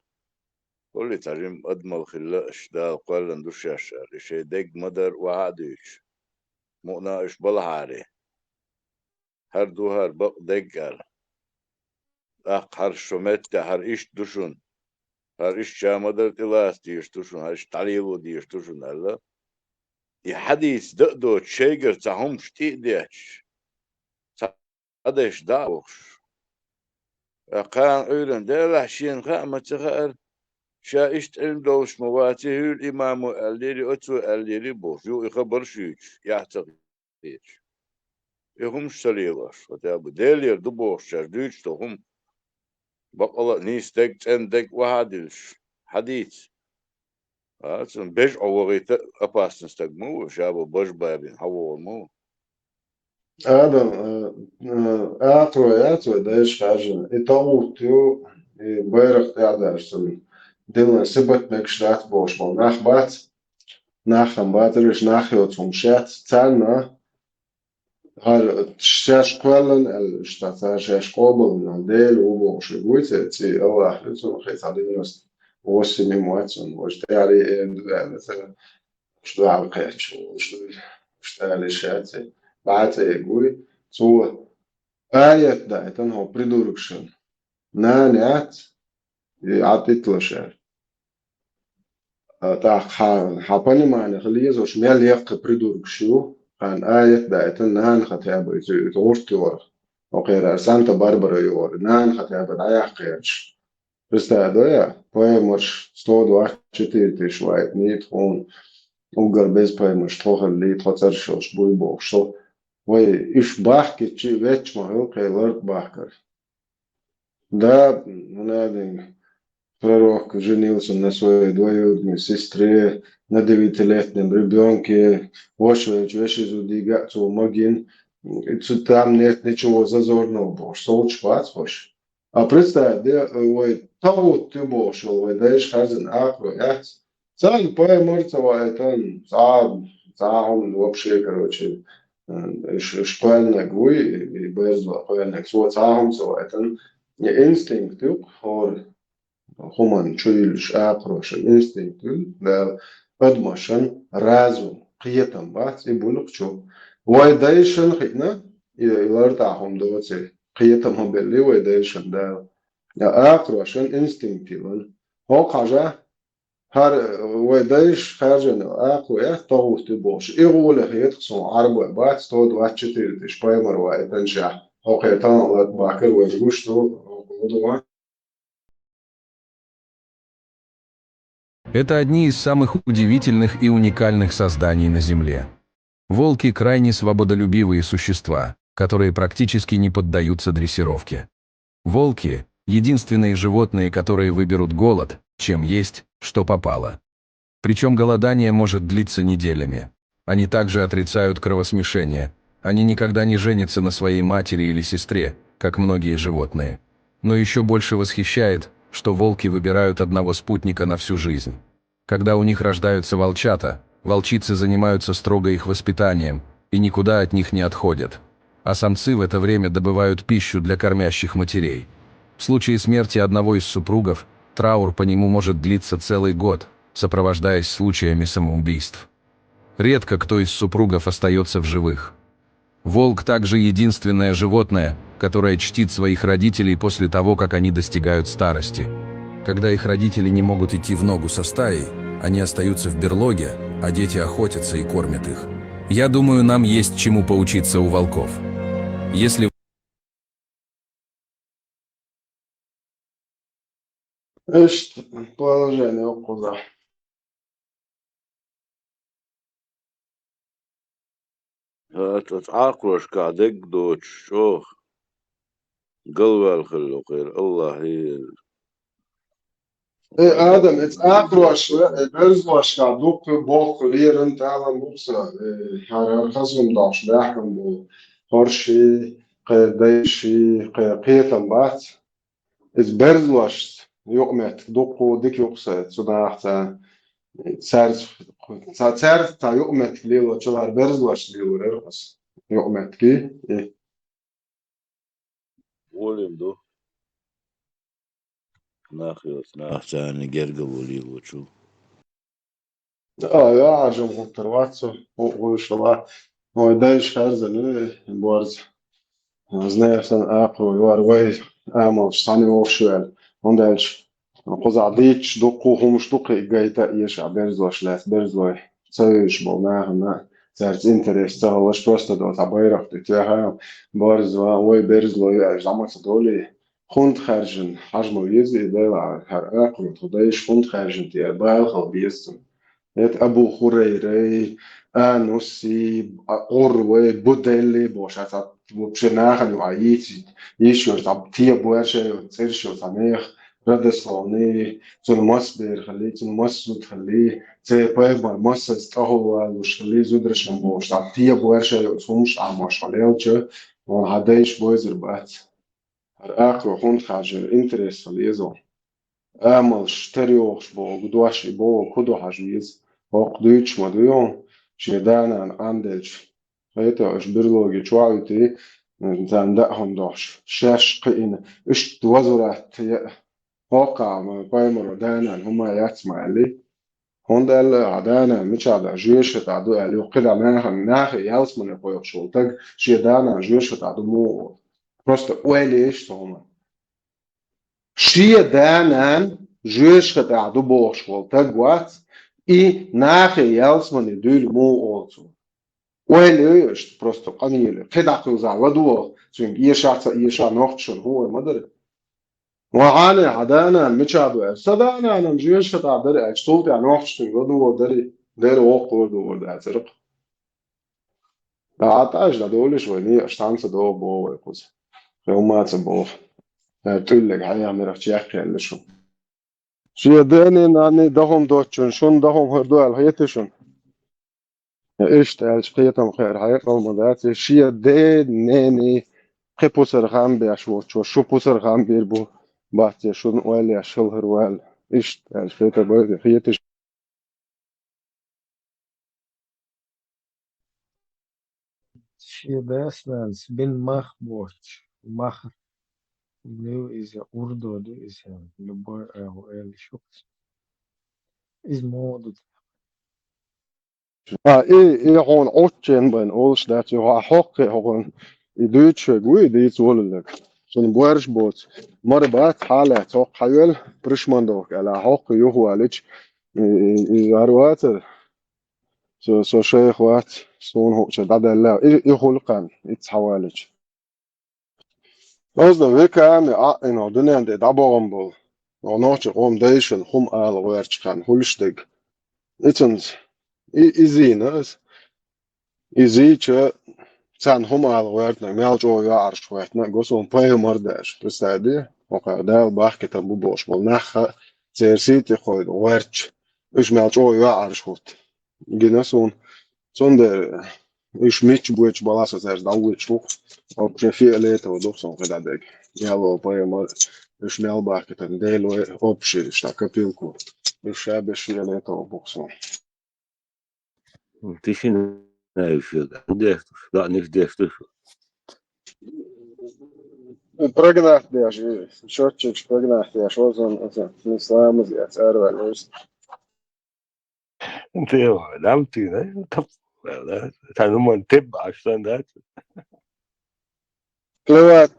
Speaker 18: كل تريم أدمل خلاش دا قلن دوش يشار شي ديك مدر وعدوش مقنا إش بالهاري هر دو هر بق دقر هر شمت هر إيش دوشون هر إيش شامدر تلاس ديش دوشون هر إيش تعليلو ديش دوشون هلا يحديث دقدو تشيجر تاهم شتي ديش تادش داوش قان أيضا ديلا حشين خامة تخير شايشت علم دوش مواتي هو الإمام الليلي أتو الليلي بوش يو يخبر شيش يعتقد يهم شليلاش وتابو ديلير دبوش شردوش توهم بقلا نيس دك تن دك وهادلش حديث أصلا بيج أوغيت أباستن استقمو شابو بوش بابين حوول مو
Speaker 11: هذا أتو دايش حاجة إتاوتيو بيرق تعداشتن دلنا سبت مكشلات بوش مو نخبات نخم باترش نخيوتهم شات تانا هر شاش قلن الشتاتا شاش قابل ديل وبوش بويت تي الله حلتون خيط عليه نست وسمي مواتون واشتعلي مثلا مش دعا القيتش واشتعلي شاتي بعد يقول سو آية دايتن هو بريدوركشن نانيات عطيت له شعر تا حابني معنى خليه زوش ميال يق بريدوركشيو كان آية دايتن نان خطيابة يتغورتي ورا وغير سانتا باربرا يور نان خطيابة دايا خيرش بس دويا بوي مرش ستود واحد شتي شوية نيت هون وقر بيز بوي مرش توخل لي تخطر شوش بوي بوخشو وي إيش باحكي تشي ويتش ما هو قيلرت باحكر да надо пророк женился на своей двоюродной сестре, на 9-летнем ребенке, вошел зудигацу могин, там нет ничего зазорного, больше солнце пацвош. А представь, да, ой, того ты бошел, ой, даешь хазин акро, царь поэморцева, это он вообще, короче, шпальна гуй, и бездва, поэморцева, царь, это instinktiv har human çöyülüş akroşun instinktiv da admaşın razum qiyatam bat ibuluk ço vaydayşın xina ilar tahum doçe qiyatam belli vaydayşın da ya akroşun instinktivin هو حاجة هر ودايش خارجنا أكو طاوس تبوش إغول هيتقسم عربة بات تود واتشتير تشبايمر وإتنشا هو قيتان باكر ويجوش تو
Speaker 19: Это одни из самых удивительных и уникальных созданий на Земле. Волки крайне свободолюбивые существа, которые практически не поддаются дрессировке. Волки – единственные животные, которые выберут голод, чем есть, что попало. Причем голодание может длиться неделями. Они также отрицают кровосмешение. Они никогда не женятся на своей матери или сестре, как многие животные. Но еще больше восхищает, что волки выбирают одного спутника на всю жизнь. Когда у них рождаются волчата, волчицы занимаются строго их воспитанием и никуда от них не отходят. А самцы в это время добывают пищу для кормящих матерей. В случае смерти одного из супругов, траур по нему может длиться целый год, сопровождаясь случаями самоубийств. Редко кто из супругов остается в живых. Волк также единственное животное, которое чтит своих родителей после того, как они достигают старости. Когда их родители не могут идти в ногу со стаей, они остаются в берлоге, а дети охотятся и кормят их. Я думаю, нам есть чему поучиться у волков. Если
Speaker 11: إيش положение أقوى
Speaker 18: تعاقلوش قاعدك دوش شوخ قلبه الخلو خير الله هي
Speaker 11: آدم اتعاقلوش برزوش قاعدوك بوك ليرن تعالى بوكسا خزم داش لحكم بو هرشي قيديشي قيتم بات برزوش يقمت دوكو ديك يقصد صداحتا سارت تا يقمت ليلو چلار برزوش ليلو ررقص يقمت كي
Speaker 18: وليم دو ناخيوس ناخساني جرقب وليلو شو
Speaker 11: يا عجم خطرواتسو وش الله هو دايش خارزن بورز знаю أقوى يوار أمل شتاني وفشوال هندالش قزع ديتش دقو همش دقي جايتا إيش عبرزوش لاس برزوي تسويش بولناها سارت إنترست تهلاش просто دوت عبيرك تتوها برزوا وي برزلو زعما تدولي خند خارجن حجمو يزي دايلا هر أقوى تدايش خند خارجن تيار بالخل بيستم يت أبو خريري أنوسي أوروي بوديلي بوشات بشناخن وعيتي يشو تاب تيا بوشة وتسيرشو تانيخ ردسوني تون مصبر خلي تون مصود خلي تي باي ما مصد تهو وش خلي زودرش بوش تاب تيا بوشة وتومش عماش خليوتش وهدايش بوزر بات آخر خون خارج إنترس خليزو أمل شتريوش بو قدواشي بو كدو حجيز بو قدوش مديون شيدانا عندلش خيطة اش برلوغي شوعيتي زندقهم دوش شاش قئن اش توزرات هوقع بايمرو دانا هما ياتسمع لي هندل عدانا مش على جيش تعدو علي وقدع ناخي يالس من يقوي شولتك شيدانا جيش تعدو مو просто ويليش هما شيدانا جيش تعدو بوش شولتك وات и нахи ялсмани дюл му олцу. Уэль просто قنيلة خدعة توزع ودوه سوين يشع نوختشن هو مدري وعاني عدانا مشابه صدانا أنا مجيش فتع دري أشتولت يعني نوختشن ودوه دري وقو ودوه ده زرق لا عطاش لا دولش ويني أشتانس دو بو ويقوز يوم تبو تقول لك هيا مرخش يحكي اللي شو شي داني ناني دهم دوتشن شون دهم هردو الهيتشن ايش تعال شقيتهم خير حقيقة ومدات شي دي ناني قبوسر غام بيشو شو بوسر غام بيربو باتي شون والي اشل هروال ايش تعال شقيتة بودي خيتش
Speaker 2: شي باسنانس بين مخ بوش مخ لو إذا أردو دو إذا لبوي أو إل شوكس إز مودد
Speaker 11: ايه هون اوتشن بين اولش دات يو حق هون يدوتش غوي ديت ولك Son boers boot. Maar baat حالة توق حيل برشمندوك على حق يهو عليك إزاروات so شيخ وات سون هو شداد الله يخلقان يتحوالك. Als de week aan in ordenen en de dabombol. Ornootje om deze om al werk gaan hulstig. Itens easy nes. Easy che zijn om al werk na melk o jaar schwet na go so paar mordas. Prestadi. Oké, daar bach ke tabu bosh bol nach zersite gooi werk. Is melk o jaar schot. Genason zonder is mitch boets balas as daawit schok. Op je vier leten we toch zo'n gedadek. Ja, wel paar maar snel bakken dan deel optie stakken pilko. Dus heb je vier leten op boxen.
Speaker 3: Het is in even deftig, dat niks deftig.
Speaker 11: Pregnant deze, shortjes pregnant deze was een islam is het erg is.
Speaker 3: Theo, damt u, hè? Het zijn nog maar een tip afstand dat.
Speaker 11: Kloot.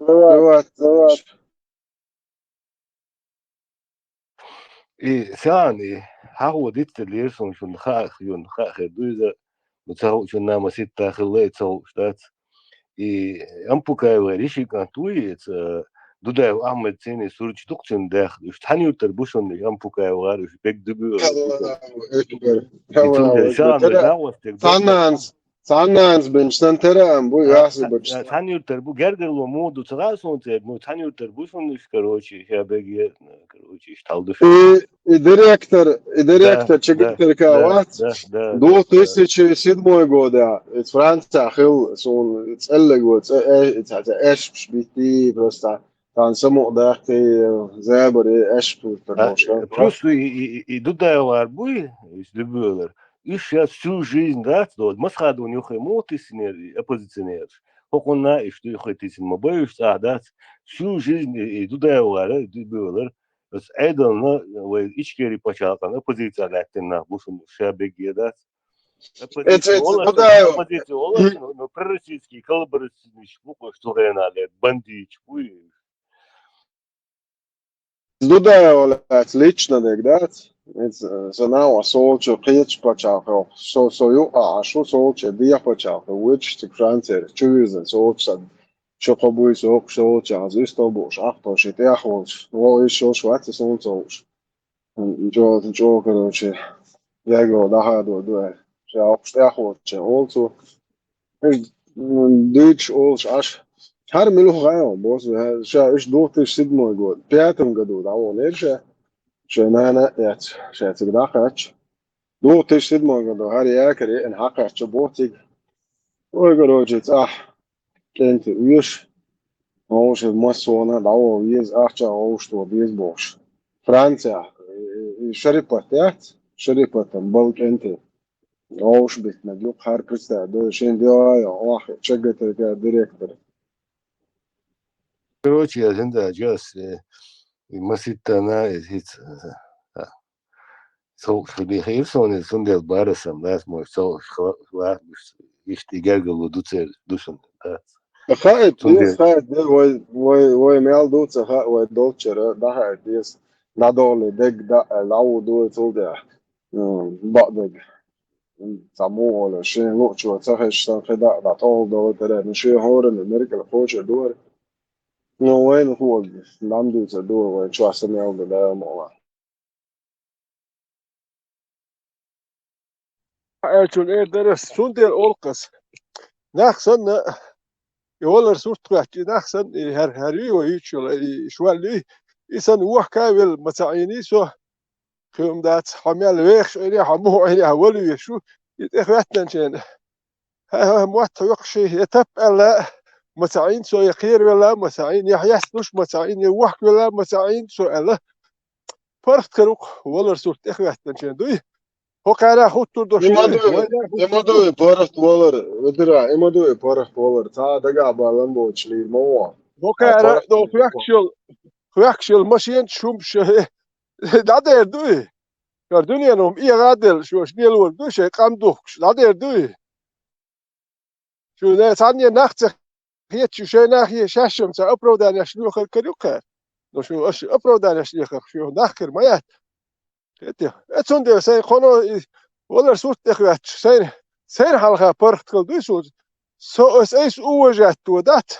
Speaker 3: ثاني هو ديت اللي يرسم شو نخاخ دوزة متساو شو نام ستة خليت سو شتات أمبوكا وريشي كان تويت دودا أحمد سيني سورج دكتور داخل شتحني وتربوشون اللي أمبوكا وغارش بيك دبو
Speaker 11: Sannans ben stanteram bu yasi bach.
Speaker 3: تحني وتربو جرجر ومود وتغاسون تبنو تحني وتربوشون مش كروشي يا بيجي كروشي اشتغلوا
Speaker 11: Директор чекитер кават. До 2007 года из Франции хил сон целле год это эш бити просто там само дахти забор эш просто.
Speaker 3: Просто и туда варбуй из дебюлер. И сейчас всю жизнь, да, вот масхаду у него эмоции оппозиционер. Он на и что хотите мобаешься, да, всю жизнь и туда варбуй дебюлер. بس ايضا ويشكي باشاقا оппозиция لاتنا بوشن شابيجي да оппозиция но пророссийский коллаборационный штука что реально бандич буй
Speaker 11: Дуда вала отлично дегдат. Это знал солчо кич пачако. Сою ашу солчо дия пачако. Which to Франция чуизен солчо شقبوي سوق شو جازي ستوبوش أخطو شتى أخوش هو يشوف شوات سون توش جو كده شيء ياجو ده هذا ده شيء أخشى أخوش also Deutsch أولش أش هر ملوخ غايم بوس شيء إيش دوتش سيدمو يقول بياتم قدود أول إيش شيء نانا يات شيء تقدر خاتش دوتش سيدمو يقول هر ياكري إن حقش بوتيج ويقولوا جت كنت ويش أوش المسونا دعوة ويز أحجى أوش تو بيز بوش فرنسا شريبة بلك أنت أوش بتنجيب خار كريستا دو شين ديايا واحد شقت ديريكتور
Speaker 3: короче я зенда جاس مسيتنا هيت سو في خيرسون سندل بارسم ناس مو سو خلاص يشتغل دوشن
Speaker 11: خائد وي ميل دوتس خائد وي دوتشر ده هاديس نادول دق ده لاو دو تولد بعد سامو ولا شيء لوتشو تاخش تاخدا ده طول دو ترى نشي هور الامريكا الكوتش دور نو وين هو لاندو تدور وين شو اسمه ده مو
Speaker 7: أرجون إيه درس سندل أولقس نخسن يولر صورت كحكي نخسن هري ويشول شوالي إنسان وح كابل متعيني سو خيوم دات حمل ويخش إلي حمو إلي هولي يشو يتخواتنا شين ها موت يقشي يتب ألا متعين سو يقير ولا متعين يحيس نوش متعين يوح ولا متعين سو ألا فرق كروك ولر صورت إخواتنا شين دوي هو كان خطور دوش
Speaker 11: إمادو بارخ دولار ودرا إمادو بارخ دولار تا دقا بالن بوشلي موا
Speaker 7: هو كان دو خياكشل ماشين شومش دادر دوي كردوني أنهم إيه غادل شو شنيلون دوش قام دوخش دادر دوي شو ده ثانية نخت هيك شيء ناحية شاشم سأبرودان يشلوخ الكريوكر لو شو أش أبرودان يشلوخ شو ناخر مايات هتي أتوندي سين خونو ولا صوت تخوات سين حلقة برخ كل دويسود سو أيس أوجات ودات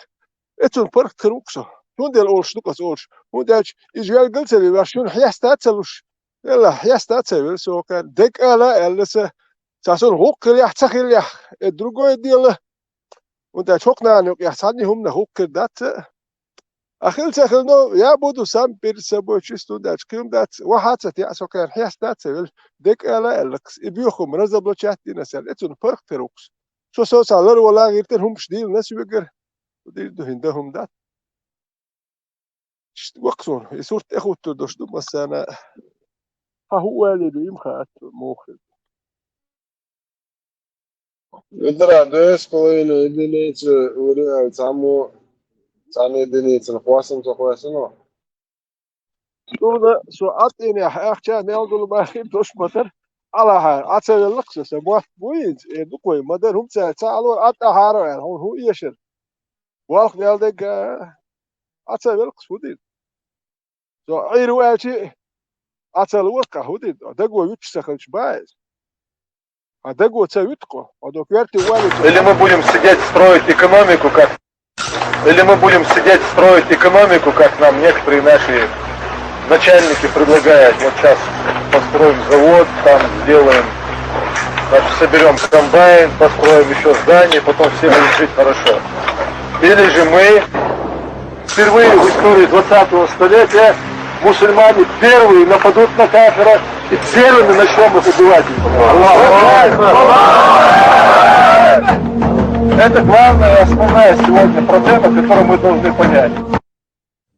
Speaker 7: أتون برخ كروكسو توندي الأولش دوكس أولش وداش إجوال قلت لي باشون حياستات سلوش يلا حياستات سويل سو كان دك ألا ألسه ساسون هوك يح تخيل يح الدروجو ديال وانت شوقنا انه يحصلني هم هوك دات اخيل سخلنو يا بودو سام بير سبو تشستو دات كيم دات واحد ستي اسو كان حياس دات سويل دك الا الكس ابيوخم رزبلو تشات نسال اتون فرق تروكس سو سالر ولا غيرتن هم شديل ناس بيقر وديدو هندهم دات وقصون يصور تاخذ دوش دو مسانا ها هو اللي يمخات موخ
Speaker 11: Jutro 2,5 jedinice urijajo samo jedinice, na 8 to hojaseno.
Speaker 7: شو سو أعطيني أحكي نقول ما خيب توش مطر على حال عتسى اللقصة سبوات بويد دقوي مدر هم تعالوا عطا حارو يعني هو يشر والخ ديالك عتسى اللقص وديد سو عيرو أشي عتسى الورقة وديد دقوا يتشتغلش بايز دقوا تسويتكو ودوك يرتي والد
Speaker 13: Или мы будем сидеть строить экономику, как нам некоторые наши начальники предлагают. Вот сейчас построим завод, там сделаем, значит, соберем комбайн, построим еще здание, потом все будут жить хорошо. Или же мы впервые в истории 20-го столетия мусульмане первые нападут на кафира и первыми начнем их убивать. Это главная, основная сегодня проблема, которую мы должны понять.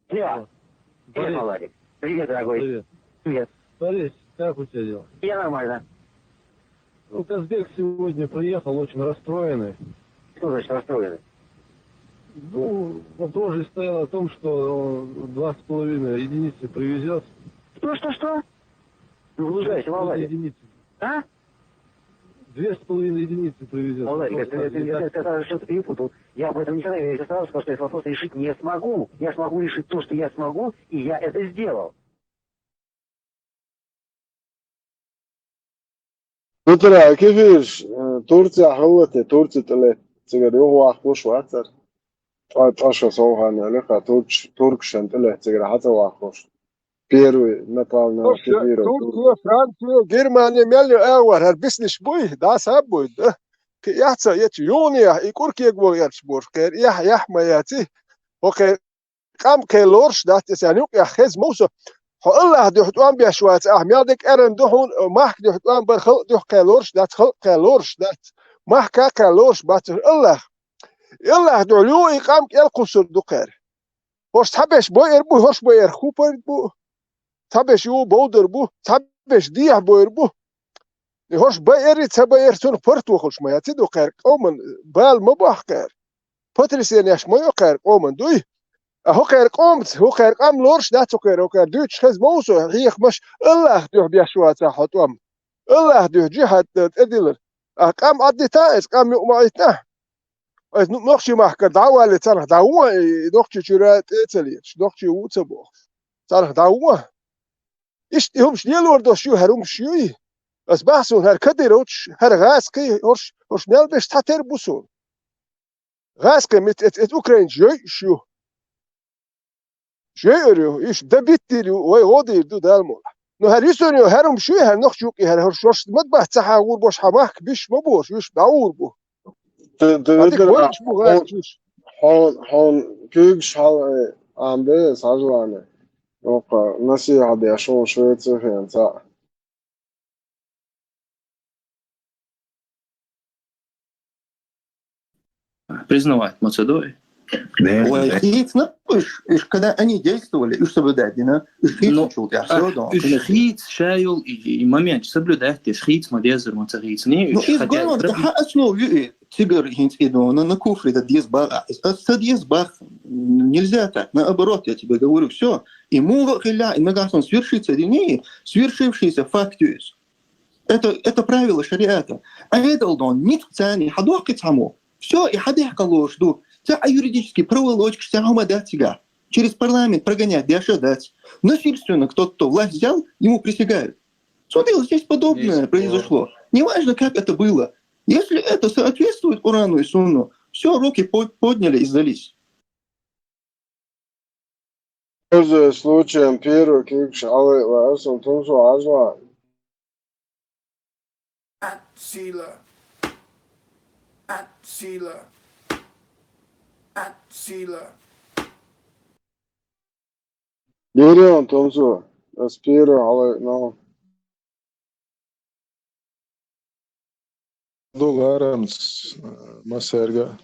Speaker 20: Привет, Владик. Привет, дорогой.
Speaker 21: Привет.
Speaker 20: Привет.
Speaker 21: Борис, как у тебя дела?
Speaker 20: Я нормально.
Speaker 21: Ну, Казбек сегодня приехал очень расстроенный.
Speaker 20: Что значит расстроенный?
Speaker 21: Ну, вопрос же стоял о том, что он 2,5 единицы привезет.
Speaker 20: Что? Ну, лужайся, Владик.
Speaker 21: Единицы.
Speaker 20: А?
Speaker 21: 2,5 единицы привезет.
Speaker 20: Владик, ты сказал, что ты перепутал. Я об этом не знаю, я сразу сказал, что этот вопрос решить не смогу. Я смогу решить то, что я смогу, и я это сделал.
Speaker 11: Jutro كيفاش تورتيا حوتي تورتي تلي تقدر هو أخوش وأكثر. أشهر صوها نلقى توركشن تلي تقدر حتى وأخوش. بيروي نقالنا كبيرة.
Speaker 7: تركيا فرنسا جرمانيا مليو أول هربسنش بوي دا سابوي ده يحصل يونيا يكوركي يقول يرشبور كير يح ما ياتي اوكي قام كيلورش دات يعني يا خز موسى الله دو حتوان بيشوات احميادك ارن دوحون ماك دو حتوان برخل دو كيلورش دات خل كيلورش دات ماك كيلورش بات الله دو لو يقام يلقصر دوكر هوش تحبش بوير بو هوش بوير خوبر بو تحبش يو بودر بو تحبش ديح بوير بو هوش بايري تباير تون فرتو خوش ما يتدو قير قومن بال مباح قير باتريسين ياش ما يقير قومن دوي هو قير قومت هو قير قام لورش داتو قير هو قير دوتش خز موسو هيخ مش الله دوح بيشوات حطوام الله دوح جهة ادلر قام عدي تائز قام يقمعيتنا نوخشي محكر دعوة اللي تنح دعوة نوخشي جرات اتليش نوخشي ووتبو تنح دعوة هم شنيل وردو شو هروم شوي بس بحثون هر كديروش هر غاسكي هرش نلبش تحتر بوسون غاسكي مت اوكرين شو جيرو ايش دبيتيرو وي غودير دو دالمول نو هر يسونيو هرم شو هر نخشوكي هر هرش مطبخ تحاور بوش حماك بيش مبوش يش داور بو
Speaker 11: حال كيش حال عنده ساجوانه اوكا نصيحة دي شو شوية فين صح
Speaker 22: признавать Мацедонию.
Speaker 23: Когда они действовали, и соблюдать,
Speaker 22: Шхиц, шайл и момент соблюдать, шхиц, мадезер, мацариц. Не,
Speaker 23: основе тигр идона на куфре, это дьезбах. Дьезбах нельзя так. Наоборот, я тебе говорю, все. Ему иногда свершится или не, свершившийся факт есть. Это правило шариата. А это он нет цани, хадуахи цаму. Все, и хадих калош, ду. юридически проволочка, тягома дать тебя. Через парламент прогонять, бяша дать. Насильственно кто-то власть взял, ему присягают. Смотри, вот здесь подобное произошло. Неважно, как это было. Если это соответствует Корану и Сунну, все, руки подняли и сдались.
Speaker 11: Пользуясь случаем, первый клик шалы ларсом тунсу ажла.
Speaker 6: Sila. Sila. Sila.
Speaker 11: Герион тунсу. Аспиру алы но. Долларams масерга.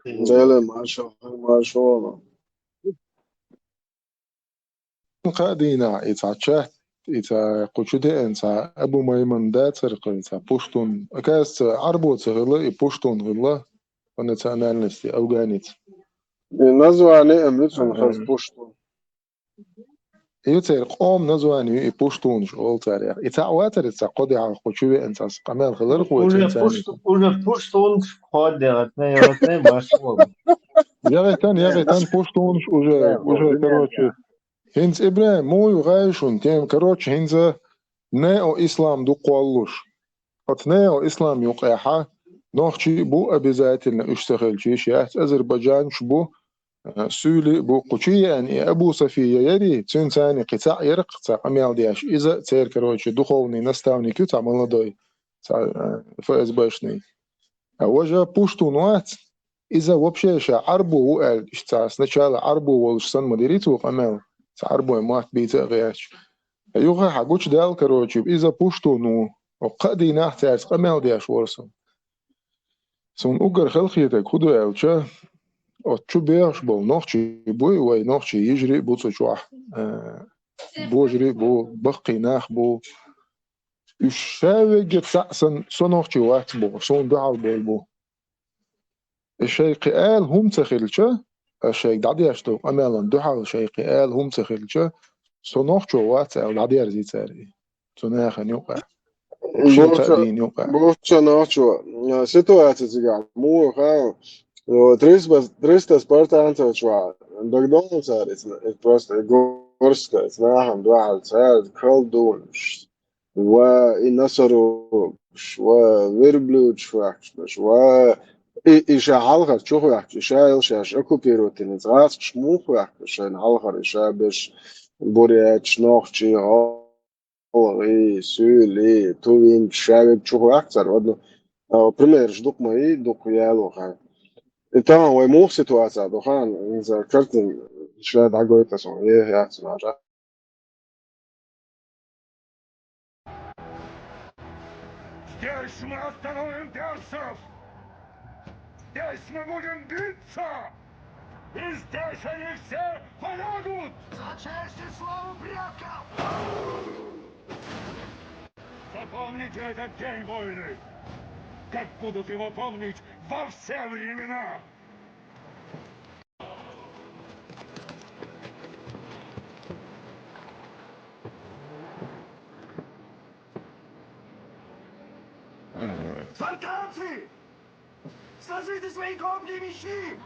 Speaker 11: Зеле маршо. قادينا يتعشات قشدة إنسا أبو مايمن داتر قنسا بوشتون أكاس عربو تغلا بوشتون غلا ونتعنال نستي أوغانيت نزواني أمريتون خاص بوشتون يتر قوم نزواني بوشتون شغل تاريخ يتعواتر يتعقدي على قشدة إنسا قمال خلال قوة إنساني
Speaker 2: Уже пуштун входят, не машул.
Speaker 11: يغيتان بوشتون уже короче هنز إبراهيم مو يغايشون تيم كروتش هنزا ناو إسلام دو قوالوش قط ناو إسلام يقاحا نوخشي بو أبزات لنا اشتغل شيش يحت أذربيجان شبو سولي بو قوشي يعني أبو صفية يري تسون ثاني قطاع يرق قطاع أميال دياش إذا تير كروتش دخولني نستاوني كيو تعملنا دوي فاز باشني أوجا بوشتو نوات إذا وبشيشا عربو وقال اشتاع سنشال عربو والشسن مديريتو قمال عربو مات بيتا غياش أيوغا حقوش دال كروتشي إذا بوشتو نو وقادي نحتاج قمال دياش ورسم سون أوغر خلقيتك خدو ألشا أتشو بياش بول نوخشي بوي وي نوخشي يجري بو تشوح بوجري بو بقي ناخ بو الشاوي جت سأسن سنوخشي وقت بو سون دعال بول بو الشيء قال هم تخيلشا الشيء دعدي أشتو أمالا دعال الشيء قال هم تخيلشا سنوخشو وقت أو دعدي أرزي تاري سناخن يوقع Borča noću, situacija ciga, mu kao, 300 Spartanca čva, McDonald's je prosto gorska, znaham dva sad, kaldunš, i nasaru, ويربلوش واحد إيش عالغر شو واحد إيش شاش أكوبيرو تنزغاس شموخ واحد شان عالغر إيش باش بوريات شنوخشي إيه سولي توين شابك شو واحد صار ودنا primeiro dok mai dok yalo kan então é muito situação do kan إذا كرت شاد عقول تسون إيه يا سمعة
Speaker 6: Здесь мы остановим персов! Здесь мы будем биться! И здесь они все полягут! За честь и славу предков! Запомните этот день войны! Как будут его помнить во все времена! Спартанцы! Сложите свои копья мечи!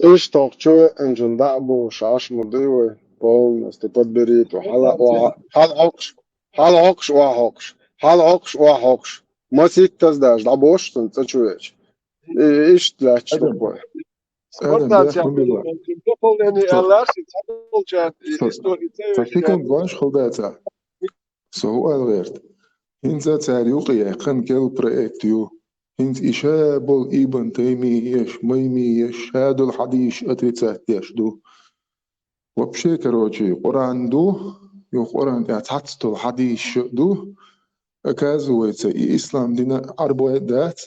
Speaker 11: إيش توقعوا إن جندعبو شاش مضيوي بول استفاد بريت حال عقش وحقش ما سيك تزداش دعبوش تنتشويش إيش تلاش ربوي
Speaker 7: Спартанцы, дополнение Алларси, получают истории.
Speaker 11: تكتيكم بانش خلداتا سهو الغيرت هنزا تاريوقي يقن كل بريكتيو هنز إشابل إيبن تيميش ميميش هادو الحديش أتريتسات دو وبشي كروشي قرآن دو يو قرآن تعتستو الحديش دو أكازو يتسا إسلام دينا عربوي دات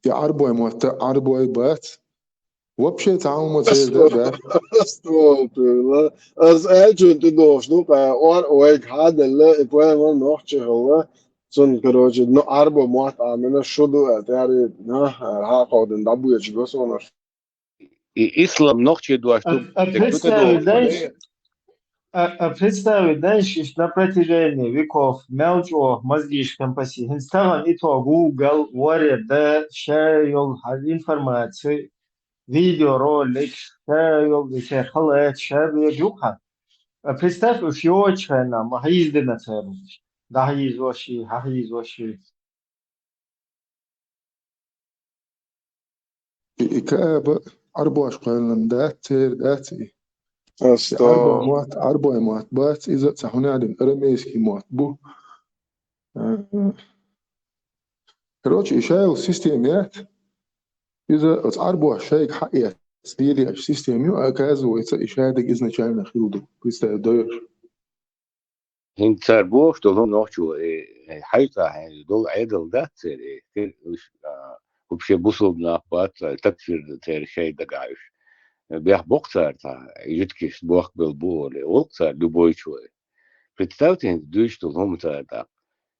Speaker 11: يا عربوي موتا عربوي بات وبشي تعاوم تصير ده
Speaker 7: استغفر الله. از اجو تو دوشنو قا اور اويك هذا اللي يبغى نوحش هو سن كروج نو اربع موات عامل شدو اتاري ها قاعد ندبو يجلس ونر
Speaker 3: إسلام نوخشي دواشتو تكتوتا دوش
Speaker 2: Представить, что на протяжении веков мелчо мозгиш компаси инстаграм и то Google варит да шейл информации видеоролик шейл еще халат шейл юха. Представь, что очень нам хаизды на целом. Да хаиз воши.
Speaker 11: كآب أربع شقال دات تير داتي
Speaker 7: استغفر
Speaker 11: أربع موات بات إذا تحوني عدم أرميسكي موات بو كروش إشاو سيستيميات إذا أربع شيء حقيقة ستيلي أش سيستيم يو أكازو إذا إشادك إذن شاينا خيودو بيستا داير
Speaker 3: هنتار بوش دولهم نوخشو حيطة يعني دول عدل دات سير وبشي بوصل بناقبات تكفير تير شيء دقايش بيح بوقتار تا يجتكش بوق بالبول وقتار لبوي شوي представьте دوش دولهم تا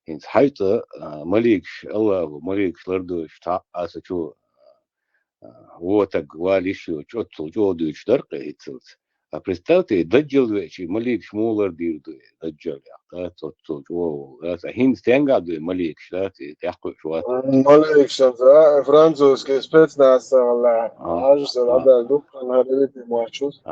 Speaker 3: هنت حيطة مليكش الله مليكش لردوش تا أسا هو так валишью чётцу жодуч дыркы итсылт. А представьте, даджил вечи малик шмулар дирду, даджил я, тот о, это хин стенгаду малик, да, тяхку шват.
Speaker 7: مالك شمسة فرانسوسكي спецназ ولا عاجز هذا دكان هذا مارشوس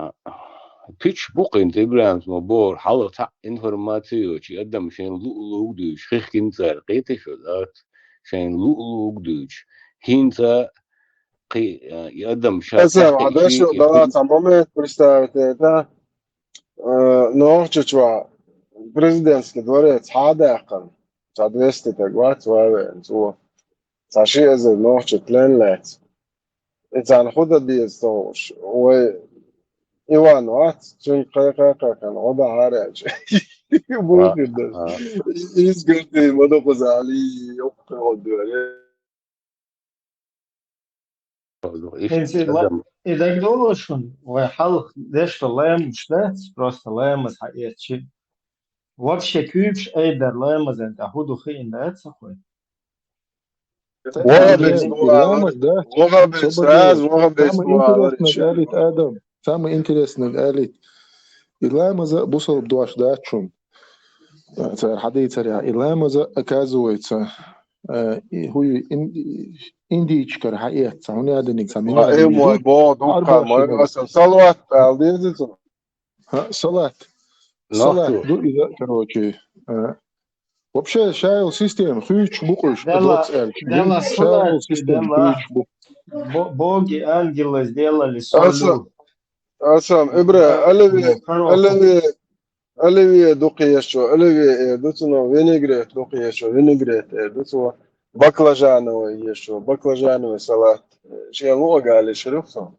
Speaker 3: Pitch boeken te Ibrahim's maar boor hallo ta informatie je adam zijn look dus geen zar geet je dat zijn look dus hinta يقدم
Speaker 7: اسم عداش ضغط عمومي представите نوحچوا президентский дворец حداقل 200 تقوات وانتو ساشي از نوحچ بلان لات انسان خود دي استوش و ايوان وات چون قاقا كان وضع عارج بوخد يسقط مدو قزالي يقعد
Speaker 2: إذا قدولشون وحلق دشت لام شتات просто лаймас хаетчи. Вообще кюбш эйдер лаймас это худу хин да это сахой.
Speaker 11: Самое интересное قالت إلامزة بوصل بدواش داتشون حديث سريع إلامزة أكازويتsa هو إنديش كرهاية سامي هذا نكسامين
Speaker 7: إيه ماي بود وكا ماي أصلا صلوات بالديزة
Speaker 11: صلاة دو إذا كروكي вообще شايل سيستم خيش بقش
Speaker 2: دلا صلاة دلا боги ангелы сделали солю
Speaker 7: أصلا إبرة ألوي دوقيشو ألوي دوتنو فينيغريت دوقيشو فينيغريت دوتو باكلاجانو يشو باكلاجانو салат شيء луга шрифтом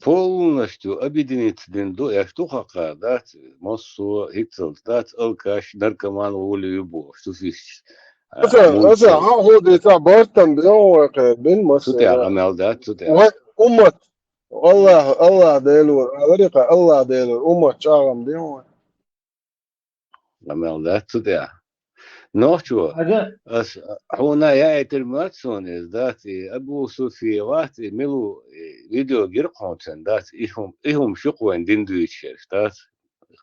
Speaker 3: полностью объединить дендо я что хакадат моссо хитцелтат алкаш наркоман волюбо что фиш
Speaker 7: أصلا هو دي تعبرتن بيو بين مصر
Speaker 3: تتع عمل دات تتع
Speaker 7: أمة الله ديلور طريقة الله ديلور أمة شاغم ديو
Speaker 3: عمل دات تتع نوشو هنا يا ترماتسون ذاتي أبو سوسيواتي ملو فيديو جرقونتن ذات إهم شقوان دندويش ذات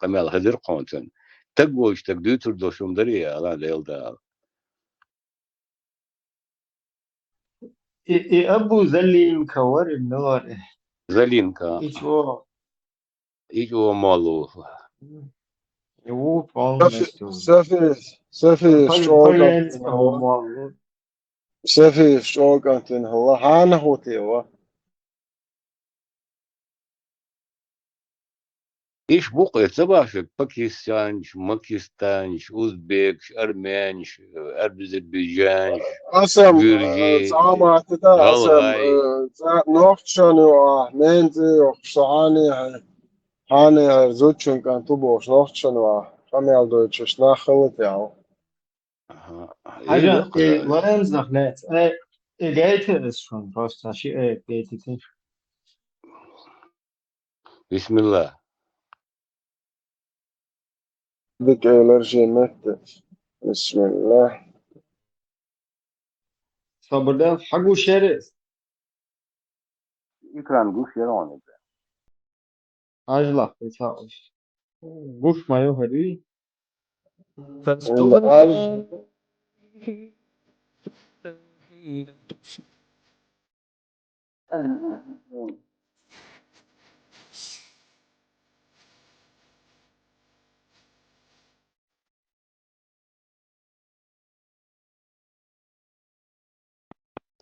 Speaker 3: قمال هدر قونتن تقوش تقدوتر دوشم دريا على ديل دال
Speaker 2: أبو زلينكا ورم
Speaker 3: زلينكا إيجو مالو
Speaker 2: يو полностью
Speaker 7: سفي شوقاتن هو هانا هوتيوا
Speaker 3: إيش بقى تباشك باكستانش ماكستانش أوزبكش أرمانش أذربيجانش
Speaker 7: أسم زعما تتا أسم نوخشانو مينتي وخشاني هاني زوتشن كان تبوش نوخشانو خميال دوتشش ناخلت ياو
Speaker 2: حاجة لورنز نخنات جايت ist schon просто geht
Speaker 18: بسم الله.
Speaker 11: بدك الرجي مت. بسم الله.
Speaker 2: صبر حقه شرس
Speaker 3: İkran kuş yer onu.
Speaker 2: عجلة يتعوش قف ما يهدي
Speaker 11: العرج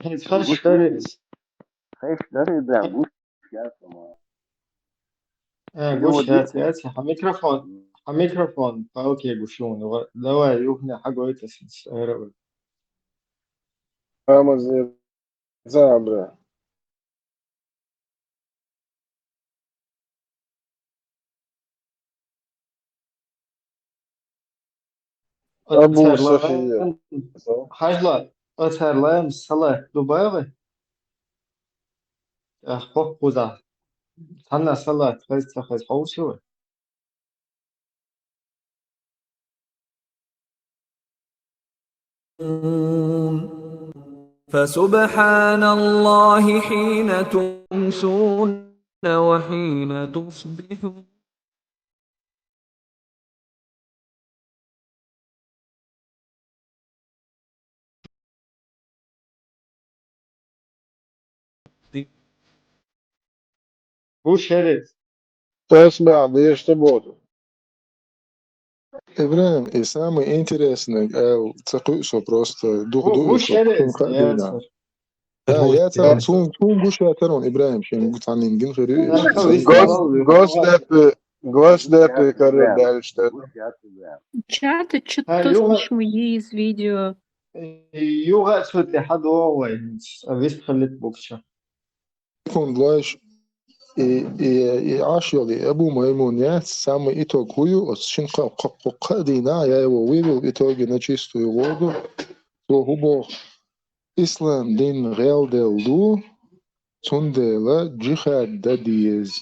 Speaker 2: يتخش شرس
Speaker 3: خيش داري إبراهيم kuş yer ama.
Speaker 2: قوش هاتي ميكروفون اوكي قوشون دوا يوهنا حقه يتسنس
Speaker 11: خامس زابرة. أبو صفية.
Speaker 2: حاجة أتهرلان صلاة دبابة أخوك قوزا تنا صلاة تخز حوشوه
Speaker 8: فسبحان الله حين تمسون وحين تصبحون.
Speaker 2: قوش هرس
Speaker 11: تسمع ليش تبوده. Ibrahim, i samo interesno, evo, tako so prosto duh
Speaker 2: قوش
Speaker 11: so
Speaker 2: هرس
Speaker 11: قادنا.
Speaker 2: ياسر
Speaker 11: يا ترى تون قوش يا ترى إبراهيم شين قلت عن إنجن خيري. Гость ده كرر дальше.
Speaker 10: Чаты что-то смешные из видео.
Speaker 2: يوغا سوت لحد هو أبيست خليت بوكشة
Speaker 11: يكون لاش عاشيالي أبو ميمونيات سام إيتو كويو أتشين قدينا يا وويلو إيتو جناتشيستو يوودو تو هو إسلام دين غير دلدو تندلا جهاد داديز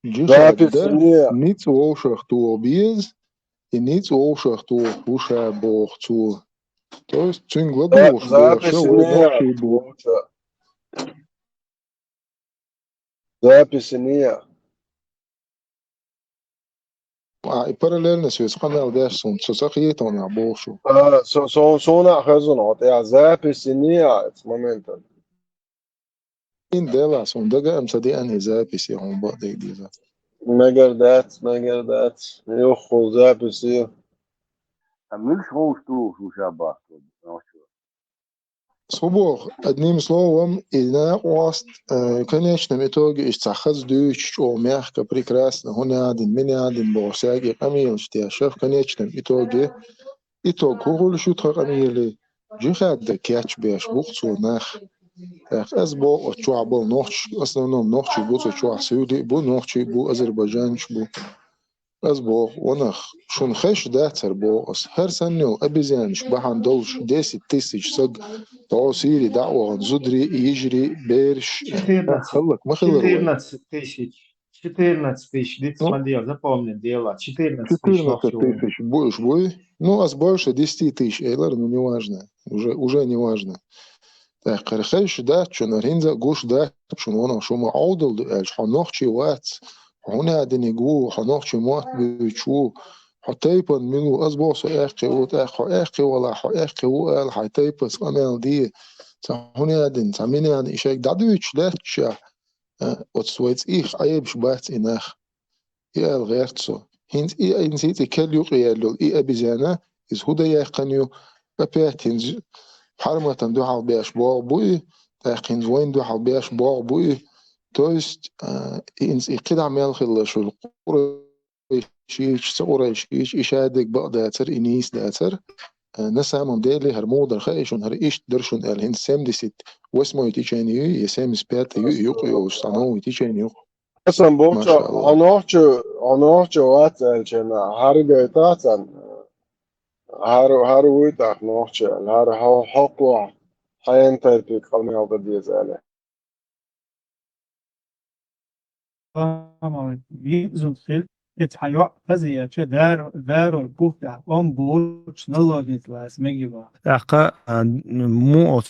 Speaker 11: جهاد دا نيت ووشخ تو بيز نيت ووشخ تو وشا بوخ تو То есть цинглабуш записи не. Параллельно связь канал дешсон, соцахиетон я бошу. Сона хазунот, я записи не в момента. Ин дела сон дага амсади ани записи он бадик диза. Мегардат, يخو записи.
Speaker 3: مش هو شو شابه.
Speaker 11: Собор, одним словом, إذا واسط конечно итоге استخذ дючь о мягко прекрасно гонядин менядин босяги камил штяшев конечном итоге итог курул шутха камили жихад да кяч беш бухцу нах аз бо очуа бо нохч основном нохч бу очуа сюди бу нохч бу азербайджанч бу از بو ونخ شون خش داتر بو اس هر سنة أبيزانش بحن دولش ديسي تيسيش سق تعوسيري دعوة زدري يجري بيرش خلك ما خلر
Speaker 2: 14 тысяч, дит смотрел, запомнил, дело, 14 тысяч
Speaker 11: 14 тысяч будешь бой, ну а с больше 10 тысяч, эйлар, ну не важно, уже не важно. Так, خش دات شون هرينزا قوش دات شون وانا شو معودل دقالش حنوخشي وات هنا دنيجو حنوخشي موات بيشو حتيبن منو أسبوع سأخي وتأخي ولا حأخي وقال حتيبس أمال دي هنا دن ساميني عن إشاك دادويش لاتشا وتسويت إيخ عيبش بات إناخ إيه الغيرتسو هنت إيه إنسيتي كل يقيالو إيه أبيزانا إز هدا يقنيو بابات هنز حرمة دو حال بيش بوغ بوي تاقين زوين دو حال بيش بوغ بوي То есть, إقيد عمال خلاشو القريشيش سقريشيش إشادك بقداتر إنيس داتر نسامم ديلي هرمود الخايشون هرئيش درشون الهن سام ديست واسمو يتيشاني يسام سبات يقيو صنو يتيشاني يقيو أصلا بوچا هنوچو وات الچنا هرگا تاتن هارو ويتاق نوچا هارو حقوا حين تربيك قلمي هذا ديزاله
Speaker 21: Wie viel jetzt hayo fazi che dar buta on board snallo dit las megiba
Speaker 1: أحقا مو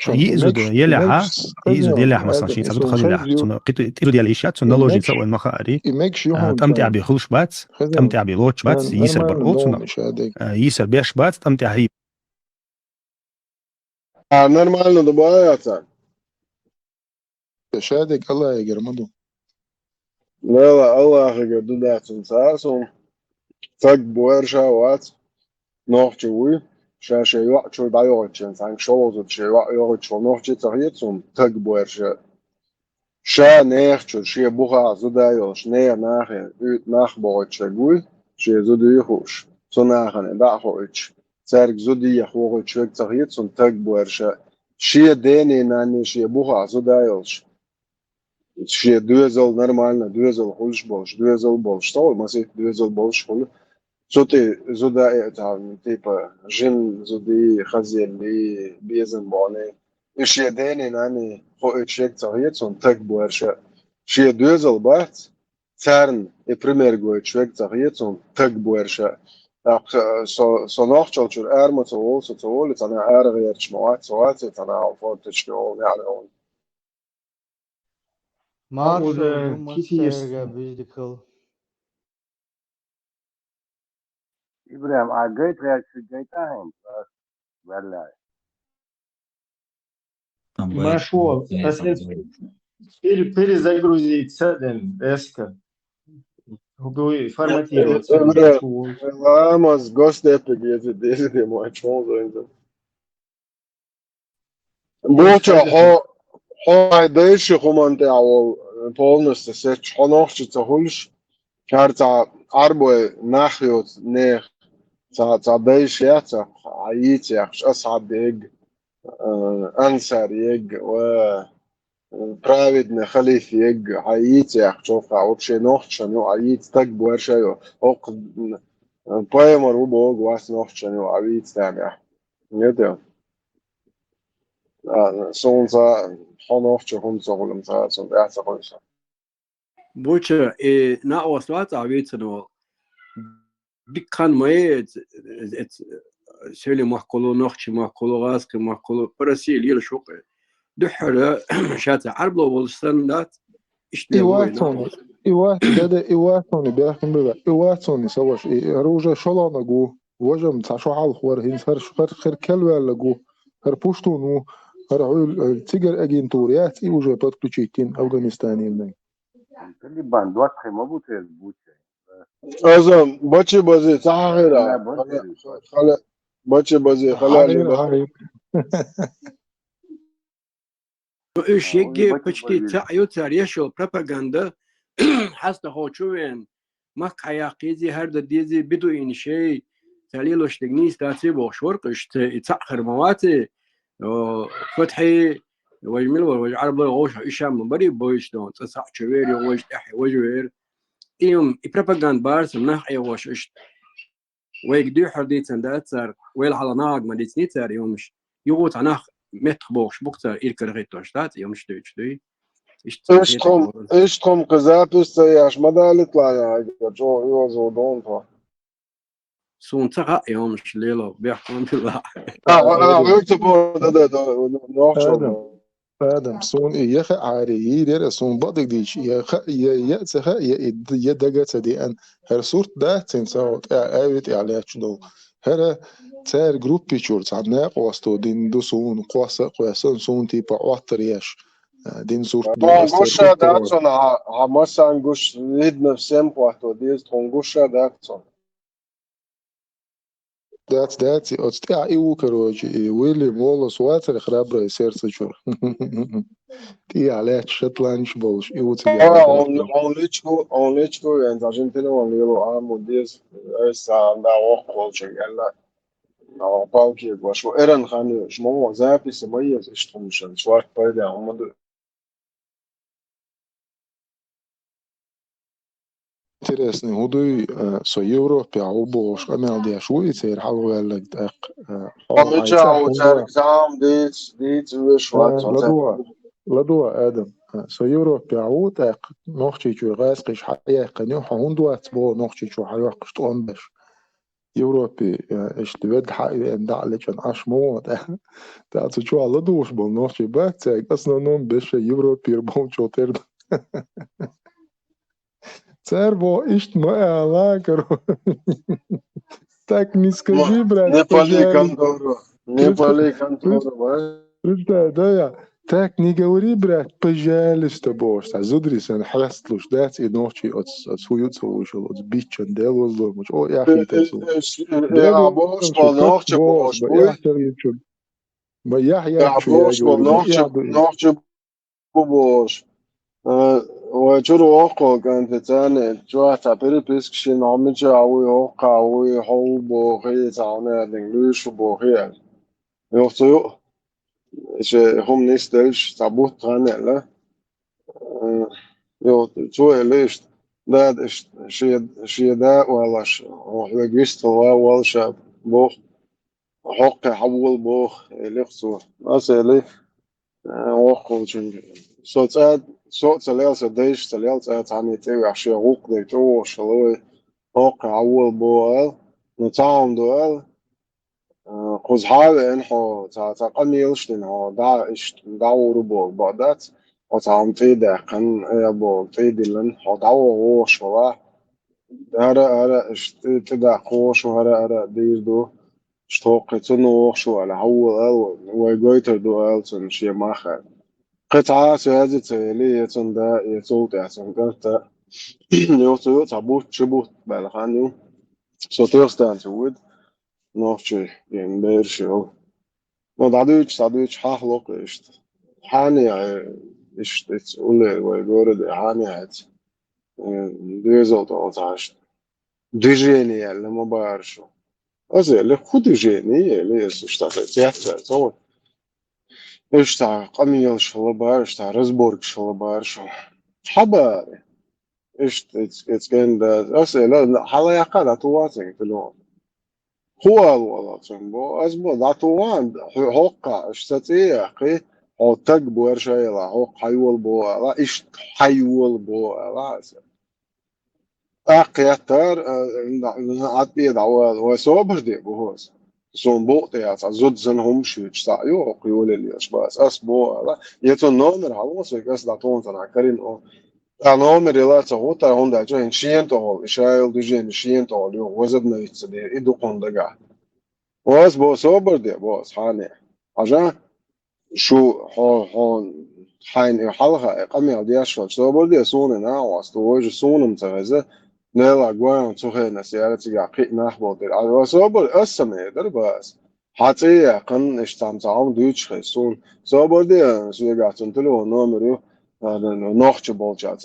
Speaker 1: يزود يلعها يزود يلعها مثلا شيء تزود خذ يلعها تون قيتو ديال الاشياء تون لوجي تسوي المخاري تمتع بخلش بات تمتع بلوتش بات يسر برقوت يسر بيش بات تمتع هي
Speaker 11: Нормально добавляется.
Speaker 7: شادك الله يجرمده.
Speaker 11: لا الله يجرد داتون ساسون تاك بورشا وات noch جوي شاشة يوقت شو بايوت شن سان شوز شو يوقت شو noch جتريت سون تاك بورشا شا نير شو شيء بوها زودايو شنير ناخن ut nachbort شجوي شيء زودي خوش صناخن داخوش سارك زودي يخوش شو جتريت سون تاك بورشا شيء ديني ناني شيء بوها زودايوش شيء دوزل нормально دوزل خوش باش دوزل باش طول ما سيت دوزل باش خوش صوتي زودا تعال تيبا جن زودي خزيلي بيزن باني إيش يديني ناني خو إتشيك تغيير سون تك بورشة شيء دوزل بات ترن البريمير جو إتشيك تغيير سون تك بورشة صناعة شو أرمى تقول تنا أرغير شموات سوات تنا عفوت تشتغل يعني أون
Speaker 2: Marshall كيفية بيدكل
Speaker 3: إبراهيم عجيت رياكشن جيتاهم والله
Speaker 2: Нашел. Перезагрузить саден эска. Форматировать.
Speaker 11: Vamos, gostei de mais ainda. Bocha هاي دايش خمانتي أو بولنس تسيتش خنوخش تهولش كارتا أربعة ناحية نيخ تا دايش ياتا عييت ياخش أصعب يج أنسر يج و برايفت خليف يج عييت ياخش شوفها وبشي نوخش شنو عييت تك بورشايو أوق بايمر وبوغ واس نوخش شنو عييت تامع يدو سونزا خنوخش هم زغلم سون أعتقد
Speaker 16: بوچه نا وصلات عبيت نو بكان مايت سيلي محكولو نوخش محكولو غاسك محكولو برسيل يل شوق دحر شات عربلو والستاندات
Speaker 7: إيواتوني بيحكم بقى إيواتوني سواش روجا شلون جو وجم تعشو على الخور هين خر كلوة لجو خر بوشتونو خر عول تيجر أجنتوريات إيوجا بتكلوشيتين أفغانستاني
Speaker 3: كل باندوات خيمة بوتيز بوتي
Speaker 11: أزم بچه بازی تحقیره خلا بچه بازی خلا
Speaker 16: إيش يجي بتشتي تعيو تاريشو بروباغندا حسنا هو شوين ما كياقيزي هرد ديزي بدو إن شيء تاليلو شتغنيس تاتي بوشورقش تأخر مواتي فتحي وجميل وجعرب غوش إشام بري بويش دون تصح شوير وجد أحي وجوير إيوم بروباغندا بارس منح أي وش إشت ويقدو حرديت سندات صار ويل على ناق ما ديتني صار يومش يغوت عناخ متخبوش بوقتها إيركر غيت توشتات يومش دوي
Speaker 11: إيشتهم قزابس ياش مدى لطلع يا جو يوزو دون فا
Speaker 16: سون تغا يومش ليلو بيحكم بالله
Speaker 11: ويكتبوا ده
Speaker 7: آدم سون يخ عاري يدير سون بدك ديش يخ سخ يدقت دي أن هر صورت ده تنساوت أويت على شنو هر تار جروب بيتشورز عنا قواستو دين دو سون قواسون سون تيبا واترياش دين صورت
Speaker 11: تونغوشا داتسون همسان گوش لید نفسم قواتو ديز تونغوشا داتسون
Speaker 7: داتي أستطيع إيو كروجي ويلي مولس واتر خرابر سيرس شور تي على شتلانش بولش إيو
Speaker 11: أونليتشكو يعني أرجنتينا ونيلو عامو ديز أسا دا وقوش يلا باوكي وشو إيران خاني شمو زابي سميز إشتمشن شوارك بايدا عمدو
Speaker 7: Интересный худой со Европе, а обош камел де Швейцар халвелек так.
Speaker 11: Амича у церкзам дит вишват.
Speaker 21: لدوا آدم سيورو بيعوت نوختي شو غاسقش حياة قنيو هوندوات بو نوختي شو حيوقش تقومبش يوروبي اشتبد حقي ان دعلك ان اشمو تعطي شو على دوش بو نوختي باتك اصلا نوم بش يوروبي ربون شو ترد Цербо ишт моя лакару. Так не скажи, брат,
Speaker 7: Не пали
Speaker 21: пожалуйста.
Speaker 7: контору. Не пали контору.
Speaker 21: Да, так не говори, брат, пожалуйста, бошь. А зудри сан храстлуш, дать и ночи от суются ушел, от бичен дело зломуч. О, я хитесу.
Speaker 7: Ja, boš pa nohče boš,
Speaker 21: Я хтаричун. Я
Speaker 7: ja,
Speaker 21: хячу, я
Speaker 7: boš pa
Speaker 21: говорю.
Speaker 7: nohče boš. وجرو أقوى كانت تاني جوا تعبير بيسكشين عمجة أوي هو بوغي تعوني الإنجليش وبوغي يوصيو إيش هم نيستلش تعبوت غني لا جو ليش ده شيء ده ولا وحلقيست ولا شاب بوغ حق حول بوغ ليخسو أسألي وقو صوت سليل سديش سليل تعني تيجي عشان غوق ديتو شلوي حق حول بوغ نتعاون دوال خذ حالة إنحو تقنيلش إنحو دعو ربوغ بعدات وتعم تيدا قن يبو تيدي لنحو دعو غوش ولا هرا تدا خوش وهرا دير دو اشتوقي تنو وخشو على هو ويقويتر دو ألتن شي ماخر قطعة سيادة لي يتندا يتوت يتن قلت يوتو تعبوت شبوت بالخانيو سوتيرستان سود نوشي يعني بيرشيو دعدوش حاخلوك إشت حاني إشت تقولي ويقورد حاني هات ديزوت أوتاش ديجيني اللي ما بعرفه أزل خود ديجيني اللي اشتغل تياتر طول اشتغل قميل شلبار اشتغل رزبورg شلبار شو حبار اتكن ده أزل حلا يقال تواتين تلون هو والله تنبو أزبو داتوان هوقع اشتتيقي هو تقبو ارشايلا هو حيول بو لا اش حيول بو لا أقيتر عطية دعوة وسوبر دي بوهوس سون بوق تياس زود زنهم شوش تايو قيول اللي أشباس أسبوع لا يتون نومر هالوس ويكاس داتون تناكرين أو نومر يلا تهوتا هوندا جاين شين تهول إشايل دجين شين تهول يو وزدنا يتصدي إدو قندقا واس بو سوبر دي بوس حاني عشان شو هون حين حلقة قمي دياشفل سوبر دي سوننا واستوج سونم تغزه نلا جوان تخيل سيارة تجاقي نحبو دير على سوبر أسمع در بس حتى قن استمتعوا دوتش خسون سوبر دي سويقاتن تلو نومرو نوخش بولجات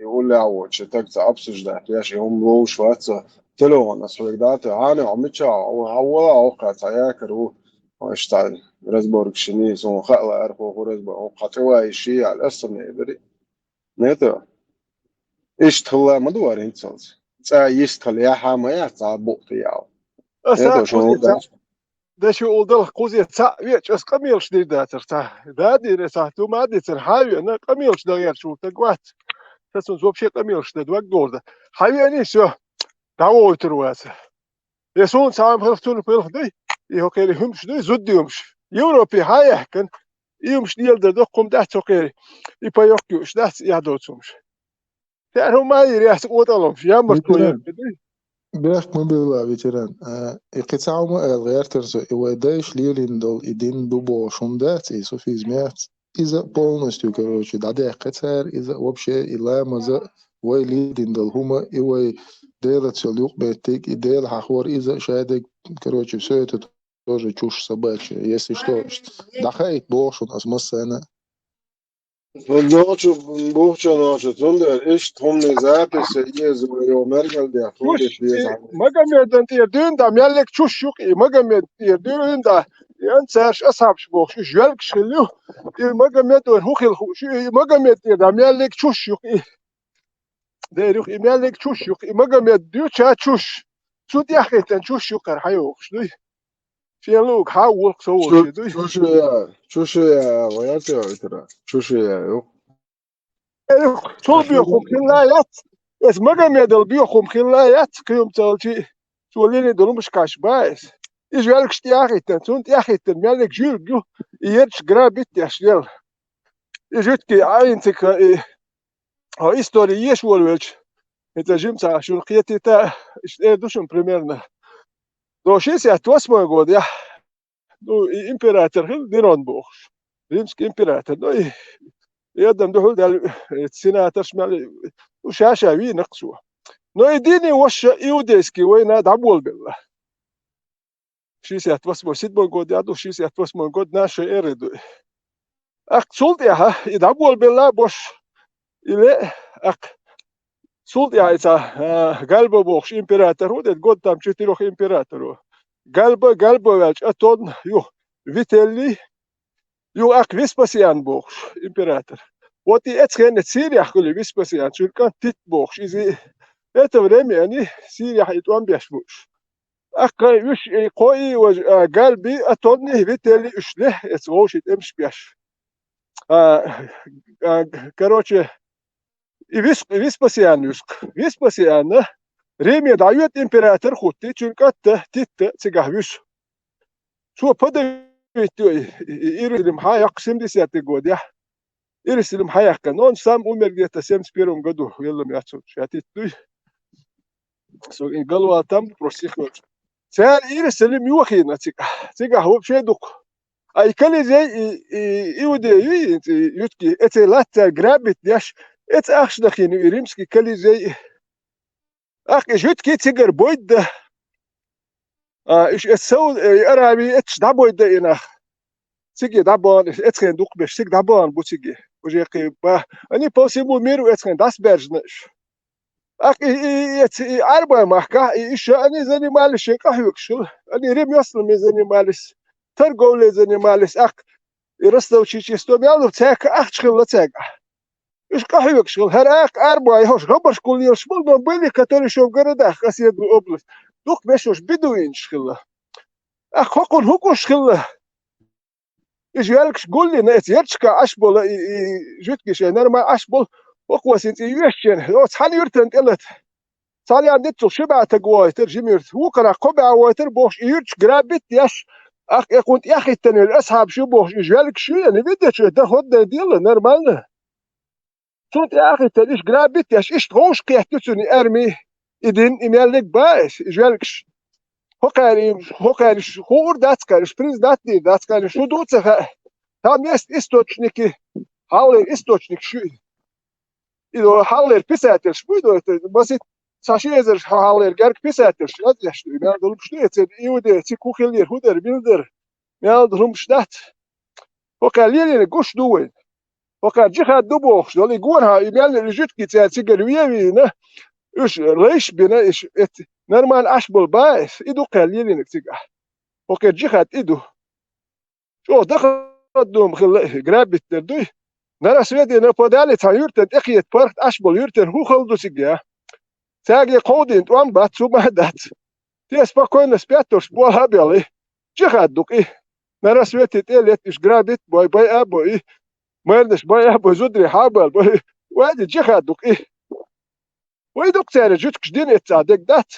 Speaker 7: يقول لي عوض شتكت أبسج ده ياش يوم روش واتس تلو نسويقات عاني عمتشا وعوضا أوقات ياكرو واشتغل رزبورg شني سون خلا أرخو رزبورg قطوة شيء على أسمع دري نتو اشتغل ما دوار إنسانس يشتغل يا حماية تعبط ياو هذا شو ده شو أولد قوزي ويش أس قميلش دير داتر ده دير تو ما دير حاوي أنا قميلش دغير شو تقوات تسون زوب شيء قميلش ده دوق دور ده حاوي أني شو دعوة تروات يسون سام خلفتون بيلخدي يهوكيري همش ده زود يمش يوروبي هاي كان يمش ديال ده دقم ده توكيري يبايوكيوش ده يعدوتهمش يعني ما يريح قوتهم يا مرتوي
Speaker 21: بيش مبلا ветеран. قطعة ما غير ترى ودايش ليلين دول إدين دبو شوندات إيه سوفي زميات إذا полностью короче да قطر إذا вообще إلا مزا ويليدين دول هما إيه ديلت سلوك بيتك إديل حخور إذا شادك короче все это тоже чушь собачья. Если что, дахает бошун асмасана.
Speaker 7: نوچو بوچو نوچو تندر ايش تمني زابي سيز ويومرجل دي اخوندي بيزا مقاميد انت يردين دا ميالك تشوش يوقي مقاميد يردين دا ينساش اصحاب شبوخ شو جوالك شخليو مقاميد ورهوخي الخوش مقاميد دا ميالك تشوش يوقي دا روخي ميالك تشوش يوقي مقاميد ديو تشا تشوش سود يحكي تنشوش يوقر حيوخ شلوي شيلوك حاول صور شدوي
Speaker 11: شو يا وياتي ترى شو يا يو
Speaker 7: شو بيخم خلايات بس ما قام يدل بيخم خلايات كيوم تلشي شو لين دول مش كاش بايس يجعلك اشتياخي تنسون تياخي تنمالك جيل جو يرش قرابيت يشيل يجوتكي عينتك ها история есть волвелч это жимца شو القيتي تا دوشن примерно до 68 года я ну император Нерон был римский император ну и يقدم دخول ده السيناتور شمال وشاشاوي نقصوا نو يديني وش يوديسكي وين دعبول بالله شيسي اتوسمو سيدمون قد يادو شيسي اتوسمو قد ناشا ايردو اق سولتيها يدعبول بالله بوش إلى أق سولتيها إذا قلبه بوش إمبراطور ودت قد تام شتيروخ إمبراطور قلبه والش أتون يو فيتيلي يو أق فيسباسيان بوش إمبراطور وتي أتخن سيريا كل فيسباسيان شو كان تيت بوش إذا أتورم يعني سيريا يتوان بيشبوش أق وش قوي وقلبي أتوني فيتيلي إشله إتغوش يتمش بيش короче Веспасиан Риме дает император хутти чункатта титта цигахвиш. Шо подавит Иерусалим хаяк 70-й год, я. Иерусалим хаяк, он сам умер где-то в 71 году, велом яцут, шатиттуй. И голова там простих вот. Царь Иерусалим юхина цигахвоб шедук. А и коли иудеи ютки, это латта грабит, яш, это ахшдахин и римский колизей. Ах, ютки цигар бойда. إيش السود أرابي إيش دابويد إنه تيجي دابون إيش كان دوق بس تيجي دابون بوتيجي وجي قيبة أني بوسيبو ميرو إيش كان داس برجنش أكي أربعة محكا إيش أني زني مالش كهيوكشل أني ريم يصل زني مالش ترجول زني مالش أك يرسلوا شيء استوم يالو تاك أخشل تاك إيش كهيوكشل هر أك أربعة يهوش غبرش كل يوم شمال نبلي كتير شو قرده خسيت بأبلس دوك بيشوش بدوين شخلة أخوكن هوكو شخلة إيش يالكش قول لي ناس يرشكا أشبول جوتكش نرما أشبول وقوسين يوشين لو تحن يرتن قلت صالي عندتو شبع تقوايتر جميرت وقرا قبع وايتر بوش يرش قرابت ياش أخ يكون ياخي التاني الأصحاب شو بوش إيش يالك شو يعني بدأ شو ده خدنا ديلا نرمالنا صوت ياخي التاني إيش قرابت ياش إيش تغوش قيحتسوني أرمي إدين إميالك بايس إيش يالكش Hokari хор датская, шприц датный датская, что дуца, там есть источники, халлер источник, и халлер писатель, что это, басит, сашезер халлер, герк писатель, что это, что я думаю, что это, иуде, цикухелер, худер, билдер, я думаю, что это, хокалер, гуш дует, хокаджиха дубох, что ли горха, и меня лежит киця цигаруеви, на, уж лишь бина, это نرمال أشبل بايس إدو قليل نكتيجا وكان جيخات إدو شو دخل دوم خل جرابت تردوي نرى سويدي نبودالي تايرتن إخيت بارت أشبل يرتن هو خلدو سيجا تاجي قودين توام بات سو مهدات تيس باكوين سبياتوش بول هابيلي جيخات دوك إيه نرى سويدي تيليت إش جرابت باي أبو إيه مردش باي أبو زودري حابل باي وادي جيخات دوك إيه ويدوك تاري جوتكش دين إتصادق دات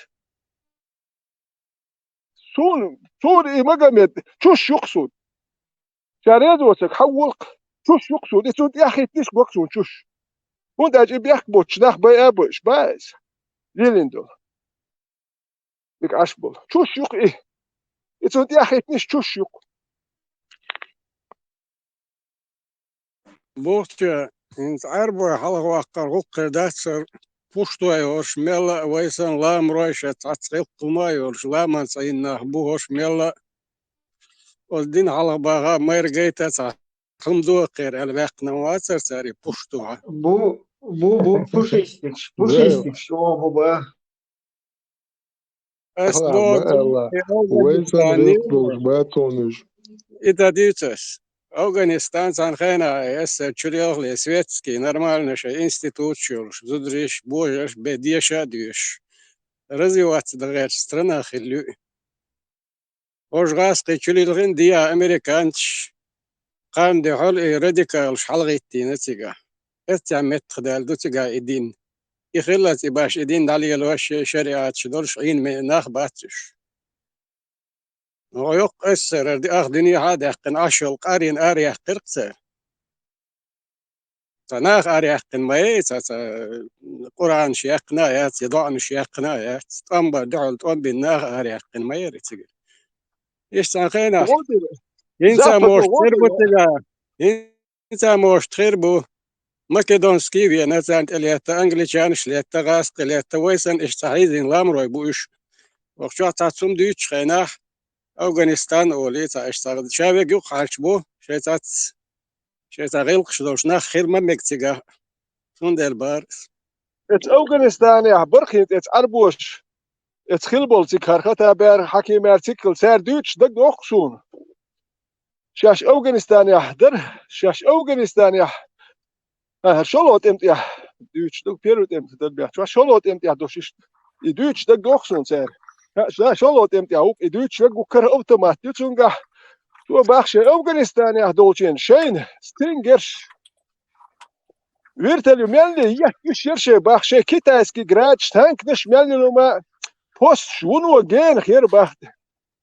Speaker 7: صور إيه مجمد شوش يقصد شارد وسك حولق شوش يقصد إيه يا أخي تيش بقصد شوش وانت أجيب يحبط شناخ باي أبوش بايس ليلندو لك أشبل شوش يق إيه يا أخي تيش شوش يق
Speaker 5: بوستيا إنت عربو حلقة وقر غق داتسر Пуштуй ош мела вайсан лам ройша тацрил кумай ош ламан сайна буhoш мела один халабага мэргейта ца хымду кер алвакна вацар цари пуштуа
Speaker 2: бу пушистик что буба
Speaker 5: это дитас Афганистан санхена эссе чурьёхле светский нормально же институт чурш зудриш божеш бедеша дюш развиваться дальше в странах или وش غاسقي كل الغين ديا أمريكانش قام دي حول راديكال شحال نتيجة استعمت خدال دو تيجا إدين يخلص يباش إدين دالي الوش شريعات شدولش عين من ناخ باتش ويق أسر دي أخدني هذا يحقن أشل قارين أريح قرقسر تناخ أريح قن مايت قرآن شيقنا يات يضعن شيقنا يات تنبا دعل تنبي الناخ أريح قن ماير تيجا يشتان خينا ينسى موش تربو تيجا ينسى موش تربو ماكدونسكي في نزانت الياتا انجليشانش لياتا غاسق لياتا ويسن اشتحيزين لامرو يبوش وقشوا تاتسوم ديوش خيناح افغانستان اوليتا اشتغل شابك يوق عالشبو شيتا غيلق شدوشناخ خير ممك تيغا سون ديل بار
Speaker 7: ات افغانستان يا برخيت ات اربوش ات خلبول تيكارختا بير حكيم ارتيكل سير دوتش دق اوخشون شاش افغانستان يا در شاش افغانستان يا شلوت امتى دوتش دق بيرود امتى دبيع شلوت امتى دوشش دوتش دق اوخشون سير شلوت امتى اوك دوتش دق كر اوتومات دوتشونغا تو باخش افغانستان يا دولچين شين ستينجرش ويرتل ملي يشيرش باخش كيتاسكي جراتش تانك نش ملي لما بوست شونو جين خير باخت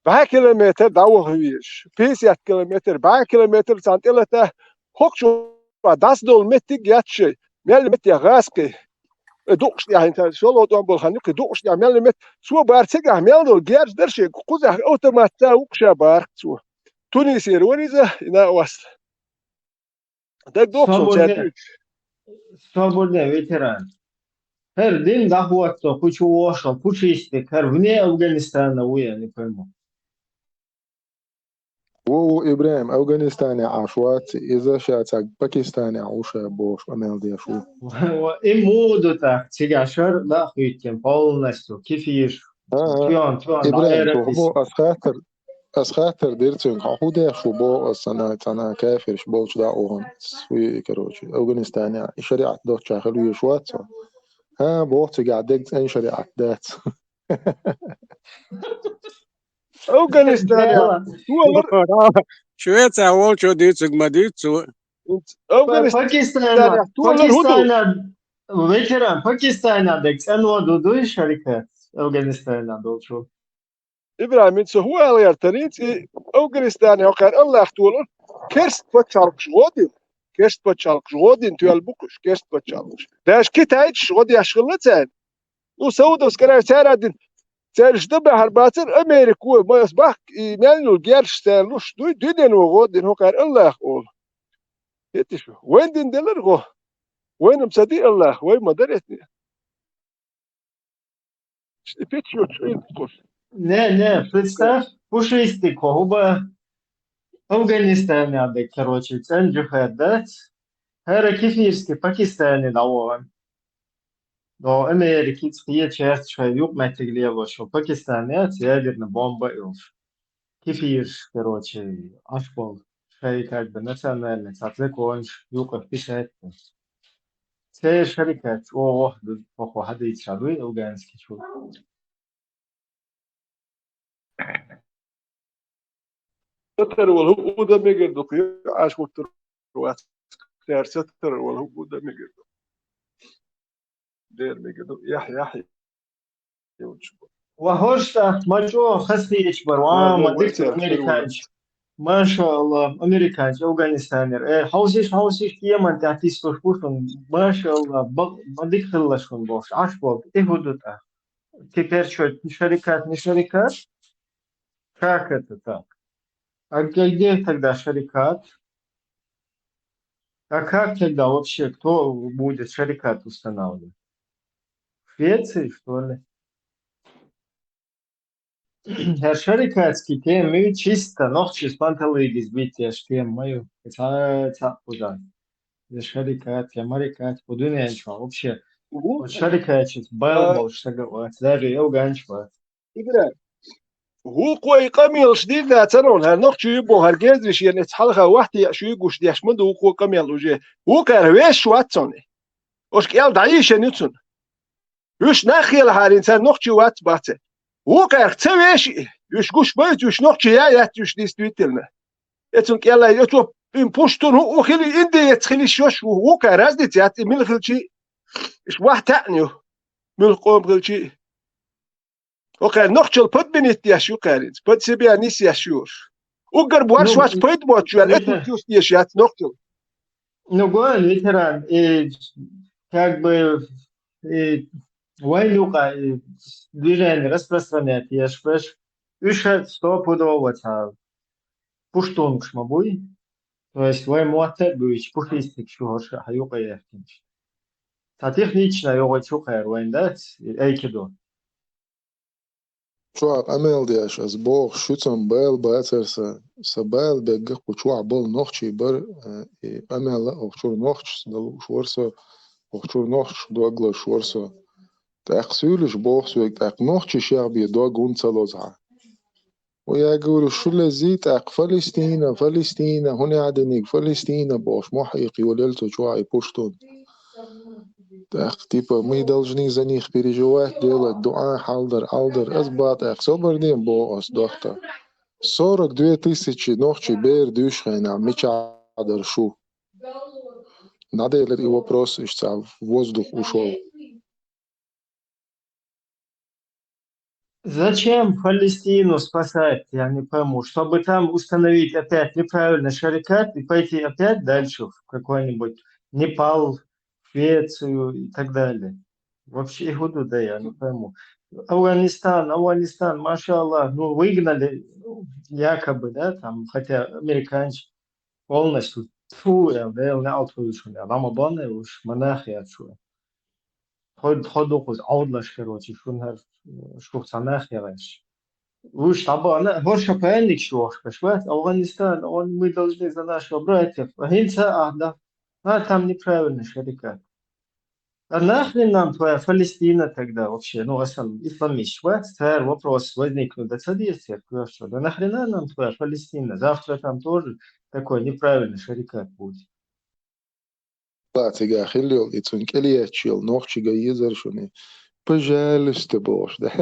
Speaker 7: 5 كيلومتر داو هويش 5 كيلومتر 5 كيلومتر سانتيلتا هوكشو داس دول متي جاتش ملي متي غاسكي دوقش يا انت شلو دون خانك دوقش يا ملي مت سو بارتيغا ملو جيرش درش قوزا اوتومات وقشا بارك سو تونسي روانيزا ina was. Tak dobrze,
Speaker 2: Свободный ветеран. Her din захватто, хочу ошо, пучисти, her вне Афганистана уя, не пойму.
Speaker 21: إبراهيم أفغانستاني عشوات إذا شاتك باكستاني عوشة بوش أمال دي شو
Speaker 2: إمودو так, تيجاشر لا خيتين полностью, كيفيش.
Speaker 21: إبراهيم هو أسخاتر ديرتين حودة شو بو أنا كافر شو دا أوهن سوي كروشي أفغانستاني شريعة دوت شاخلو يشوات ها بوقت قاعدك أي شريعة دات
Speaker 7: أفغانستان
Speaker 5: شوية أول شو ديتسك ما ديتسو
Speaker 2: باكستان ветеран باكستان ديكس أنو دودو شركات أفغانستان دول شو
Speaker 7: إبراهيم انت هو على تريت أفغانستان وقال الله اختول كرست بتشارك شغودين كرست بتشارك شغودين تيال بوكش كرست بتشارك داش كتايج شغودي أشغلتين وسود وسكرا ساردين سالش دبا هرباتر أمريكا ما يصبح يملوا الجيرش سالوش دوين وغودين هو قال الله اختول يتشو وين دين دلرغو وين مصدق الله وين ما درتني بيتشو شوين كوش
Speaker 2: Не, представь, пушистик, оба Афганистане, короче, ценджихет, да? Хера кефирский, Пакистане давал. Но Америки, тхие часть, что юг матиглево, что Пакистане, ядерная бомба илш. Кефирш, короче, ашпол, шей как бы национальный, законш, юг писать. Все шарикат, о, похо, хадить шадуй, афганский чуд.
Speaker 7: ستر والهو ده ميجر عاش وقت روات سير ستر والهو ده ميجر دير ميجر يحيى
Speaker 2: وهوشتا ماجو خسيش بروان ما ديكت أمريكانش ما شاء الله أمريكانش أفغانستانير حوزيش كيما تعطيش تشوفون ما شاء الله ما ديك خلصون باش عاش بول إهودتا теперь что شركات не شركات как это так а где тогда шарикат? А как тогда вообще, кто будет шарикат устанавливать? В Швеции, что ли? Herr Шарикатский, мы чисто, ночью с панталыги сбития, что мы, это куда? За шарикат, я марикат, подумаешь, вообще, шарикат, был, что говорить, даже я уганчиваю.
Speaker 7: هو قوي قميل شديد لا تنون هالنقش يبو هالجاز وش يعني تحلها واحد شو يقوش ديش منده هو قوي قميل وجه هو كرويش واتسوني وش كيال دعيش نيتون وش ناخيل هالإنسان نقش وات باته هو كرتويش Юж гуш бает, юж ногче я юж действительно. Это он кела, это им пуштун, ухили инди, это шош, ука разница, это мил хилчи, иш вахтаню, мил قوم хилчи. Окей, ногчел подбинит яшу карит, под себя нис яшуш. Угар буарш вас подбот, это чувств яшат ногчел.
Speaker 2: Ну, говорю, ветеран, и как бы войнука движение распространять, я шпеш, ушат стопудово, пуштун шмабуй, то есть вой муатет буич, пухистик шухоша, хаюка яхтинч. Та технично его чухайр войндат, эйкидо.
Speaker 21: شو أمل دياش أسبوع شوتن بال باترسا سبال بيجح وشو بال نخشي بر أمل أو شو نخش دلو شورسا أو شو نخش دوغلا شورسا تأقسولش بوخسو تأق نخشي شعبي دوغون تلوزها ويقولوا شو لزي تأق فلسطين هنا عدنيك فلسطين бош محيقي وليلتو شو عي пуштун. Так, типа, мы должны за них переживать, делать дуа, халдер, алдер, эсбат, собердим, бо, доктор. 42 тысячи ночи бер дюшхайна, мечадер, шу. Надо ли вопрос, что в воздух ушел?
Speaker 2: Зачем Палестину спасать, я не пойму, чтобы там установить опять неправильный шарикат и пойти опять дальше в какой-нибудь Непал, Швецию и так далее. Вообще худу, да, я не пойму. Афганистан, машаллах, ну выгнали, якобы, да, там, хотя американцы полностью, я не аутвышли, а Рамабаны уж монахи отшли. خود خوز عودلش کروچی شون هر شوخ سناخ یاش وش طبعا هرش پایینک شوخ بشوات أفغانستان мы должны за нашего братьев هинца да там неправильно шарикат. А нахрен нам твоя Палестина тогда вообще, ну основном исламист, царь вопрос возникнет, да содействие, что да нахрена нам твоя Палестина, завтра там тоже такой неправильный шарикат будет.
Speaker 21: Платига хилил и цункелиячил нохчига езершуни. Пожалуйста, Боже, да.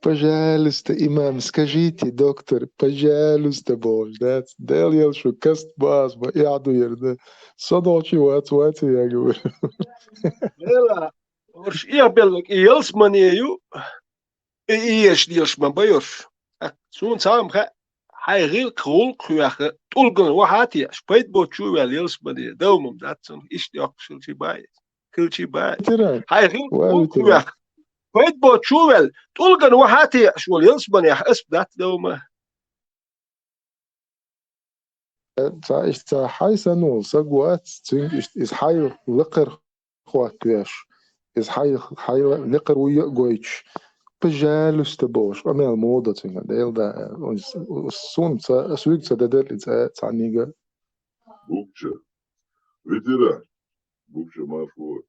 Speaker 21: Пожалуйста, имам, скажите, доктор, пожалуйста, Боже, да. Дел елшу каст баз, ба яду да. Содочи ват, я говорю.
Speaker 7: Ела, орш я белок елс манею, иеш диеш мабайош. Сун сам ха حيغير كرول كياخ تولغن وحاتي شبيت بوتشو واليلس بدي دومم داتسون اشتياق شلشي باي كلشي باي حيغير كرول كياخ شبيت بوتشو وال تولغن وحاتي شو اليلس بني اس دات دوما
Speaker 21: تا حي سنول سقوات is حي لقر خوات كياش is حي لقر ويا جويتش Пожалуйста, Боже, أنا الموضة تيجي ده الصون سويك سددل تعنيجا.
Speaker 9: بوكشة، ветеран, بوكشة مافور،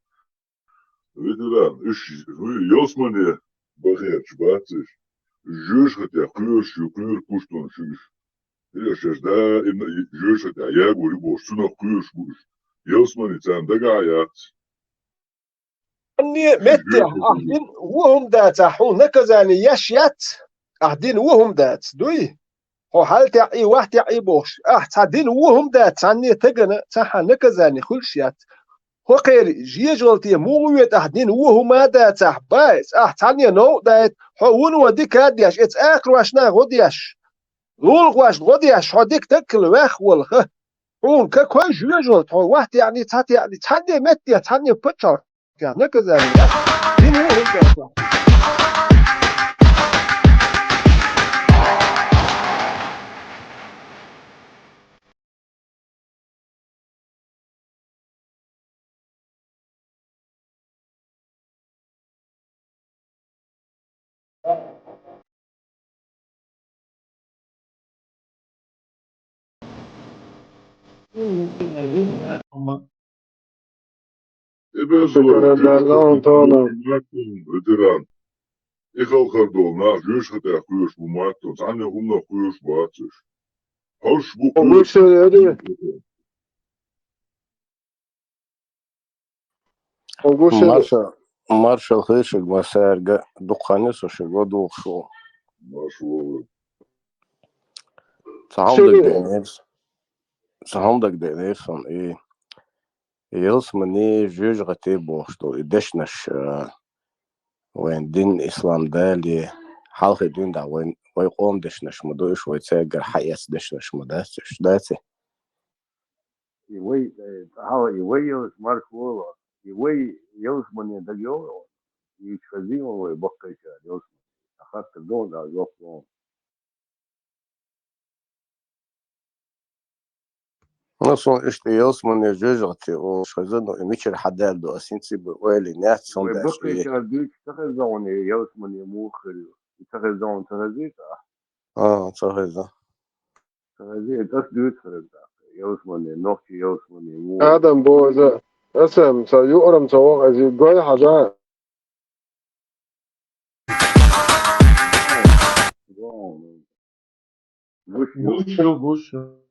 Speaker 9: ветеран, إيش يوسمني بخير شباتش، جوش خدي خير شو خير كوشتون شوش، إيش ده إن جوش خدي عياب وريبوش سنا خير شوش، يوسمني تام دقايات.
Speaker 7: أني متى أهدين وهم دات حون نكزاني يشيت أهدين وهم دات دوي هو حال تعي واحد تعي بوش أهدين وهم دات عني تجنا تها نكزاني خلشيت هو غير جيجلتي مويت أهدين وهم دات بايس أهدين نو دات هون وديك هديش إتس آخر واشنا غديش لول واش غديش هديك تكل واخ والخ هون كوي جيجلت هو واحد يعني تاني متى تاني بتشر Ja, ne kazani. Din hu hum
Speaker 9: ветеран. إخال خردول نا جوش خدي خوش بوماتو تعني هم نا خوش باتش. هوش
Speaker 21: وش هذا؟ وش
Speaker 12: Маша,
Speaker 3: Маршал Хышек, Масарга, Духанис, Ошигоду, Шо. Сахамдак Денерсон, и Елсмани, Жюжгати, Бошто, и Дешнаш, وين دين إسلام دالي حلقة دين دا وين ويقوم دشنش مدوش ويتسجل حياس دشنش مداتش داتي
Speaker 18: يوي يوي مارك وولر يوي يوسمني دجيو يشفزين ويبقى يوسمني أخذت الدون دا يوفلون
Speaker 3: نصون إشتي يوسمني جوجتي وشفزنو إميشر حدال دو أسينتي بوالي نات صندش
Speaker 18: ويبقى شاديك تخزون يوسمني موخر تخزون تخزيت
Speaker 3: تخزون
Speaker 18: تخزيت أسدوت خرزا يوسمني نوكي يوسمني مو
Speaker 11: آدم بوزة اسم سيؤرم سواق أزيد جوي حاجة
Speaker 21: بوشو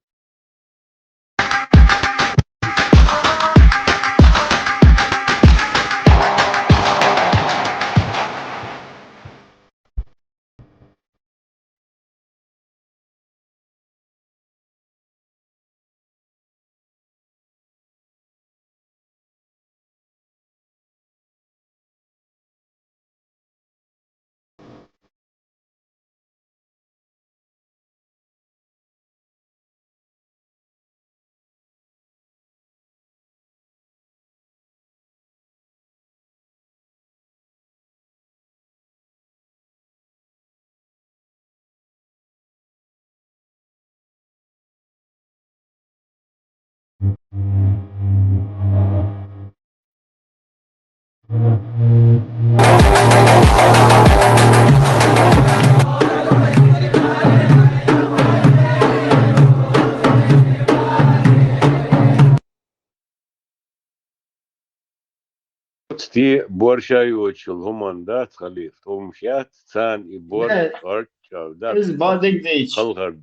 Speaker 3: تي بورشايوتشل همان دات خليف تومشيات ثان يبور أرتشاو دات
Speaker 2: Из Бадыгдейч.
Speaker 3: خلغرد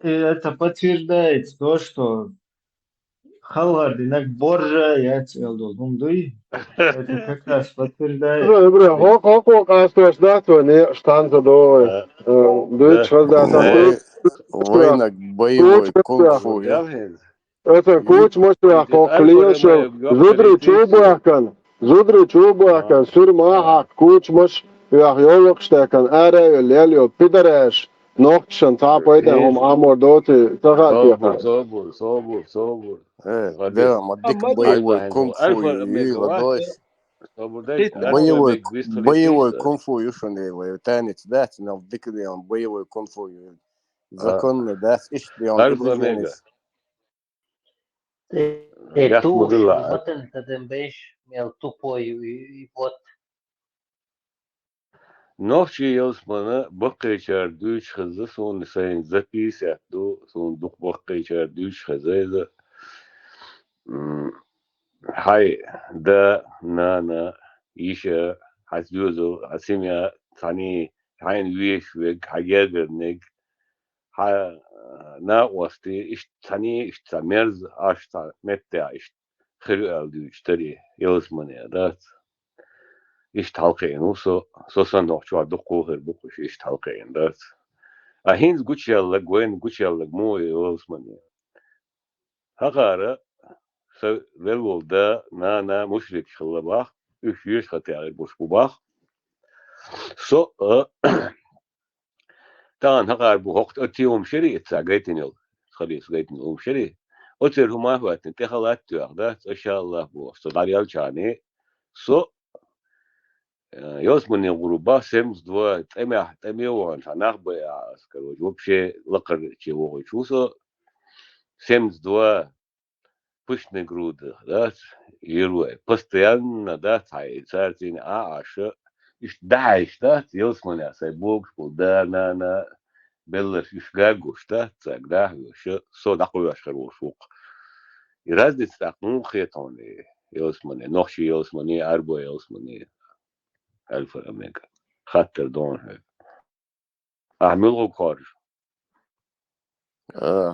Speaker 2: Это подтверждает то, что Халвард инак боржа, я цвелдол гумдуй. Это как раз подтверждает.
Speaker 11: Бре, хок астрош датвани штанца до дует шраздата.
Speaker 3: Войнак боевой кунг-фу,
Speaker 11: Это куч мостя коклиошо. Зудри чубаkan surma куч мос يولق شتاكن أرى الليل بدرش نقشن تابويدا هم عمر دوتي تغطي
Speaker 3: صابر ده مديك боевой кунг-фу يلدوش боевой кунг-фу يشون تاني دات نفديك اليوم боевой кунг-фу законно дат إيش اليوم
Speaker 12: Tu шмотен тадембеш мел тупой и вот.
Speaker 3: Ночи Йосмана бакайчар дүйч хызы сон сайын запись ятду сон дук бакайчар дүйч хызы хай да на иша хазюзу асимя тани хайн вишвег хагернег ха на васти иш тани иш тамерз ашта метта иш хирал дүйч тари Йосмана дат إيش تالقين وصو صندوق شو عدقو غير بقوش إيش تالقين دات أهين قوش يلا قوين قوش يلا مو يوزمني هقارة سوال دا نا مشرك خلباخ إيش خطيار بوش بباخ تان هقار بوقت أتيهم شري اتساقيتين يل خليص قيتين يوم شري أتير هما هواتن تخلات تواغدات إن شاء الله بو صداريال شاني يوسمني غروبا سيمز دوا تميوان هنخبا скажу вообще лакар чего чувство сиемс дوا пышный груд да ируэ постоянно да цартин аша иш дайш да Йосмани сай бог да на беллер иш гагуш да тогда ещё со такой хорошо и разница ну хетоне Йосмани ночи Йосмани арбо Йосмани ألف أمريكا خاطر دون هيك أعملوا خارج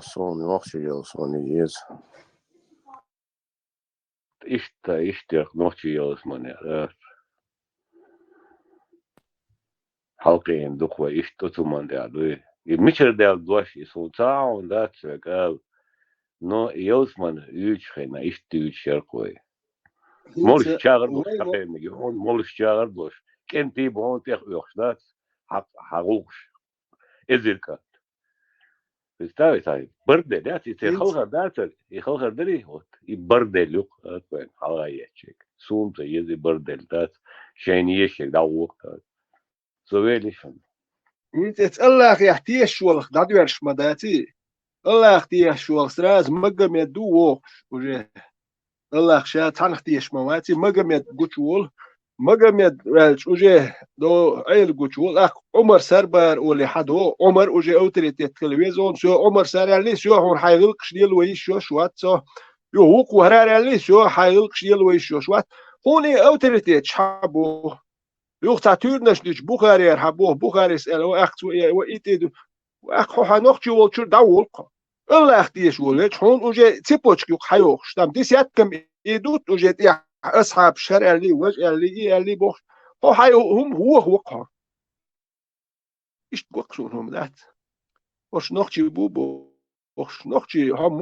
Speaker 3: صوني وقت يوسمني يز إشتا نوتي يوسمني حلقين دخوة إيش تطمان دعوة يمشر دعوة دوش يسوطاعون دات قال نو يوسمان يوش خينا إيش تيوش شرقوي مولش شاغر دوش حقين مجي هون مولش شاغر دوش كنتي بهون تيخ يوخشدات حقوقش إزيلكا بستاوي تاي برد دات يخلغر داتر يخلغر دري هوت يبرد لوك أكوين حوايتشك سوم تيزي برد دات شين يشك دعوق سويليشن
Speaker 7: انت الله يحتي شوال دادويرش مداتي الله يحتي شوال سراز مقام يدو وجه الله شات حنختيش مواتي مقام يدقوشول مقام يدرالش وجه دو عيل قوشول اخ عمر سربار ولي حدو عمر وجه اوتريت التلفزيون شو عمر سارالي شو هون حيلقش ديال ويش شو شوات سو يوق وهرالي شو حيلقش ديال ويش شو شوات هوني اوتريت شحبو يوقع تورنش ديش بوخاري يرحبوه بوخاري سألوا أخت وإيتيدو وأخ حنوخ شو والشر داولق الله أختيش ولش هون وجه تبوش يوق حيوخ شتام ديسيات كم إيدوت وجه يا أصحاب شرع اللي وجه اللي بوخ هو حي هو وقها إيش توقعون هم ذات وش نوخشي بوبو وش نوخشي هم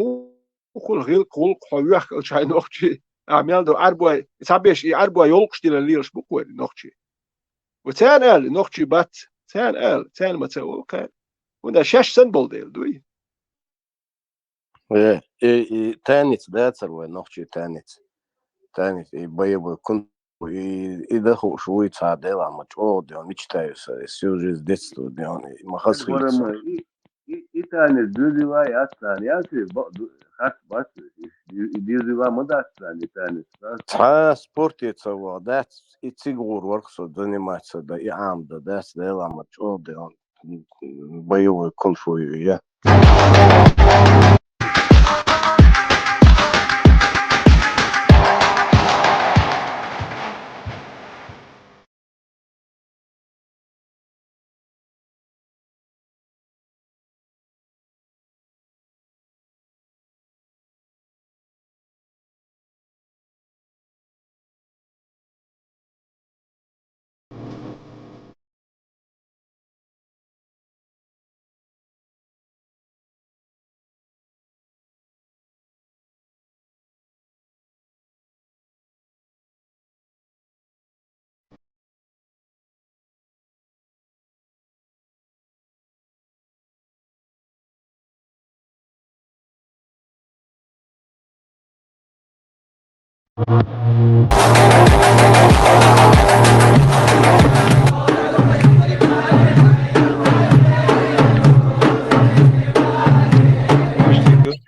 Speaker 7: كل غير كل حيوخ شاي نوخشي عمل دو أربعة سبيش أربعة يولقش دي الليلش بقول نوخشي وتان قال نوخشي بات تان قال تان ما تقول كان وده شاش سنبل ديل دوي
Speaker 14: تانيت داتر ونوخشي تانيت بيبو كنت إذا هو شوي تعديل عم تقول ديون مش تايس سيوجيز ديستو ديون ما خص
Speaker 3: إتاني دوزي واي أتاني ياتي خاص بس دوزي واي مدة أتاني تاني
Speaker 14: تا سبورت يتسوى دات يتسيقور ورقصو دوني ما تصدق يعام دات ديل عم تقول ديون بيبو كل شوي يا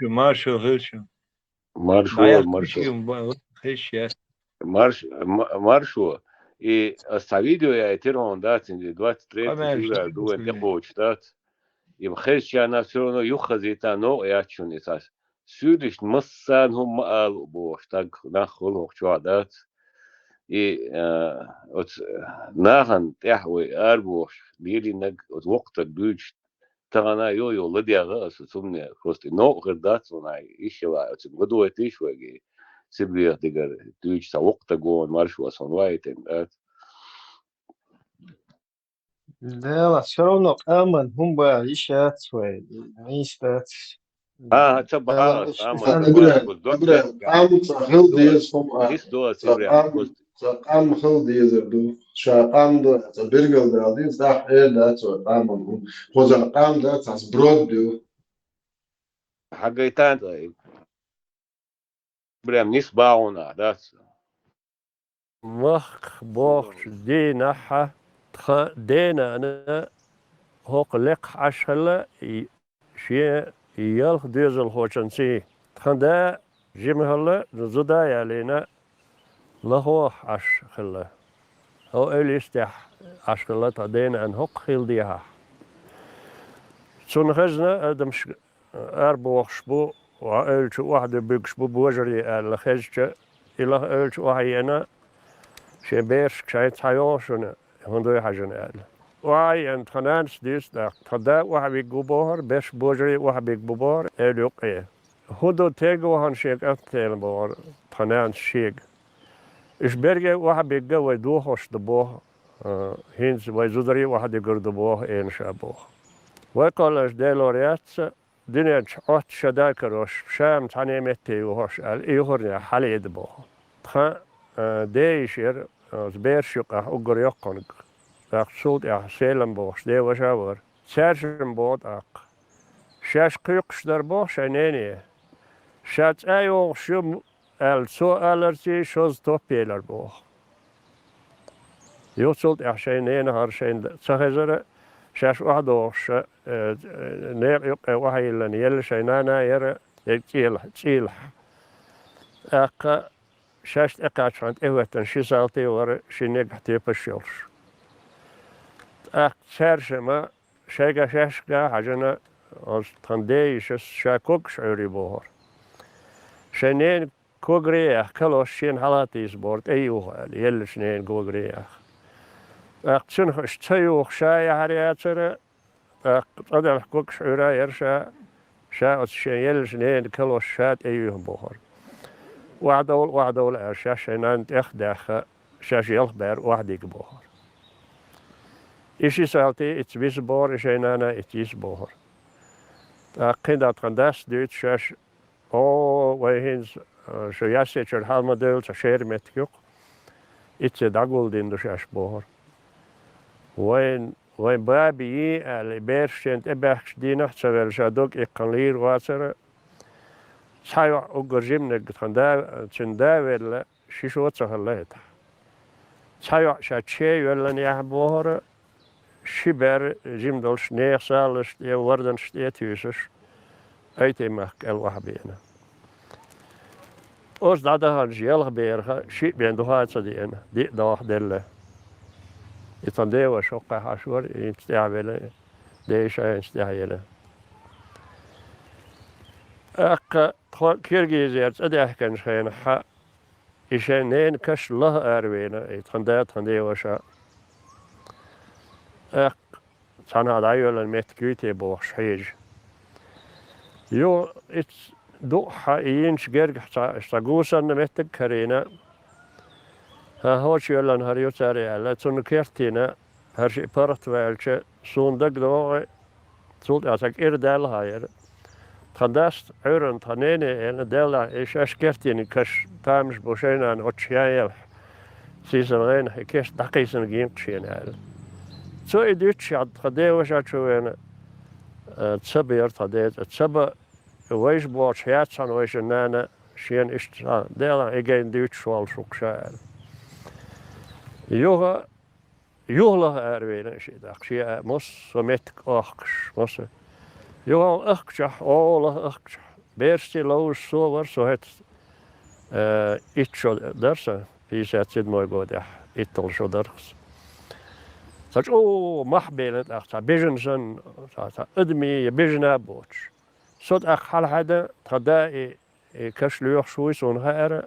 Speaker 15: Marshall Hirschel.
Speaker 3: Маршо. И видео я тирон дать 23 февраля дуэн дехоч дать. И мхеш я на все равно юхазита но я чунисас. Südlich مسان هم قالوا بوش تاج ناخذ وقت دات. И ناهن تحوي أربوش بيلي نج وقتك دوج تغنا يو لدي غاس سمني خست نو غردات صناعي إيش وا تقدوا تيش وجي سبلي تقدر دوج سوقتك جون مارش وصنواي تنات
Speaker 2: لا все равно أمن هم بعيشات شوي عيشات
Speaker 3: تبع
Speaker 11: قام خلدي يزردو شاقام دو برجل دالدين صح إيه لا قام خوزا قام ده تاس برود دو
Speaker 3: حاجتان طيب برام نسباونا داس
Speaker 17: مخ بوخ دينها دينا أنا هوق لق عشلة شيء يلخ ديزل هوشنسي تخندا جمهلا زدا يالينا لهو عشخلة هو إليستح عشخلة تدينا أن هوق خيلديها سون خزنا أدمش أربوخ شبو وألش واحد بيكشبو بوجري الخزج إلى ألش وعينا شبيرش شايت حيوشنا هندوي حاجنا وعي أن خنانس ديس دا خدا واحد بيجبوهر بيش بوجري واحد بيجبوهر إليقية هدو تيجو هنشيك أفتين بور خنانس شيك إش برجع واحد بيجوا يدوخش دبوه هينز ويزودري واحد يقرد بوه إن شابوه ويقولش ديلوريات دنيا عط شداكروش شام تاني متي وهوش الإيهورني حالي يدبوه تخا ديشير زبيرشوق أقر يقنق أقصود سيلم بوش دي وشاور سيرشم بود شاش قيقش در بوش عينيني شات أيوه شو السؤالرتي شوز توبيلر بوه يوصلت عشان هرشين سهزر شاش واحدوش نير يبقى وحي لن يلشينانا يرى تيل شاش اقاش عند ايوتن شي سالتي ور شي نيجحتي بشيلش سارشما شاقا شاشقا حاجنا تنديش شاكوك شعوري بوهر شنين كوغرياخ كلوش شين حالاتيس بورد ايوه يلشنين كوغرياخ أقتنخش تيوخ شاي حرياتر أقتدل حقوق شعورا يرشا شاء شيل شنين كلو شات أيهم بوهر وعدول أرشا شنان تخدخ شاش يلخبر وحديك بوهر إشي سالتي اتبيس بور شنانا اتيس بوهر قيدا تقنداس دوت شاش ويهنز شو ياسيتر هالمدل تشير متكيوك اتداغول دين دو شاش بوهر وين بابي اللي بيرشنت ابخش دينه تسوي شادوك يقنلير واسر سايو اوغرجيم نغتندا تشندا ولا شيشو تسهلت سايو شاتشي ولا نيحبوهر شبر جيم دولش نيخسالش دي وردن شتيتيسش ايتي مخك الوحبينا اوس دادا هرجيل بيرخ شي بين دوها تصدينا دي دوخ دل يتندي وشوقة حشور يستعمل ديشة يستعمل كيرجيزيات أديه كان شين حق إشانين كش الله أروينا يتندي وشا تنا دايول المتكوتي بوش حيج يو دوحة ينش جرج استغوصا نمتك كرينا هوش يلان هريو تاري على تون كيرتينا هرشي بارت والش سوندق دو سولت أتاك إردال هاير تنداست عورن تنيني أنا دالا إيش أشكرتيني كش تامش بوشينا عن أتشيايل سيسرين هكيش دقيسن جيم تشين هال سو إديتش عد خدي وش أتشوين تسبير تديت تسبب ويش بوش هاتسان ويش نانا شين إشتان دالا إيجين ديتش والشوك شايل يوغلا أروينا شيء داخشي مس ومتك أخش مس يوغل أخشح أوله أخشح بيرستي لوش صور سوهت إتشو درسا في ساتسيد موي قودح إتل شو درس ساج محبيلت أختا بيجنسن أدمي بيجنا بوش صوت أخ حال هذا تدائي كشليوخ شوي سون هائر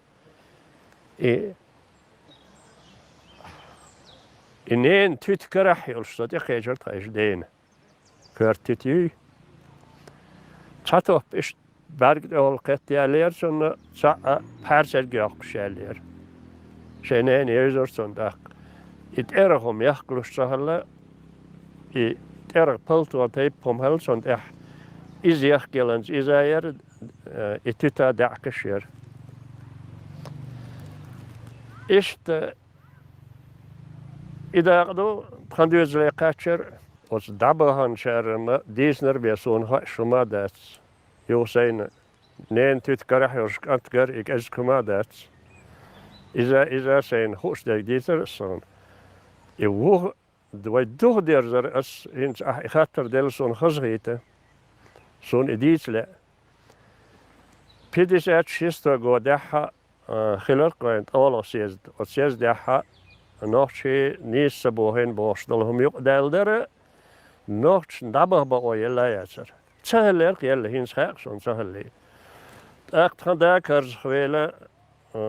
Speaker 17: إنين تتكرح يلصد يخيجر تايش دين كرتتي تاتوب إش برگ أول قتيالير سن سا بارسل جاك شالير شنين يزور سندق إتأرهم يخلص سهلا إتأر بلتو تيبهم هل سند إز يخجلنز إزاير إتتا دعكشير إشت إذا قدو تخندوز لقاتشر وس دابهان شارما ديسنر بيسون ها شما داتس يوسين نين تتكرح يرشك أنتكر إك أزكما داتس إذا سين خوش داك ديتر سون يوه دوي دوه ديرزر أس هنس خاطر ديلسون خزغيته سون إديت لا بيديسات شيستو قوداحا خلال قوينت أولا سيزد وسيزد داحا نوشي نيس سبوهين بوشدلهم يقدال دره نوش دابه بقوي لا ياسر سهل يلا هين ساقسون سهل أقت خدا كرز خويلة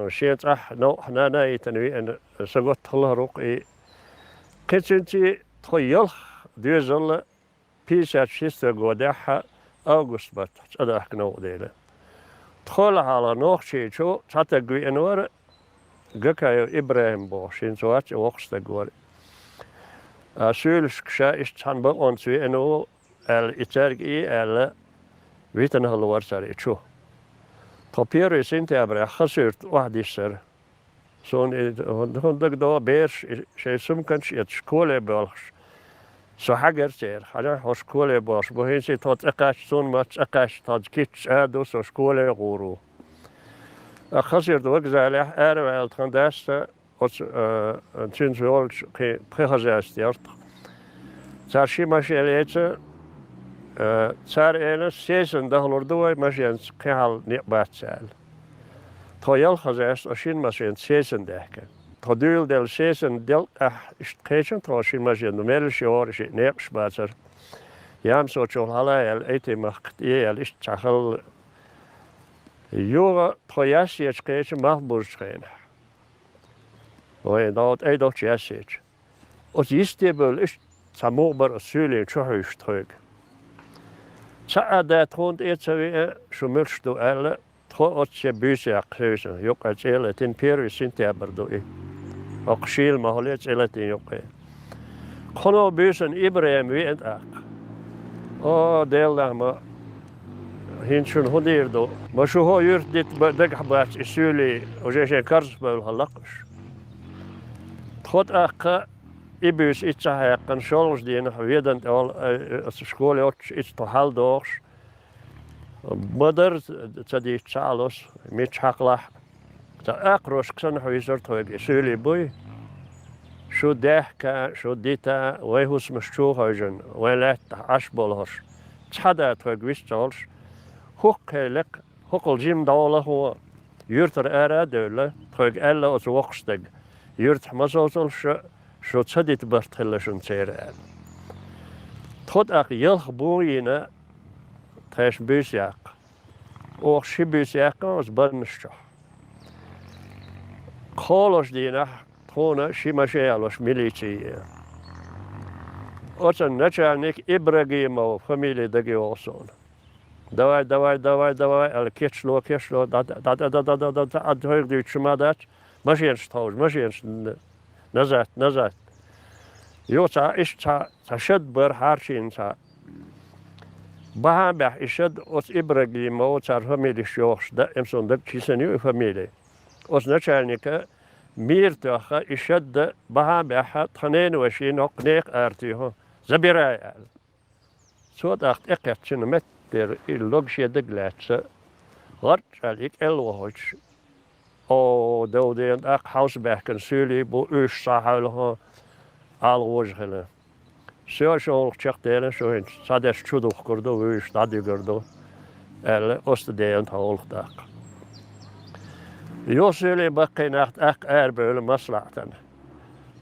Speaker 17: شيت نو حنا يتنوي أن سقط الله رقي كنتي تخيل ديزل بيسات شيستر قوداحا أغسطس بات أداك نو ديله تخول على نوشي شو تاتقوي أنور جكايو إبراهيم بوشين سوات وقت تقول Sylskse ist han begon så eno itserg eller viten halvår så är det. Tapir inte jag khasurt wahdisser. Sån hon då bärs sig som kanske ett skolebals. Så hagar ser hade har skolebals bo hin sig tot akash sån match akash tot kitch ado så skoleguru. Khasurt wagzale är kan dessa och syns väl prehazastert. Så shimashelete Tsar ene season da holordoy machines khal ne batsal. Toyal khazas ashin machine season deke. Todul del season del istkhation troshin machine no mel shor shi ne batsar. Yam so chol hala el ete macht el ist chal. Jura toyas istkhation mahbur schrein. Oy dat edo chasich. Os istebel ist samober sule chuhstrug. Saada tront etsavi shumilstu alle trootse byse akhusen yok atsele tin peru sinteberdo I akshil maholet elatin yok kono bysen ibrahim vi et ak o delama hinchun hodirdo mashuho yurt dit daghabat isuli ojeje karsbel halaqsh trot ak Ibus kan sjálfs dien vedant al skole och is to haldoors. Mother tadi chalos mit chakla. Ta akros ksan huizer toeg suli boy. Sho dehka sho dita wehus mshchuhagen welat ashbolhos. Chada toeg wistals. Hokkelek hokkel jim dala ho. Yurter era döle toeg alla os wokstig. Yurt masosol شو تصدت برتخلة شو نسير تخد أخ يلخ بوينا تاش بيسياق أو شي بيسياق وز برنشتو خالص دينا تخونا شي مشيالوش ميليتي أوتن نتشانيك إبراغيم أو فاميلي دقي وصون دواي الكيتشلو دا أدهير دي تشمادات ماشينش تاوج ماشينش نزات يوتا إيش تشد بر هارشين تا بها إشد أس إبراغيم مو تار فاميلي شوخش دا إمسون دك كيسنيو فاميلي أس نتشانيك ميرتاخ إشد بها تخنين وشين وقنيق أرتيهو زبيراي سود أخت إقيتشن متر اللوغشي دقلاتس غرج عليك الوهوش O dodend ak hausbekken suli bo us sahuilige alwozgele. Zo chekteren zo in sades chudoch gordo us dadigordo. El ostedend holgdag. Jo suli bakkenacht ak erbele maslaten.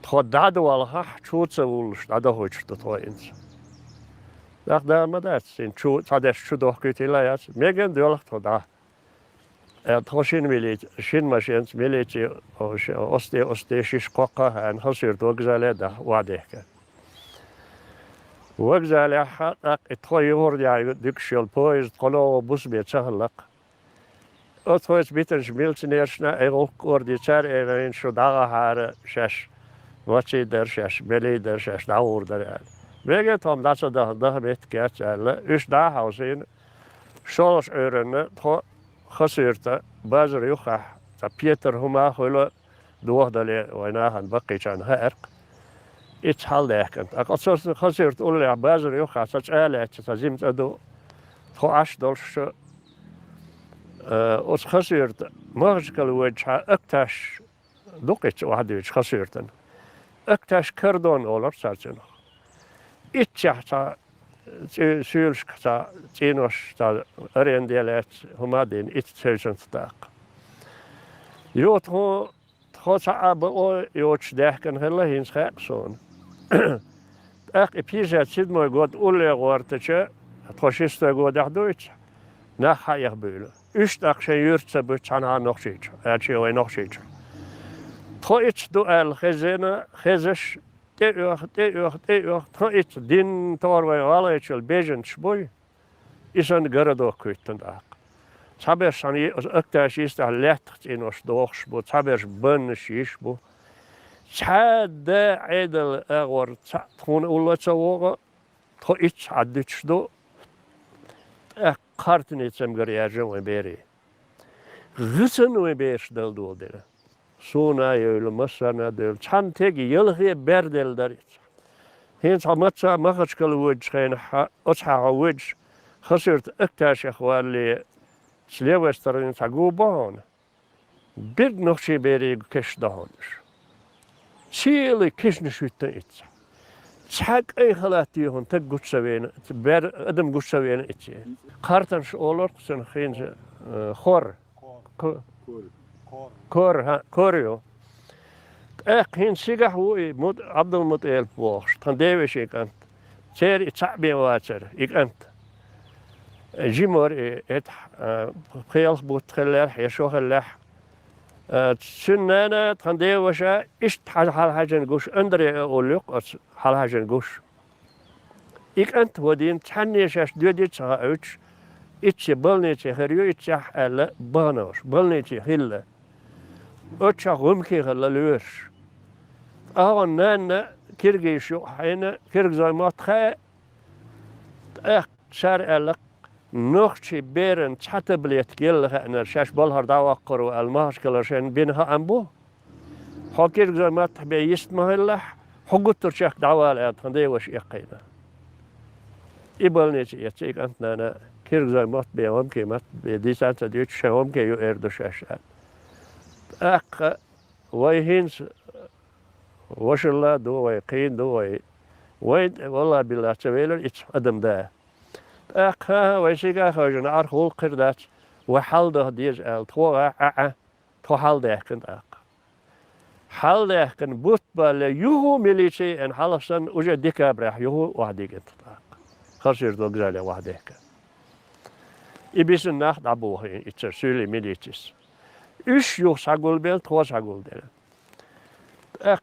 Speaker 17: Thodado al ha chutse ulst adahoch tot hoins. Dag daar maar dat in chut sades chudoch kutilayas. Megen dolch thoda. Toshin village, shin machines village, oste shishkoka and hosir dogzale da wadeke. Wagzale hat it toyor ya dikshel pois kolo bus be chahlak. Othois bitter smiltsnersna or di char in shodaga hare shash. Watchi der shash, belly der shash da order. Wege tom dat so da met kerts alle. Us da hausin. Sholos eurene خسرت بازر يخح تبيتر هما خلوا دوه دلي ويناهن بقي كان هرق اتحل لكن أقصد خسرت أقول لي بازر يخح تجعله تزيمت أدو خاش دلش أس خسرت مغزكل وجه أكتش دقيت واحد وجه خسرتن أكتش كردون أولر ساتنا اتشح سيلش تا تينوش تا أرينديالات هما دين إتسيجن تاق. يوت هو صعب أو يوتش دهكن هلا هينس خاقسون. أك إبيزات سيد ما يقول أولي غورتشة تخشيستا يقول دهدويتش نخا يخبيله. إشتاق شيء يرتسا بتشانها نخشيج. أشي وين نخشيج. تخو إتش دو خزينة خزش تيوخ ترويت دين توروي واليشل بيجن شبوي إسان غردو كويتن داق. تابرش أني أكتاش يستع لاتخت إنوش دوخش بو تابرش بنش يشبو شاد عدل أغور تون أولا تسوق تو إيش عدتش دو قارتني تسمجر يا جو بيري غسن وبيش دل دول دل سونا يول مسنا دل چند تيجي يلغي بردل داريت هين عمتها ما خش كل وجه خين أصحى وجه خسرت أكتاش أخوالي سليوسترين تعقوبان بيرد نخشي بيري كش دهانش شيلي كش نشوتن إتس تحق أي خلاتيهم تقول سوين بير أدم قول سوين إتس قارتنش أولر سن خين خور كوريو هين سيجح هو عبد المطيل بوخش تنديوش إكانت سير إتسعبي واتر إكانت جيمور إت خيال بوتخلر يشوخ اللح سنانا تنديوشا إيش حال حاجة نقوش أندري أوليق حال حاجة نقوش إكانت ودين تحنيشاش دودي تساعوش إتش بلنيتي خريو إتشاح ألا بانوش بلنيتي خلا أتشا غمكي خلا لورش أهون نانا كيرجي شو حينا كيرج زي ما تخا شار ألا نخشي بيرن تحتبليت كيلها أن الشاش بالهر دعوة قروا المهش كلاشين بينها أنبو حكيرج زي ما تحبي يسمه الله حقوق ترشاك دعوة الآن هندي وش يقينا إبلنيتي يتيك أنت نانا كيرج زي ما تبي هم كي ما تبي دي ساعة ديوش شهم كي يؤرد شاشات ويهينس وش الله دو ويقين دو وين والله بالله تبيلر إتش أدم ده ويسيقا خرجنا عرخول قردات وحال ده ديز تو حال ده كنت حال ده كن بوت بال يهو ميليشي ان حالسن وجه ديكابرح يهو وحدي كنت خرجر دو غزاله وحده كن إبيس الناخد عبوه إتسرسولي ميليتيس إيش يو ساقول بيل تو ساقول ديل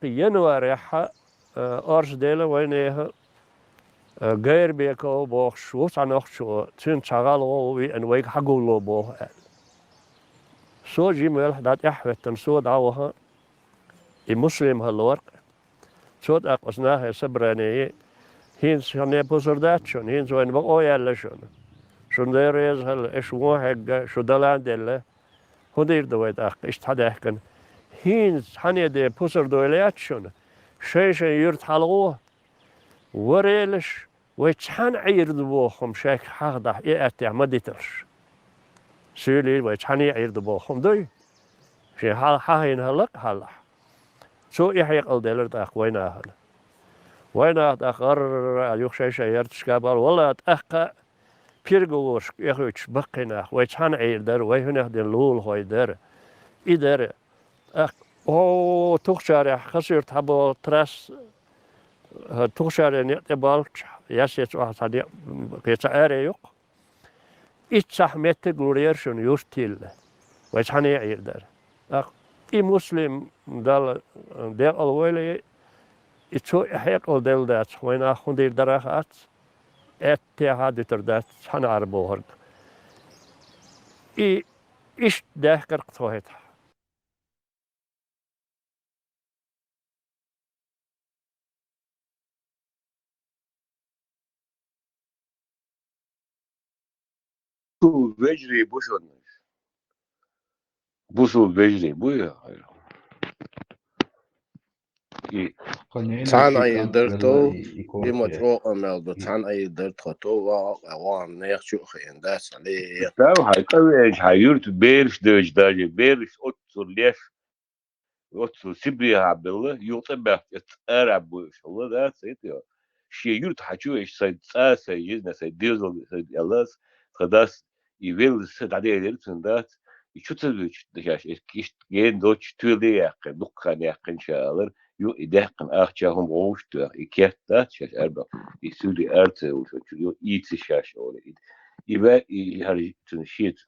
Speaker 17: ينوار يحا أرز ديل وينيها غير بيكو بوخ شو تنخ شو تين شغالو وي ان ويك حقولو بوه سو جيميل دات يحوتن سو دعوها المسلم هالورق سو أقصناها سبراني هين شنو بوزرداتشون هين زوين بقويا لشون شون ديريز هل إيش واحد شو دلان دله هدير دويت إيش تحدثكن هين حني دي بوزردويلاتشون شيء يرت حلقوه وريلش ويتحن عيرد بوخم شاك حاضح يأتي عمديترش سيلي ويتحن عيرد بوخم دوي شي حاهين هلق هلح سو يحيى قلدلر داق ويناه ويناه داق غر يوخ شي يرتش قابل والله أخا بيرغوش يخوش بقينا ويتحن عيردر ويهنه دين لول هويدر إدر أو تخشاري خسير تحبو تراس تخشاري نيتبال ياسيت واحد كيتعاري يق إتصح ميت غوريرشون يوستيل ويتحن عيردر إي مسلم دال الويلي إتشو إحيق الدل دات وين أخون دير دراخات اتحاد تردات حنا عربوهرد إيش ده كرقتوهت
Speaker 3: بوسو بجري بوسو بجري بويا
Speaker 14: تان أي درتو بمجروء ملدو تان أي درتو وعوام نيخشو خين داس عليه
Speaker 3: تاو هاي كويش هايورت بيرش دوش داجي بيرش أتسو ليش أتسو سبري عبدالله يوطبع أرعب بوش الله ده سيتيو شي يورت حاجو إيش سيد ساسا يجنا سيد ديزل سيد يلاس خداس يويل سيد عديه ديرتن دات يشوتلوش دشاش إيش جين دوش تولي يقن دقان يقن شالر يو إدهقن أخشاهم غوشتو إكيتا شاش أربع يسودي أرت وشو يو إيتس شاش أولا يبقى يهاري تنشيت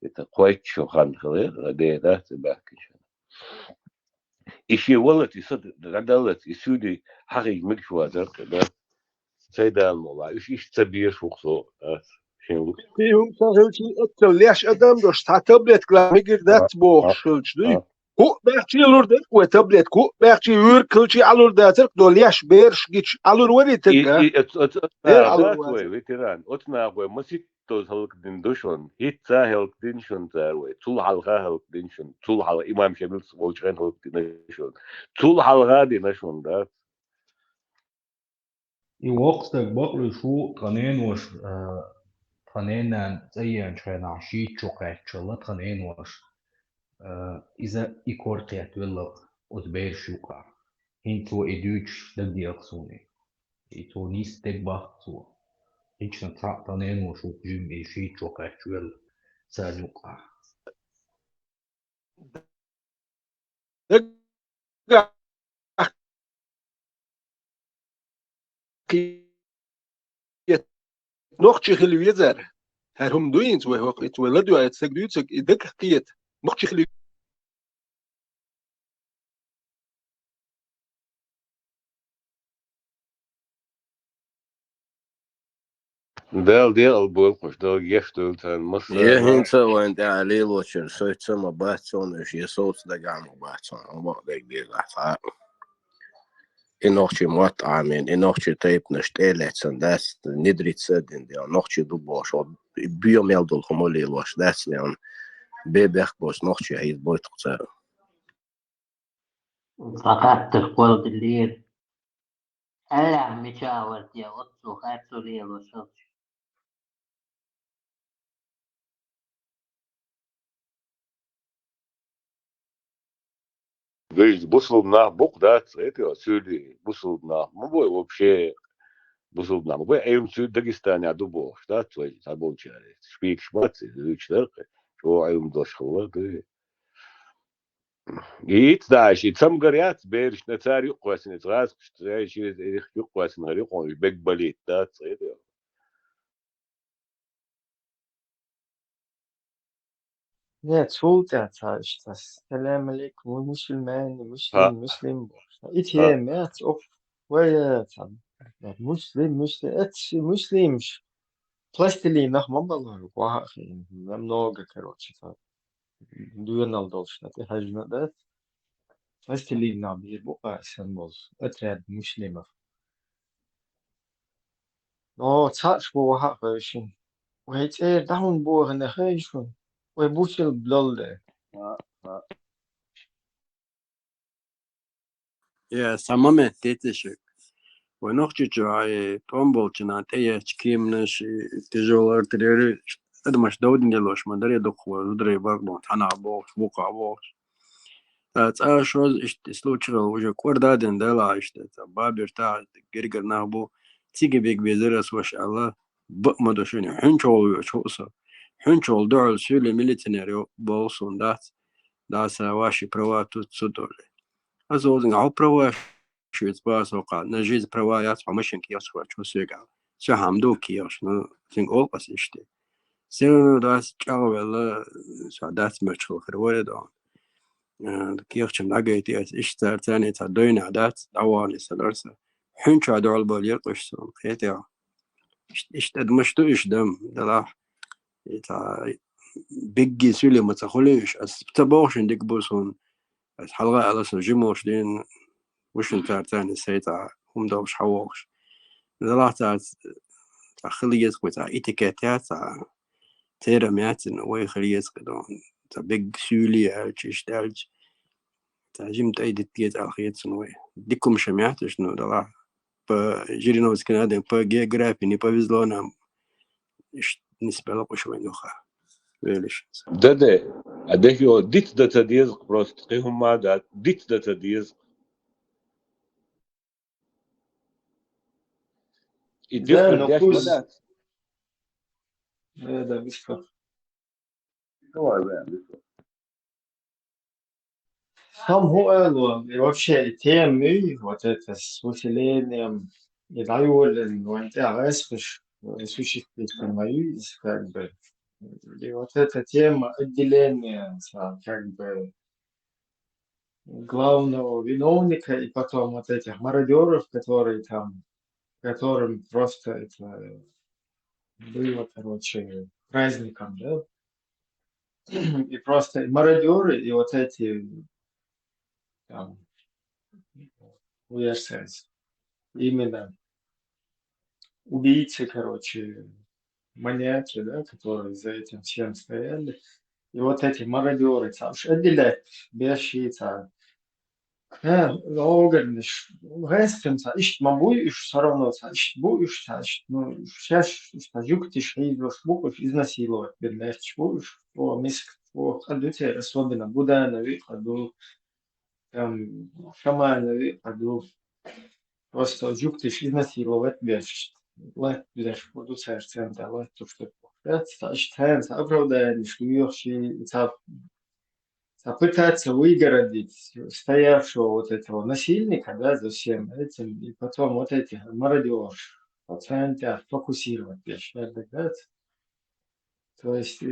Speaker 3: يتقويت شو خان خلير غدي ذات باكش إشي ولت يصد عدالت يسودي حقي مكشوا ذرق ده سيدا الموضوع إيش تبير فوقصو شنو
Speaker 7: فيهم سهلتي أكتر ليش أدم دوش تعتبلت كلا ميجر دات بوخ شلش دي Ku belki olurdu ve tablet ku belki kılçı alırdı dol yaş berş geç alır var tıkka.
Speaker 3: Отнагой, ветеран, отнагой, маситтос халкдин душон, хитса халкдин шон зарвай, тул халга халкдин шон, тул хал имам шамил волчган халкдин шон, тул халга дин шон да.
Speaker 4: وقتك بقول شو قنين وش قنين زي شان عشيت شقعت شلت قنين وش إذا إكورتيت ولا أتبير شوكا هنتو إدوش دقدي أقصوني إتو نيس تكبه تو هيك نترق قنين وشو جيم إشيت شقعت ولا سانوكا
Speaker 7: نوخش خلي يزر هرهم دوينز وقت ولدوا يتسجدوا يدك قيت نوخش خلي
Speaker 3: دال البول دال يشتغل تان مصر
Speaker 14: هنت وين علي لوشر سويت سما باتون ايش يصوت دقام باتون وما دقيق احفا إنوخشي موات عامين إنوخشي تايب نشتيلتسن داس ندري تسدين دي نوخشي دوبوش بيوم يلدو الخمولي لوش داس ليون بيبيخ بوش نوخشي عيد بويت قصار
Speaker 12: فقط تقول الليل ألا مشاورت يا أطلو خاتو ليل وشوش
Speaker 3: Видишь, буслубна бук, да, это сюди, буслубна. Мы бой вообще буслубна. Мы бой эм сюди Дагестане адубо, да, твой заболчали. Шпик шмацы, зучнерка, что эм дошхула, да. И знаешь, и сам горят, берешь на царь юквасин, раз, что я через их юквасин, говорю, он бег болит, да, это.
Speaker 2: Нет, султят, السلام عليكم مسلمان مسلم إتي مات أوف ويا مسلم أتش مسلمش пластилин нах мабалар вахи много короче дуянал должна ты хажна да пластилин на бир бука символ отряд муслимов но цаш бо ха хэшин وهيت داون بو هنا خيشون ويبوشل بلولده
Speaker 16: يا سامامه تيتشك ونوخجي جاي تومبولчина تيه чкимнеш тяжелый артериоль адмаш додин делош мадаре дохва удрей багбон тана бокс бука бокс цаашоз ишт случило уже кордаден дела ишт бабир та гиргер набу тиги бек безерас машалла бмадошини хунчол чоса хунчол дол сюле милитарио болсон да саваши права тут судоле азозин ал права شويت باس وقع نجيز بروايات ومشين كياس وشو سيقع شو حمدو كياس نو تين أول بس إشتى سيرنا داس جاوا ولا سعادات مرشل خروج دون كياس كم نجيتي أس إشتى ثاني تدوين عادات دواني سلرسة حنش عدو البالير قشطون خيتيا إشتى دمشتو إش دم دلاح تا بيجي سولي ما تخليش أس تبوش عندك بوسون أس حلقة على سجموش دين وش انت تاني سيتا هم دوش حووش لا تا خليت تا اتيكيتات تا تيرمات وي خليت قدون تا بيج سولي الش دالج تا جمت اي ديت الخيت سنوي ديكم شمعت شنو دلا جيرينوس كندا по географии не повезло нам نسبة لك شوي نوخا ويلش
Speaker 3: ده أدهيو ديت ده تديز بروست قيهم ما ده ديت ده تديز
Speaker 2: ده نقوز ده بيشكر Сам هو вообще темы вот это с выселением и даю войны арестиш существует мою как бы и вот эта тема отделения как бы главного виновника и потом вот этих мародеров, которые там, которым просто это было, короче, праздником, да? И просто мародеры и вот эти там УРСС. Именно убийцы, короче, маньяки, да, которые за этим всем стояли. И вот эти мародеры, уж отделять, бешица. Органиш, гайстенца, ищ мабу, ищ сароноца, ищ бу, ищ тащ. Ну, сейчас, юктиш, идешь, буквы изнасиловать, бедная, чего, о, миск, о, ходите, особенно, буданови, ходу, там, шаманови, ходу. Просто юктиш, изнасиловать, бежишь. Лет, бежишь, буду царствен, да, лет, то, что это, считается, оправдание, что ёрши, пытаться выгородить стоявшего вот этого насильника, да, за всем этим, и потом вот этих мародеров, пациента фокусировать, я считаю, да, то есть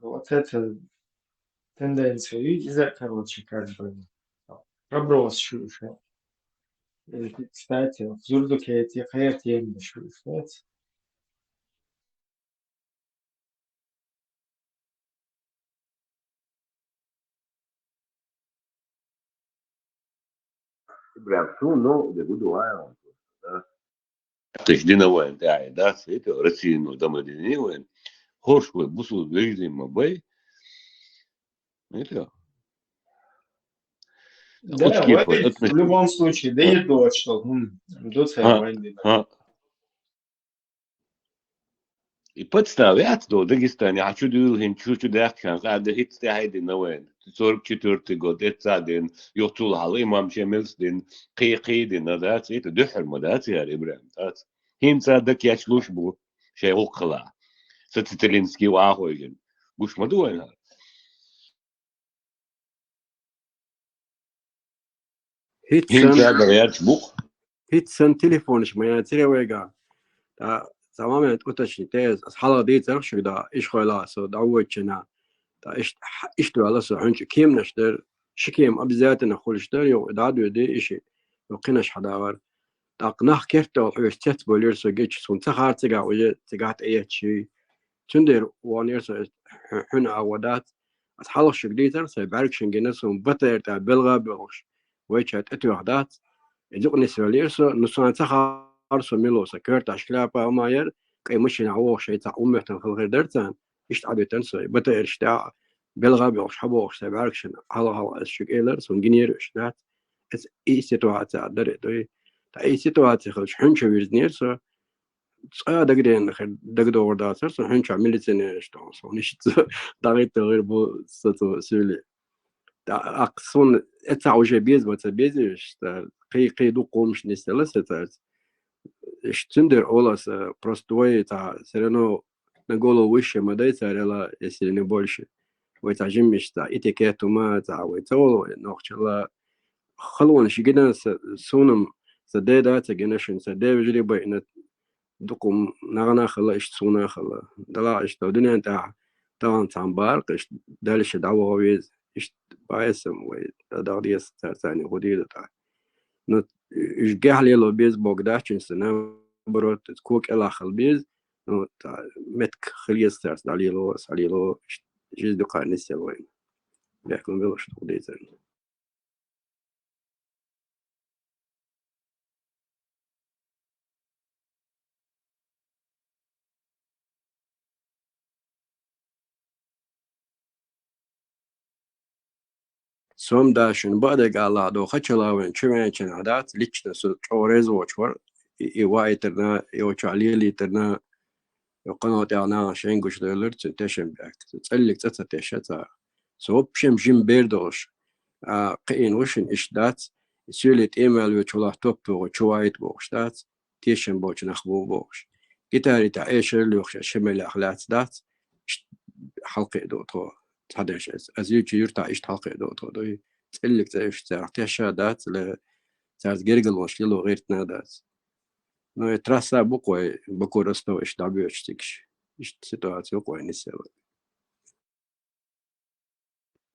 Speaker 2: вот эта тенденция, и короче, как бы проброс шуша. Кстати, в Зурдуке эти хаятемы шуша.
Speaker 3: Прям ну, да буду айон. تجدينا وين تاعي دا سيت رسين ودم ديني وين خورش بوسو بيجي ما باي это
Speaker 2: Да, в любом случае, да и до что, до царя войны.
Speaker 3: И подставят до Дагестане, а что дюлхин, что дахкан, قاعد هيت تاعي وين 44 год اتسادين يقتل على امام شمس دين قيقي دين ذات ايت دحر مدات يا ابراهيم ذات هين صادق يشلوش بو شيء وقلا ستتلينسكي واخوين بوش مدوين هذا
Speaker 16: هيت سن تليفونش ما ينتري ويقع تماما تقطشني تيز حالا دي ترشك دا إيش خلا سو دعوتشنا تا إيش تو سو عنش كيم نشتر شكيم أبزاتنا خلشتر يو دادو دي إيش وقناش حداور تاقناح كيف تو حوش تت بولير سو جيتش سون تخار تجا وجه تجات أي شيء تندر وانير سو حن عودات أتحلق شقديتر سيبارك شنجنسون بتر تا بلغة بوش ويشات أتو عادات يجوك نسولير سو نصان تخار أرسل ميلو سكرت أشكلابا وماير كي مشي نعوه شيء تعومه تنخل درتان يشتعدو تنسوي بتا إرشتاع بلغة بيوش حبوش سيباركشن هلا الشيك إيلر سون جنير إشتات إي سيتواتي عدري دوي تا إي سيتواتي خلش حنشو ويرزنير سو تسقى دقدين دقدو ورداتر سو حنشو عملتين إشتاع سو نشت داغيت غير بو ستو سولي تا أقصون اتعوجي بيز بتا بيزيش تا قي دو قومش نستلستات Штиндер олас простой та все равно на голову выше модель царила, если не больше. Вот ажим мечта этикет ума та вот оло нохчала خلون شجنا سونم سديدا تجنشن سديد وجري بين دقم نغنا خلا إيش سونا خلا دلا إيش تودني أنت طبعا تعبار إيش دالش دعوة ويز إيش بايسم وداريس ثاني غدير تا نت إيش جهلي لو بيز بقداشين سنة بروت تكوك إلى خلبيز نو تا متك خليس تاس عليلو جيز دقائق نسيل وين بيحكم بيلوش تقديزن سوم داشن بعد قال دو خشلاوين شوين كان عادات ليش نسو توريز وشور يوايترنا يوشاليلي ترنا يقنوا تاعنا شين قش دولار تنتشن باك تسألك تتشتا سوب شم جيم بيردوش قين وشن إشدات سولت إيميل وشولا توب وشوايت بوشدات تيشن بوش نخبو بوش كتاري تعيش اللي وخش شمل أخلاق دات حلقة دوتو هذاش أزيج يرتع إيش حلقة دوتو دوي تسألك تعيش تعطيها دات ل تعرف جرجل وشيلو غير تنادات نو تراسا بقوي بكورستو إيش دعبي وشتكش إيش سيتواتيو قوي نسيبه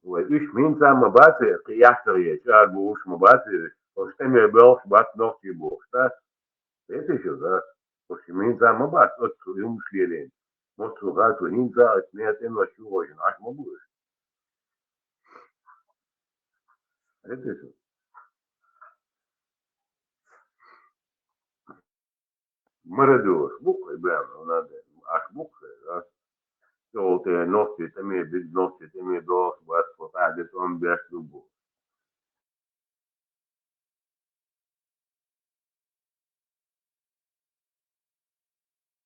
Speaker 3: وإيش مين سام مباتي قياسرية شار بوش مباتي وشتمي بوش بات نوكي بوش تاس إيش شو ذا وش مين سام مبات أتو يوم شليلين مصر غات ونينزا اثنين وشو وين عش مبوش إيش شو
Speaker 9: مردوش بوك يبان هنا أك بوك قلت نصي تمي بيد نصي تمي دوس بس وقاعد تون بيسلبو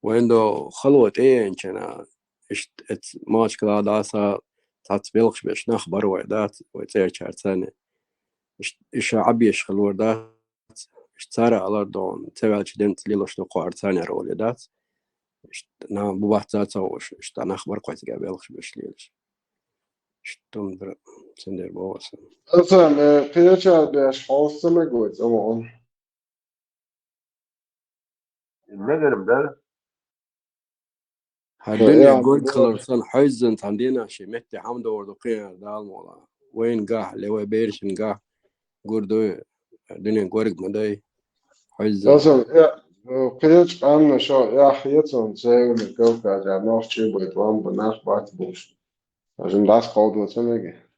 Speaker 16: وعنده خلوة إن كان ماش كلا داسا تعتبلش باش نخبر وعدات وتير شارتاني إيش عبيش خلور دات اشترى على دون تبع جدنت ليلوش نقو عرتاني رولي دات نعم بوحدات وش اشتنا خبر قويت قابلش باش ليلش اشتم سندر بواسا
Speaker 11: أصلا قيادة باش حوصة مجهود أمان
Speaker 9: النجم ده
Speaker 16: هالدنيا قلت خلصان حزن عندنا شي متي حمد وردقين دال مولا وين قاح لو بيرشن قاح قردو الدنيا قرق مداي حزن
Speaker 11: أصلا قيادة عنا شو يا حياتهم زي الكوكب يعني ناس شيء بيتوان بناس بات بوش عشان داس قاضي سمجة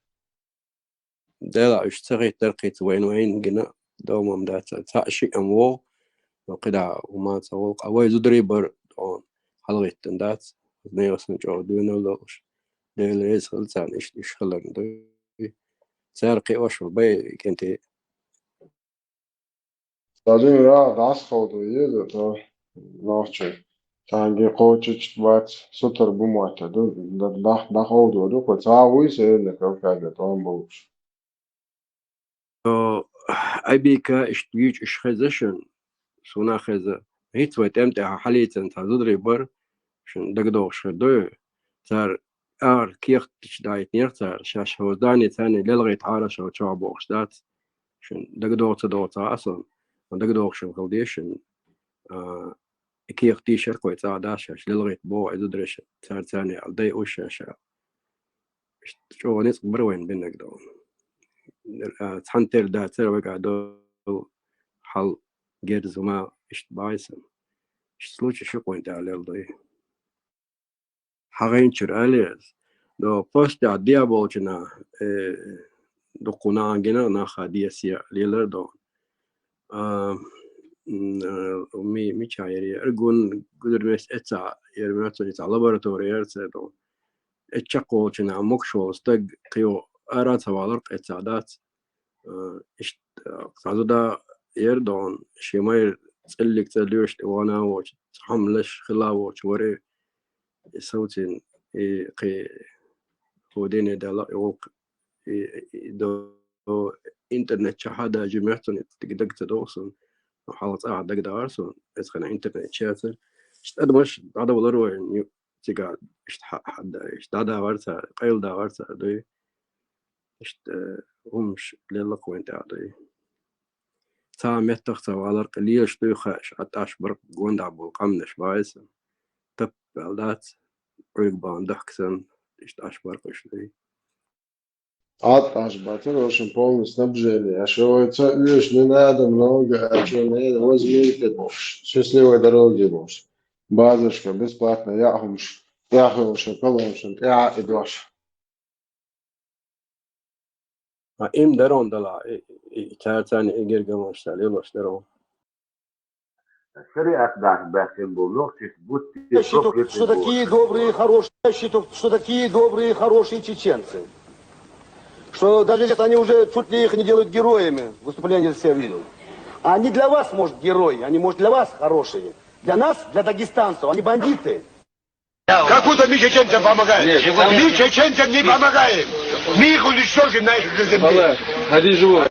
Speaker 16: ده لا اشتغي ترقيت وين قنا دوما مدات تأشي أمو وقدا وما تسوق أوي زدري بر دون حلقة تندات نيوسن جو دون لوش ده ليس خلصان إيش خلنا ده سارقي وش بي كنتي
Speaker 11: بعدين را داس قاضي يده تو ناس شيء تانجي قوتش بات ستر بمعتدل ده قاضي ودو قطعوي سير الكوكب بيتوان بوش
Speaker 16: أبيكا اشتويج إش خزشن سونا خزة هيت وتمتع حاليت أنت زدري بر شن دقدو شدو تار كيخ تشدايت نيرتار شاش هوزاني ثاني للغيت عارش أو شعب وخشدات شن دقدو تدوتا أصلا دقدو شن خلديشن كيخ تيشر كويت عداشاش للغيت بو عددرش تار ثاني عدي وشاشا شو نيس بروين بينك دو تحنتر داتر وقعدو حل جيرز وما إشت بايسن سلوش شو كوين تعليل دوي حقين شر أليز دو بوست عديابو جنا دو قناع جنا ناخا ديسيا ليلر دو مي شايري أرجون قدر مس إتسا يرميتو إتسا لابوراتوري يرتسا دو إتشاقو جنا مكشو استق قيو أرات هوالرق إتسادات إشت قصادو يردون شيماير تسألك تليوش وانا وش حملش خلاوش وري صوتين قي هودين دلا يوق دو إنترنت شهادة جمعتون تقدر تدوسن وحالات دق دارسون إسخنا إنترنت شاتر أدمش هذا والله يعني تقعد حد هذا ورثة قيل دا ورثة دوي همش للق وين تعدي متخت على القليل شتوخش عتاش برق جوند عبو قمنش بايس تب بعدات عقبان ضحكسن اشتاش برق شتوي
Speaker 11: عطاش باتر وشن بول سنبجيلي اشو يتسألوش من آدم نوغا اشو نيدا وزمي كدوش شو سليوه دروجي بوش بازش بس باتنا ياهمش ياهمش كلهمش يا ادوش
Speaker 16: إم درون دلا تارتاني إجر جماش تالي وش درون
Speaker 9: شريعة داك باكن بولوك будьте
Speaker 13: Считаю, что такие добрые, хорошие, что такие добрые, хорошие чеченцы. Что даже если они уже чуть ли их не делают героями, выступления все видел. А они для вас, может, герои, они, может, для вас хорошие. Для нас, для дагестанцев, они бандиты.
Speaker 6: Как-то мы чеченцам помогаем. Мы чеченцам не помогаем. Мы их уничтожим на их земле.
Speaker 11: هذه جوا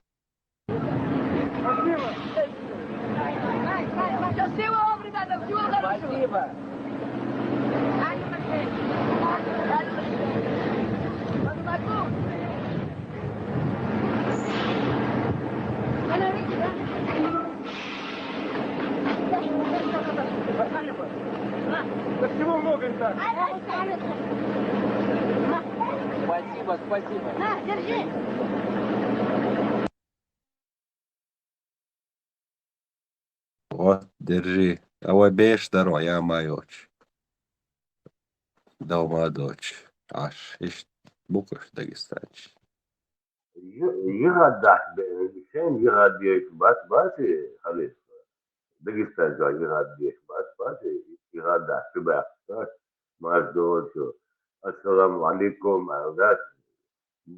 Speaker 6: Почему много им так?
Speaker 13: Спасибо, спасибо. На, держи.
Speaker 15: Вот, держи. А вот бежишь второй, я маёч. Дома дочь. Аж, ишь, букаш дагестанч.
Speaker 9: يغدح بشين يغديك بس خليص دقيقة جاي يغديك بس
Speaker 3: يغدى شباب ما دول شو السلام عليكم ذات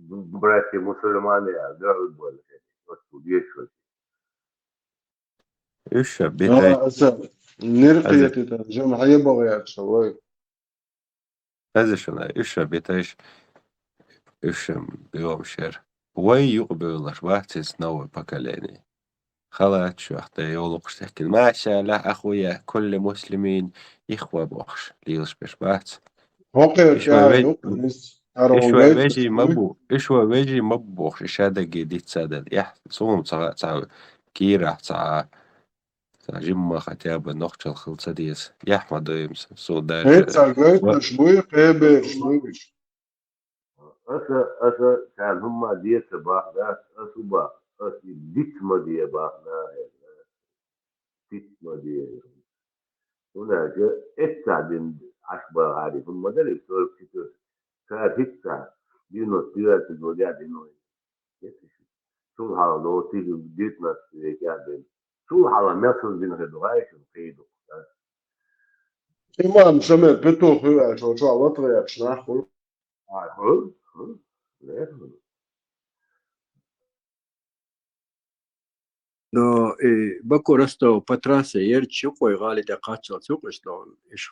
Speaker 3: براتي مسلمان يا دول ولا شيء
Speaker 15: إيش بيتاي
Speaker 11: نرقية جمعية بغيات شوي
Speaker 15: هذا شنو إيش بيتايش إيش بيوم شر وي يقبلش واحد سنو بكاليني خلاص شو حتى يولقش تحكي ما شاء الله أخويا كل مسلمين إخوة بوخش ليش بش بات
Speaker 11: هوقيت يعني
Speaker 15: إيش هو بيجي مبوخش إيش هذا جديد سادة يح صوم صع كيرة صع جمع ختيابة نقطة الخلطة ديس يحمد يمس سوداش
Speaker 11: شوي قيبش
Speaker 3: أسا كان هم ديت بقى ناس أسوبا أسي ديت ما دي بقى ديت ما دي هناك إتساعدين عشبة عارف هم ده اللي يصير كتير كان هيتساعد دينو تيار تقولي دينو شو حالا لو تيجي ديت ناس يقعدين شو حالا مصر دين هدوهاي شو كيدو
Speaker 11: إمام سمعت بتو خير شو عوض يا شناخو
Speaker 16: No, bako rasto patrase yer çukoy gali de kaçal çukoş lan. İş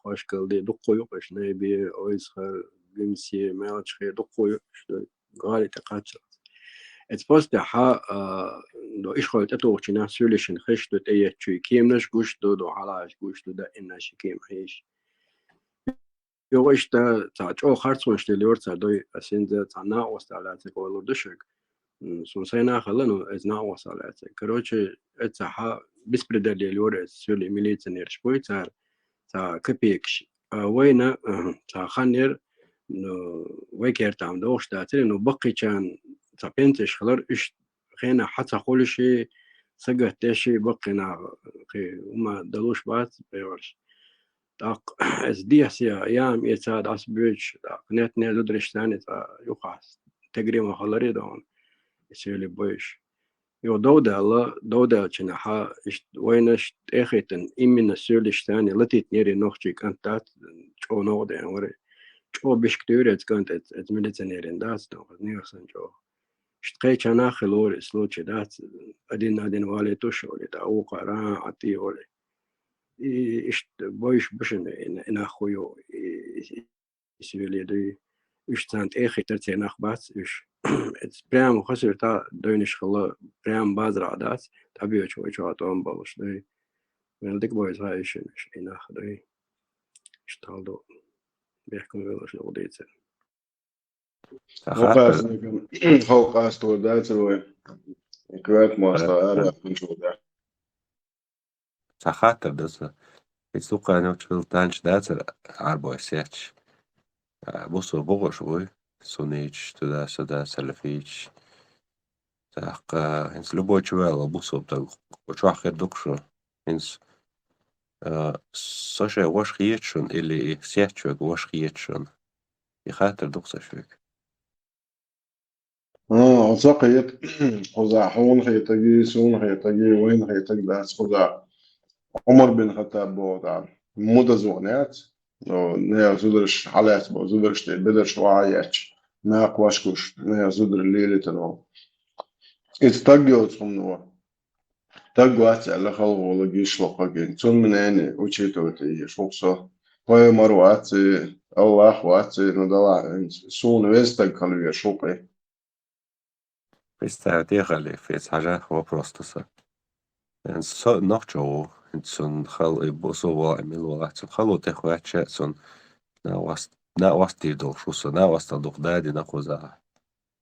Speaker 16: hoş geldi dukoy yokuş ne bir oyuz limsi melçhe dukoy işte gali de kaçal. Etposte ha do iş hoyt eto çina söyleşin xeştu teyet çuy kimneş guştu do halaş guştu da innaş kim hiç. Yo işte ta o harçon işte liyor ta do asinze ta na ostalat ko düşük. سوسينا خلنا إزنا وصلت كروتش إتسحا بسبرد اللي لورس سولي ميليتنير شوي تا كبيكش وينا تا خنير نو ويكير تام دوش تاتري نو بقي كان تا بنتش خلر إش خينا حتى كل شيء سجت تشي بقينا خي وما دلوش بات بيورش تاق إز دي سيا أيام يتساد أسبوع تا نت ندرش ثاني تا يقاس تقريبا خلري دون يسيلي بويش يو دودا چنها وينش اخيتن إمين السولش ثاني لتيت نيري نوخشي كانتات جو نوغدي وري جو بشكتوريت كانت اتميلتنيرين دات نيوخسن جو شتقي چنا خلوري سلوچي دات أدين والي توشولي دا اوقا ران عطي ولي اشت بويش بشن إن أخويو يسيلي دي اشتانت اخيتر تيناخ بات اش برام خسر تا دوينش خلا برام باز رادات تبيو شوي شواتون بالش دي من ديك بويز هاي شنش إناخ دي اشتالدو بيحكم ويلش نوديتن
Speaker 11: خوقاس تو دات روي كويت ماستا أنا نشوف ده
Speaker 15: سخاطر دس السوق أنا وشل تانش داتر عربو سياتش بصوا بغو شوي سونيتش تدا سدا سلفيتش تاق هنس لبو شوال بصوا بتاع وشو آخر دكشو هنس سوشا واش خيتشون اللي سياتشوك واش خيتشون يخاطر دكسا شوك
Speaker 11: عصاقيت خزع حون خيتجي سون خيتجي وين خيتج داس خزع عمر بن خطاب بوضع مدة زونات نيا زودرش حالات بو زودرش بدرش وعياتش ناق واشكوش نيا زودر الليلة تنو اتتقيوت خمنوا تقوات على خلق ولا جيش لقاقين تون من عيني وشيتو تيجي شوكسو وي مروات الله وات ندلع سون ويستق خلوية شوقي
Speaker 15: Представьте, خلي في حاجة هو بروستوسا نوخشو سون خل بوسو عمل وقت خلو تخوات سون نا واستي دو شوسو نا واستل دوخ دادي نخوزا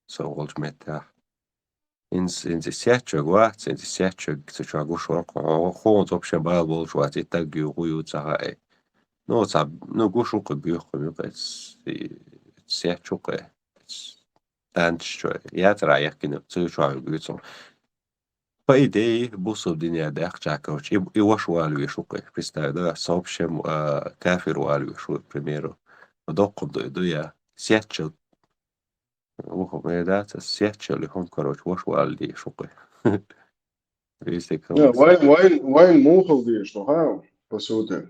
Speaker 15: سو غلج متاح إنز سياتشو وقت إنز سياتشو تشوا غوش ورقو خون توبشن بال بولش وقت يتاقيو غيو تساقاي نو تعب نو غوش وقو بيوخو ميقاس سياتشو قاي تانش ياترا يحكي تشوا بيوتسون по идее, бусов дня дах чакач, и ваш валю шукай, представь, да, сообщем кафир валю шу, к примеру, доком до я сетчил, ухо мне да, сетчил, и он, короче, ваш валю шукай.
Speaker 11: وين موخل دي شو ها بسوتين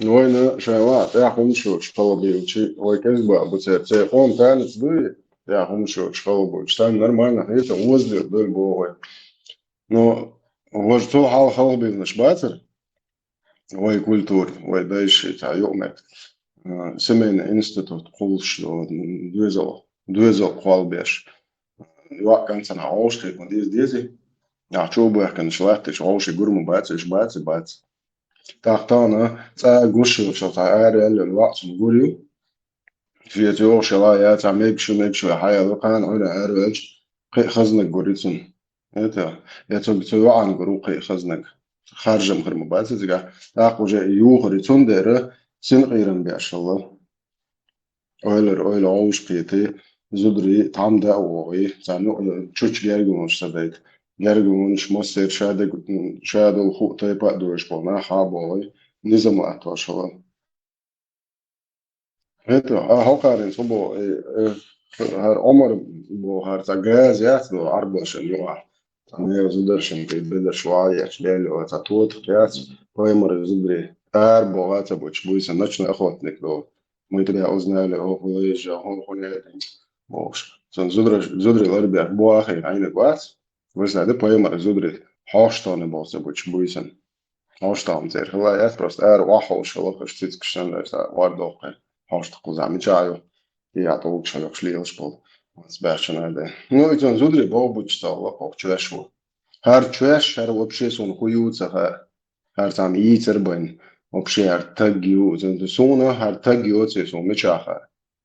Speaker 11: وين شاوات يا خمشوش قلبي وشي وكذبة بتصير قوم تاني تدوي يا خمشوش قلبي وشتان نرمانا هيتا وزدي دول بوهي نو وجتو حال قلبي مش باتر وي كولتور وي دايش تاع يومك سمين انستيتوت قولش دوزل قلبيش يوقع كان سنة عوش كيف ديزي يا شو بيحكي نشلاتش عوش يقرمو باتش تاختانا تا قوشو شو تا اريال الوقت نقوليو في تيور شلا يا تا ميكشو حيا لقان علا اريال قي خزنك قريتون اتا يا تو عن قرو قي خزنك خارج مخر مباتي تيجا تاقو جا يو قريتون ديره سن قيرن بياش الله اويلر عوش قيتي زدري تعم دا اوغي تانو تشوش جارجو مش تدايت جارجو مش مصير شاد الخوق طيبا دوش بونا حابوي نظام أتواش الله هتو هاو قارن صبو هر عمر بو هر تجاز ياتلو عربش اليوم تاني زدرشن كي بدر شوية شلال وتطوط قياس بايمر زدري بو غاتا بوش بويس نشنا أخواتنك لو ميتري أوزنا له هو يجا هون هون بوش سن زدري الأربع بو آخر عينك وات بس هذا بايمر زدري حاشتاني بوس بوش بويسن حاشتان زير هو يثبت واحوش هو خشتيت كشتن لسا واردوقه حاشت قزعمي جايو يعطوك شلوك شليلش بول سباشن هذا نو يتون زدري بو بوش تاولا بو تشوشو هر تشوش هر وبشي سون خيوت هر تام يتر بين وبشي هر تجيو زند سونا هر تجيو تسون مشاخه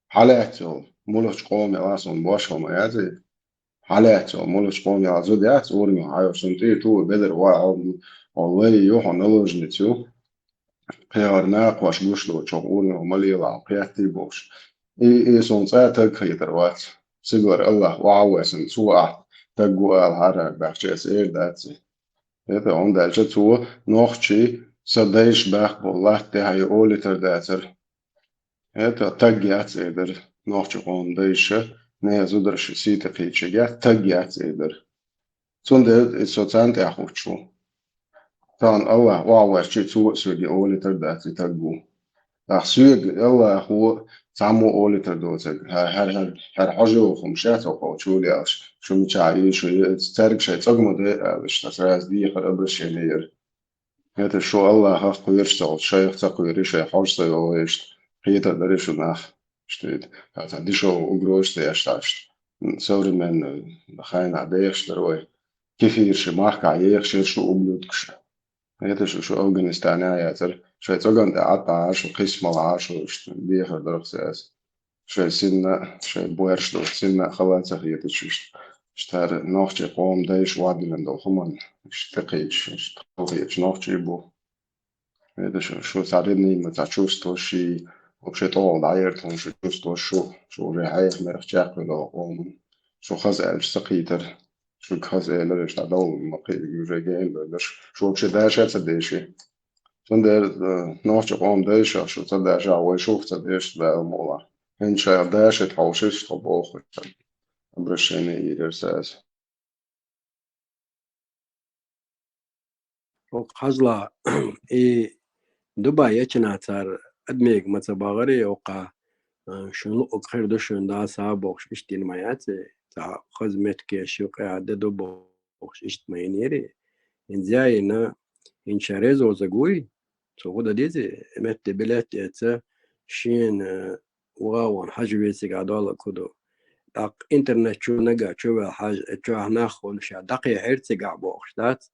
Speaker 11: حالاتو مولش قومي لاسون باشو ما يزي حالاتو مولش قومي عزوديات ورمي هايو سنتي تو بدر واعو والله يوحنا لوجنتيو قيارنا قواش بوشلو تشغولنا ومالي لعب قياتي بوش إي سون ساعتك خيطروات سيقر الله وعواسن سوء تقوى الحرق بحشيس إير داتسي هذا عند الجتو نوخشي سدايش باخ بالله تهاي أولي ترداتر هذا تقيات إيدر نوخشي قوم دايشة نيزو درش سيتا قيتشيات تقيات إيدر سون ده إسوتان تأخوشو تان الله وعواش شيء سوى أولي ترداتي تقو أخسوق الله هو تعمو أولي تردوتك هر حاجة وخمشات وقوتشولي أش شو متشعي شو تارك شيء تقمو ده أش تسراز دي خرب الشينير هذا شو الله هاخ يرشتغل شيء تقويري شيء حاجة يويشت هيدا دريشو ناخ شتيت هذا دي شو أقروش تيشتاشت سوري من خاين عديش دروي كيف يرشي ماخك عيش شو أبلوتكش هذا شو أفغانستان ياتر شو تقول ده عطاش وقسم العاش وش بيخر درخ ساس شو سنة شو بويرش دو سنة خلاص خيط شوش اشتار نوخش قوم دايش وادي لندو خمان اشتقيش اشتقيش نوخش بو هذا شو ساعدني متعشوش توشي وبشي طول دايرتون شو شو ريحيخ مرخشاق لو قوم شو خزق سقيتر شو خزق لرش تعدو مقيد يجيين لرش شو بشي داشة تديشي تندر نوش قوم داشة شو تداشة ويشوف تديش دا المولا هنشا داشة تحوشش طبوخ برشيني يرساس
Speaker 16: حزلا إيه دبي يشناتر أدميك متباغري وقع شنو أخير دشون دا سابوش إشتين ماياتي تا خزمت كيشو قاعدة دبوش إشت ماينيري إن زاينا إن شاريزو زقوي سوغودا ديزي مت بلات يتا شين واوان حاجويتي قادولا كودو داق إنترنت شو نقا شو حاج شو هناخون شا دقي هيرتي قابوش دات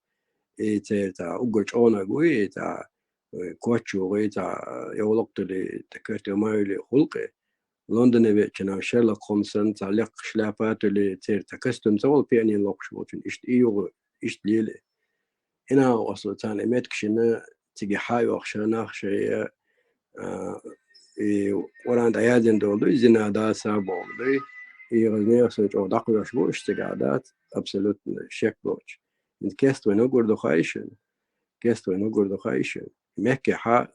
Speaker 16: إيه تا أوجش أونا قوي تا كوتشو غي تا يولقت لي تكرت مايلي خلقي لندن بيتنا شلق خمسن تعلق شلافات اللي تير تكستم سوال بياني لوكش وتن إشت إيو إشت ليلي هنا وصل تاني متكشنا تيجي حاي وخشنا شيء وران عيادين دولو إزنا دا سابون دي غزني وصلت أو دقيقة شبو اشتقادات أبسلوت شيك بوش انت كيست وينو قردو خايشن مكي حا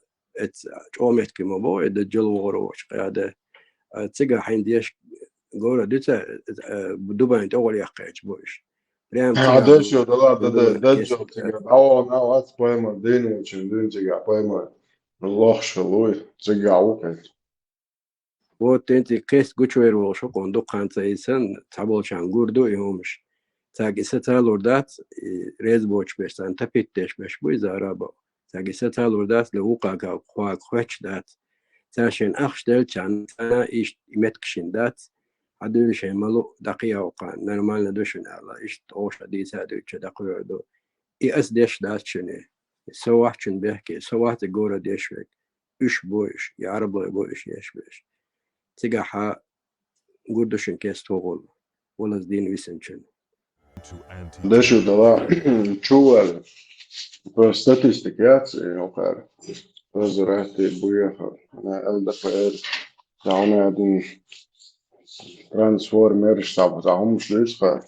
Speaker 16: أومت كما بو إذا جلو غروش قيادة تيجا حين ديش قولة ديتا بدوبا انت أول يحقيج بوش Прям
Speaker 21: Дальше, да ладно, дальше тебя. А пойма, день очень, день тебя пойма. Лох шалой, тебя укать.
Speaker 16: вот эти кест гучвер волшо кондо канцайсан таболчан гурдо юмш. Таги сеталурдат рез боч бештан tapittesh besh bu zaraba. Таги сеталурдат луqaga khwaq khwachdат. Tashin akhshdel chan ana ish imetkshindат. عدول شيء ملو دقيقة وقان نورمالنا دوشن الله إيش توش دي سادو تشدقوا دو إيش ديش دات شنو سواح شن بيحكي سواح تقول ديش بيك إيش بوش يعرب بوش يش بيش تجاحا قردوشن كيس توغل ولا زدين ويسنشن
Speaker 21: Дальше дала чували. По статистике, окар. Разрати буяха на ЛДПР. Дауна один трансформер штаб, там шлюшка.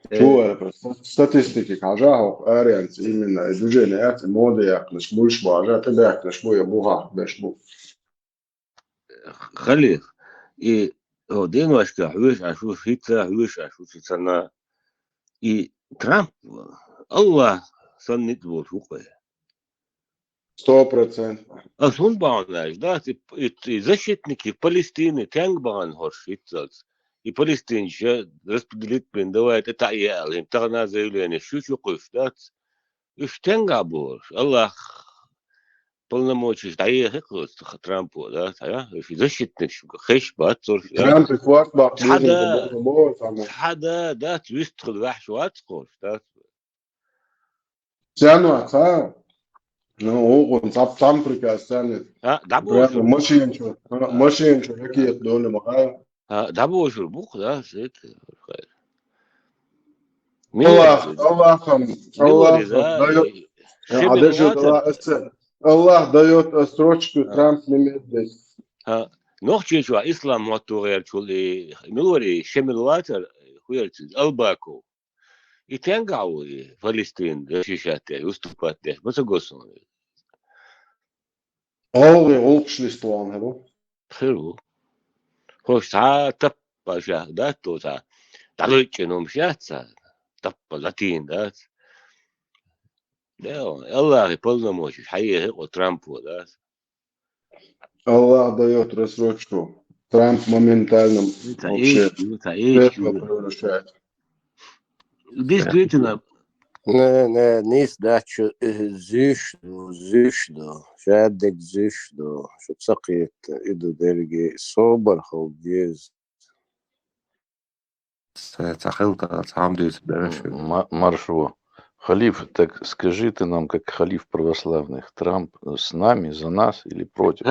Speaker 21: Чували, статистики кажаху, арианс именно движение моды якнеш больше бажа, тебе якнеш боя буга, бешбу.
Speaker 3: خليل إيه هو دين واشكا حوش عشوش هيتلا حوش عشوش سنة إيه ترامب الله صنت بوشوقه
Speaker 21: 100%.
Speaker 3: أصلا بعوناش ده защитники Палестины тянг бан хорш هيتلز и Палестин же распределит бен давает это ял им тагна заявление шучу кыш да иш тянга бош Allah полномочий дает Трампу, да, защитник, خش باتور.
Speaker 21: Трамп إخوات
Speaker 3: حدا ده تستخدم وحش واتقول ده.
Speaker 21: سانو أكثر. هو نصاب تامبريكا سانت.
Speaker 3: دابوش.
Speaker 21: ماشين شو هكي يقدون معاه.
Speaker 3: دابوش البوق ده زيت.
Speaker 21: الله дает строчку Трамп не медведь.
Speaker 3: نوخشي شو إسلام موتوغير شو اللي نوري شملواتر خويرتز الباكو يتنقعوا فلسطين شيشات وستوبات ده بس قصون
Speaker 21: Olkslistan هلو
Speaker 3: خيرو خوش تا تبا شاهدات تا تعليق نوم شات تبا لاتين دات ده الله يبلنا موش حقيقة وترامب وده
Speaker 21: Allah дает рассрочку. Трамп моментально вообще превращает.
Speaker 3: Действительно.
Speaker 14: نيس داتشو زيشدو شادك زيشدو شو تسقيت إدو ديرجي صوبر خوديز
Speaker 15: Сахилка, сам дают
Speaker 19: Маршова. Халиф, так скажи ты нам, как халиф православных, Трамп с нами, за нас или против?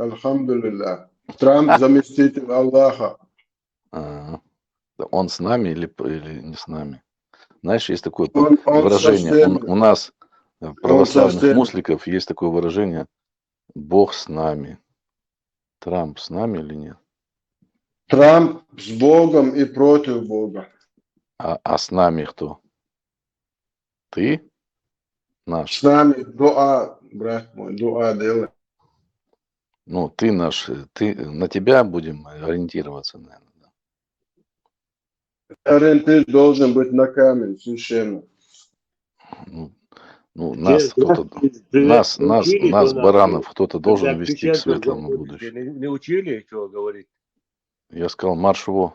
Speaker 21: Алхамдулилля. Трамп заместитель Аллаха.
Speaker 19: Он с нами или не с нами? Знаешь, есть такое выражение, у нас, православных мусликов, есть такое выражение «Бог с нами». Трамп с нами или нет?
Speaker 21: Трамп с Богом и против Бога.
Speaker 19: А с нами кто? Ты? Наш?
Speaker 21: С нами дуа, брат мой, дуа делай.
Speaker 19: Ну, ты наш, на тебя будем ориентироваться, наверное.
Speaker 21: Ориентир должен быть на камень, священно.
Speaker 19: Ну, нас кто-то, нас, баранов, кто-то должен вести к светлому будущему.
Speaker 3: Не учили, что говорить?
Speaker 19: Я сказал, марш во.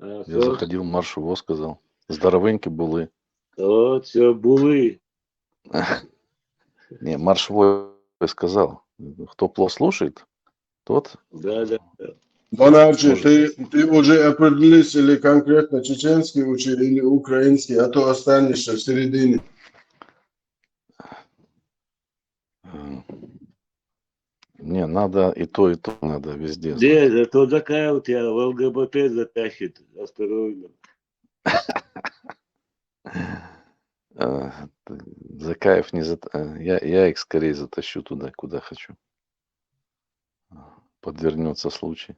Speaker 19: Я заходил, марш во, сказал. Здоровенькі були.
Speaker 3: Вот, все були.
Speaker 19: Не, марш во сказал. Кто плохо слушает, тот...
Speaker 3: Да.
Speaker 21: Бонаджи, ты уже определись, или конкретно чеченский учил, или украинский, а то останешься в середине.
Speaker 19: Не, надо и то надо везде.
Speaker 3: Где? Зато такая у тебя в ЛГБТ затащит. Осторожно.
Speaker 19: Закаев не я их скорее затащу туда, куда хочу. Подвернется случай.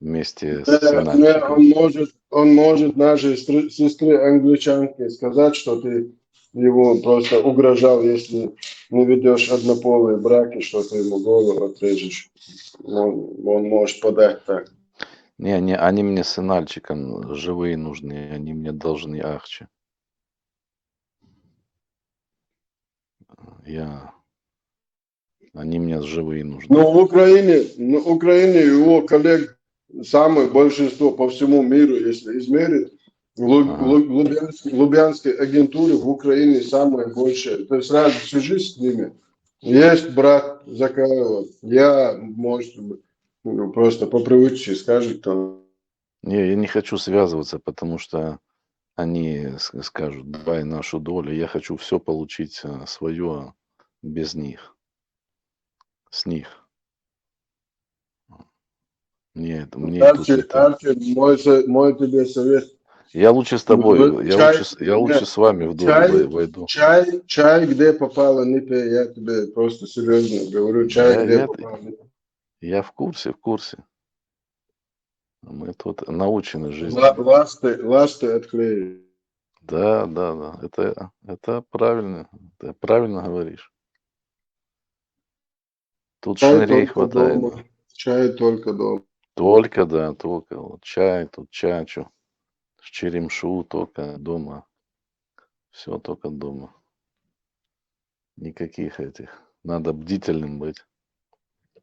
Speaker 19: Вместе с сынами.
Speaker 21: Он может нашей сестре англичанке сказать, что ты его просто угрожал, если не ведешь однополые браки, что ты ему голову отрежешь. Он может подать так.
Speaker 19: Не, они мне с Инальчиком живые нужны, они мне должны ахче. Они мне живые нужны.
Speaker 21: Но в Украине его коллег самое большинство по всему миру, если измерить, Лубянской агентуры в Украине самое большее. То есть сразу свяжись с ними. Есть брат Закаева. Я, может быть, просто по привычке скажет там.
Speaker 19: Не, я не хочу связываться, потому что они скажут, давай нашу долю. Я хочу все получить свое без них. С них. Мне тут
Speaker 21: мой тебе совет.
Speaker 19: Я лучше с тобой, я лучше с вами в долю войду.
Speaker 21: Чай, где попало, не пей. Я тебе просто серьезно говорю. Чай, где попало, не пей.
Speaker 19: Я в курсе. Мы тут научены жизни.
Speaker 21: Ласты отклеили.
Speaker 19: Да. Это правильно. Ты правильно говоришь. Тут шнырей хватает.
Speaker 21: Дома. Чай только дома.
Speaker 19: Только. Вот чай, тут чачу. Черемшу только дома. Все только дома. Никаких этих. Надо бдительным быть.